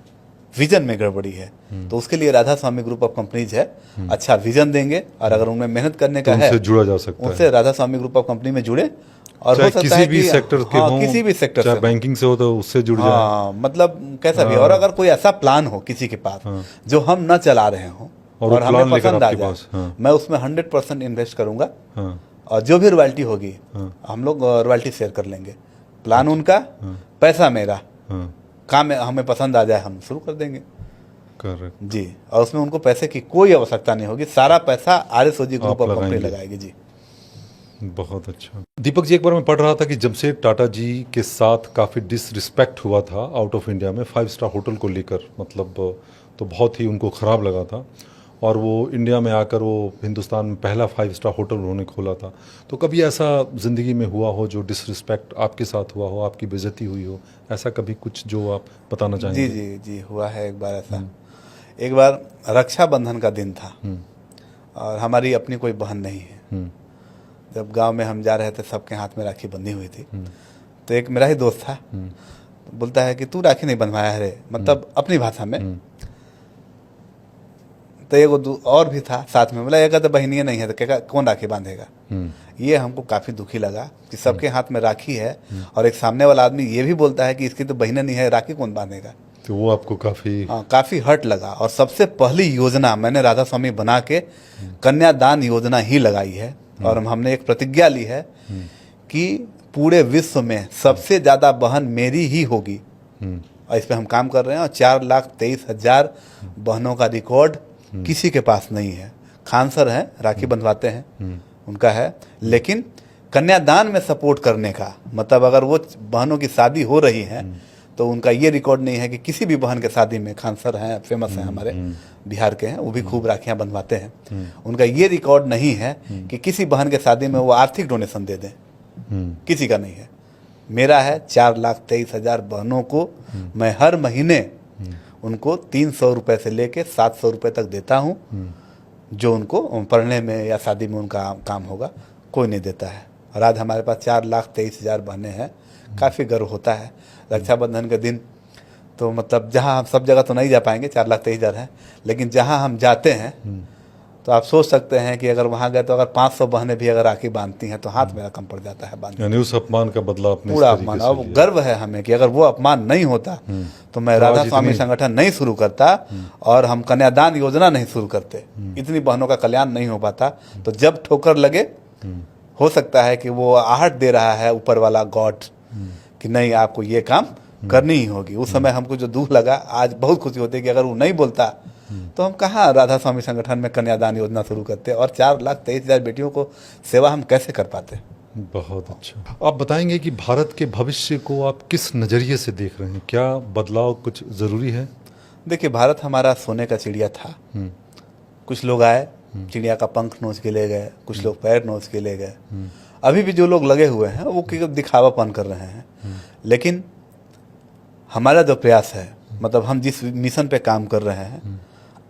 Speaker 1: विजन में गड़बड़ी है। तो उसके लिए राधा स्वामी ग्रुप ऑफ कंपनीज है, अच्छा विजन देंगे। और अगर उनमें मेहनत करने का है,
Speaker 2: उनसे जुड़ा जा सकता है।
Speaker 1: उनसे राधा स्वामी ग्रुप ऑफ कंपनी में जुड़े। और
Speaker 2: चाहे
Speaker 1: हो सकता
Speaker 2: किसी
Speaker 1: है
Speaker 2: भी
Speaker 1: कि
Speaker 2: सेक्टर के
Speaker 1: हाँ,
Speaker 2: हों,
Speaker 1: किसी भी सेक्टर
Speaker 2: चाहे
Speaker 1: से
Speaker 2: बैंकिंग से हो तो उससे जुड़ जाए।
Speaker 1: हाँ, मतलब कैसा भी। और अगर कोई ऐसा प्लान हो किसी के पास जो हम न चला रहे हों
Speaker 2: और वो
Speaker 1: और हमें
Speaker 2: प्लान लेकर
Speaker 1: पसंद आ
Speaker 2: आपके
Speaker 1: जाए,
Speaker 2: पास, हाँ।
Speaker 1: मैं उसमें 100% इन्वेस्ट करूंगा।
Speaker 2: हाँ,
Speaker 1: और जो भी रॉयल्टी होगी हम लोग रॉयल्टी शेयर कर लेंगे। प्लान उनका, पैसा मेरा,
Speaker 2: हाँ,
Speaker 1: काम हमें पसंद आ जाए हम शुरू कर देंगे
Speaker 2: करेक्ट।
Speaker 1: जी। और उसमें उनको पैसे की कोई आवश्यकता नहीं होगी, सारा पैसा आरएसओजी ग्रुप ऑफ कंपनी
Speaker 2: लगाएंगे।
Speaker 1: लगाएगी जी।
Speaker 2: बहुत अच्छा। दीपक जी, एक बार मैं पढ़ रहा था कि जमशेद टाटा जी के साथ काफ़ी डिसरिस्पेक्ट हुआ था आउट ऑफ इंडिया में 5 स्टार होटल को लेकर, मतलब तो बहुत ही उनको ख़राब लगा था। और वो इंडिया में आकर वो हिंदुस्तान में पहला 5 स्टार होटल उन्होंने खोला था। तो कभी ऐसा ज़िंदगी में हुआ हो जो डिसरिस्पेक्ट आपके साथ हुआ हो, आपकी बेइज्जती हुई हो, ऐसा कभी कुछ जो आप बताना चाहेंगे?
Speaker 1: जी जी जी, हुआ है एक बार ऐसा। एक बार रक्षाबंधन का दिन था और हमारी अपनी कोई बहन नहीं है। जब गांव में हम जा रहे थे, सबके हाथ में राखी बंधी हुई थी। तो एक मेरा ही दोस्त था, बोलता है कि तू राखी नहीं बंधवाया है रे, मतलब अपनी भाषा में। तो एक और भी था साथ में, बोला एक तो बहनिया नहीं है तो क्या कौन राखी बांधेगा। ये हमको काफ़ी दुखी लगा कि सबके हाथ में राखी है और एक सामने वाला आदमी ये भी बोलता है कि इसकी तो बहनें नहीं है, राखी कौन बांधेगा।
Speaker 2: तो वो आपको
Speaker 1: काफ़ी हर्ट लगा। और सबसे पहली योजना मैंने राधा स्वामी बना के कन्यादान योजना ही लगाई है। और हमने एक प्रतिज्ञा ली है कि पूरे विश्व में सबसे ज़्यादा बहन मेरी ही होगी। और इस पे हम काम कर रहे हैं। और 4,23,000 बहनों का रिकॉर्ड किसी के पास नहीं है। खान सर हैं, राखी बंधवाते हैं, उनका है। लेकिन कन्यादान में सपोर्ट करने का मतलब, अगर वो बहनों की शादी हो रही है तो उनका ये रिकॉर्ड नहीं है कि किसी भी बहन के शादी में, खान सर हैं, फेमस हैं हमारे बिहार के हैं, वो भी खूब राखियां बंधवाते हैं। उनका ये रिकॉर्ड नहीं है कि किसी बहन के शादी में वो आर्थिक डोनेशन दे दें, किसी का नहीं है। मेरा है 4,23,000 बहनों को मैं हर महीने उनको 300 रुपये से लेके 700 रुपये तक देता हूँ, जो उनको पढ़ने में या शादी में उनका काम होगा। कोई नहीं देता है। और आज हमारे पास 4,23,000 बहनें हैं, काफ़ी गर्व होता है। रक्षाबंधन के दिन तो मतलब जहाँ हम सब जगह तो नहीं जा पाएंगे, 4,23,000 है, लेकिन जहाँ हम जाते हैं तो आप सोच सकते हैं कि अगर वहाँ गए तो अगर 500 बहनें भी अगर राखी बांधती हैं तो हाथ मेरा कम पड़ जाता है बांधने।
Speaker 2: यानी उस अपमान का बदला आपने
Speaker 1: पूरा
Speaker 2: इस तरीके
Speaker 1: अपमान।
Speaker 2: से
Speaker 1: और
Speaker 2: लिया।
Speaker 1: गर्व है हमें कि अगर वो अपमान नहीं होता तो मैं राधा स्वामी संगठन नहीं शुरू करता और हम कन्यादान योजना नहीं शुरू करते, इतनी बहनों का कल्याण नहीं हो पाता। तो जब ठोकर लगे हो सकता है कि वो आहट दे रहा है ऊपर वाला गॉड कि नहीं आपको ये काम करनी ही होगी। उस समय हमको जो दुख लगा, आज बहुत खुशी होती है कि अगर वो नहीं बोलता तो हम कहाँ राधा स्वामी संगठन में कन्यादान योजना शुरू करते और 4,23,000 बेटियों को सेवा हम कैसे कर पाते।
Speaker 2: बहुत अच्छा। आप बताएंगे कि भारत के भविष्य को आप किस नज़रिए से देख रहे हैं? क्या बदलाव कुछ ज़रूरी है?
Speaker 1: देखिए, भारत हमारा सोने का चिड़िया था। कुछ लोग आए, चिड़िया का पंख नोच के ले गए, कुछ लोग पैर नोच के ले गए। अभी भी जो लोग लगे हुए हैं वो केवल दिखावापन कर रहे हैं। लेकिन हमारा जो प्रयास है, मतलब हम जिस मिशन पे काम कर रहे हैं,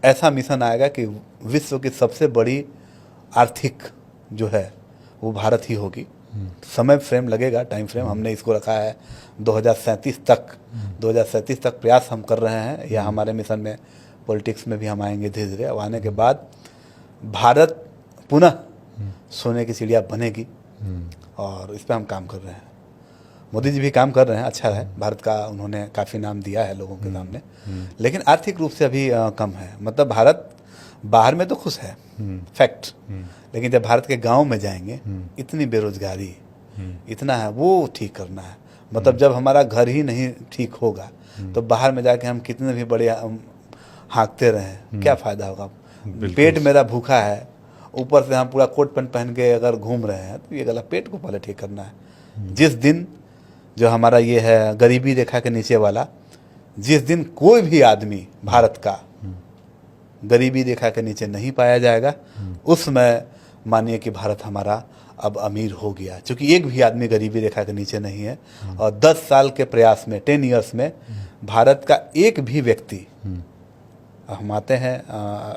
Speaker 1: ऐसा मिशन आएगा कि विश्व की सबसे बड़ी आर्थिक जो है वो भारत ही होगी। समय फ्रेम लगेगा, टाइम फ्रेम हमने इसको रखा है 2037 तक। 2037 तक प्रयास हम कर रहे हैं। या हमारे मिशन में पॉलिटिक्स में भी हम आएंगे धीरे धीरे। अब आने के बाद भारत पुनः सोने की चिड़िया बनेगी और इस पर हम काम कर रहे हैं। मोदी जी भी काम कर रहे हैं, अच्छा है। भारत का उन्होंने काफ़ी नाम दिया है लोगों के सामने, लेकिन आर्थिक रूप से अभी कम है। मतलब भारत बाहर में तो खुश है, फैक्ट, लेकिन जब भारत के गांव में जाएंगे, इतनी बेरोजगारी, इतना है, वो ठीक करना है। मतलब जब हमारा घर ही नहीं ठीक होगा तो बाहर में जाके हम कितने भी बड़े हाँकते रहें, क्या फ़ायदा होगा। पेट मेरा भूखा है, ऊपर से हम पूरा कोट पैंट पहन के अगर घूम रहे हैं तो ये गलत। पेट को पहले ठीक करना है। जिस दिन जो हमारा ये है गरीबी रेखा के नीचे वाला, जिस दिन कोई भी आदमी भारत का गरीबी रेखा के नीचे नहीं पाया जाएगा, उस समय मानिए कि भारत हमारा अब अमीर हो गया। क्योंकि एक भी आदमी गरीबी रेखा के नीचे नहीं है। और 10 साल के प्रयास में, 10 ईयर्स में भारत का एक भी व्यक्ति, हम आते हैं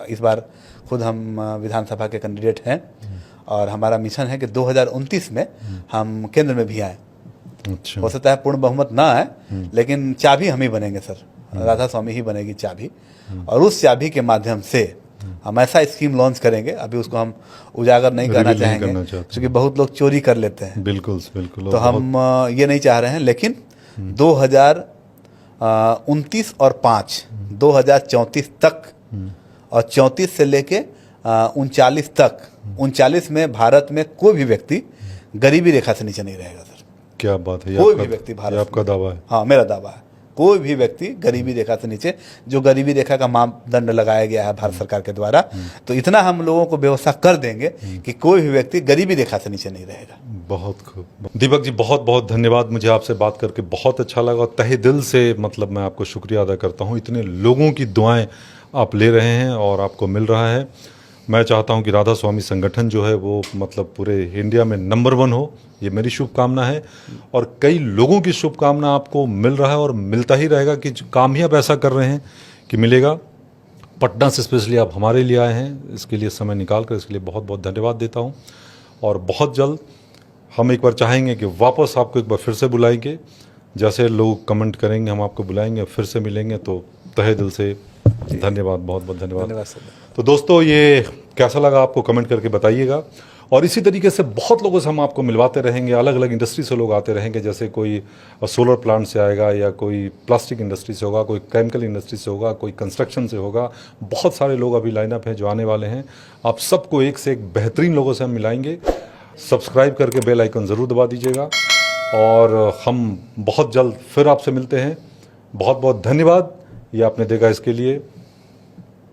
Speaker 1: इस बार खुद हम विधानसभा के कैंडिडेट हैं और हमारा मिशन है कि 2029 में हम केंद्र में भी आए।
Speaker 2: अच्छा।
Speaker 1: हो सकता है पूर्ण बहुमत ना आए, लेकिन चाबी हम ही बनेंगे सर, राधा स्वामी ही बनेगी चाबी। और उस चाबी के माध्यम से हम ऐसा स्कीम लॉन्च करेंगे, अभी उसको हम उजागर नहीं करना चाहेंगे क्योंकि बहुत लोग चोरी कर लेते हैं।
Speaker 2: बिल्कुल बिल्कुल।
Speaker 1: तो हम ये नहीं चाह रहे हैं, लेकिन 2029 और 5 2034 तक और 34 से लेके 39 तक, 39 में भारत में कोई भी व्यक्ति गरीबी रेखा से नीचे नहीं रहेगा सर।
Speaker 2: क्या बात है।
Speaker 1: कोई भी व्यक्ति भारत,
Speaker 2: आपका दावा है?
Speaker 1: हाँ, मेरा दावा है। कोई भी व्यक्ति गरीबी रेखा से नीचे, जो गरीबी रेखा का मापदंड लगाया गया है भारत सरकार के द्वारा, तो इतना हम लोगों को व्यवस्था कर देंगे कि कोई भी व्यक्ति गरीबी रेखा से नीचे नहीं रहेगा।
Speaker 2: बहुत खूब। दीपक जी, बहुत बहुत धन्यवाद। मुझे आपसे बात करके बहुत अच्छा लगा और तहे दिल से मतलब मैं आपको शुक्रिया अदा करता हूँ। इतने लोगों की दुआएं आप ले रहे हैं और आपको मिल रहा है। मैं चाहता हूं कि राधा स्वामी संगठन जो है वो मतलब पूरे इंडिया में नंबर 1 हो, ये मेरी शुभकामना है। और कई लोगों की शुभकामना आपको मिल रहा है और मिलता ही रहेगा कि काम ही आप ऐसा कर रहे हैं कि मिलेगा। पटना से स्पेशली आप हमारे लिए आए हैं, इसके लिए समय निकाल कर, इसके लिए बहुत बहुत धन्यवाद देता हूँ। और बहुत जल्द हम एक बार चाहेंगे कि वापस आपको एक बार फिर से बुलाएंगे। जैसे लोग कमेंट करेंगे हम आपको बुलाएंगे, फिर से मिलेंगे। तो तहे दिल से धन्यवाद, बहुत बहुत धन्यवाद। तो दोस्तों, ये कैसा लगा आपको कमेंट करके बताइएगा। और इसी तरीके से बहुत लोगों से हम आपको मिलवाते रहेंगे। अलग अलग इंडस्ट्री से लोग आते रहेंगे, जैसे कोई सोलर प्लांट से आएगा, या कोई प्लास्टिक इंडस्ट्री से होगा, कोई केमिकल इंडस्ट्री से होगा, कोई कंस्ट्रक्शन से होगा। बहुत सारे लोग अभी लाइनअप हैं जो आने वाले हैं। आप सबको एक से एक बेहतरीन लोगों से हम मिलाएंगे। सब्सक्राइब करके बेल आइकन ज़रूर दबा दीजिएगा और हम बहुत जल्द फिर आपसे मिलते हैं। बहुत बहुत धन्यवाद ये आपने देखा, इसके लिए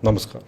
Speaker 2: नमस्कार।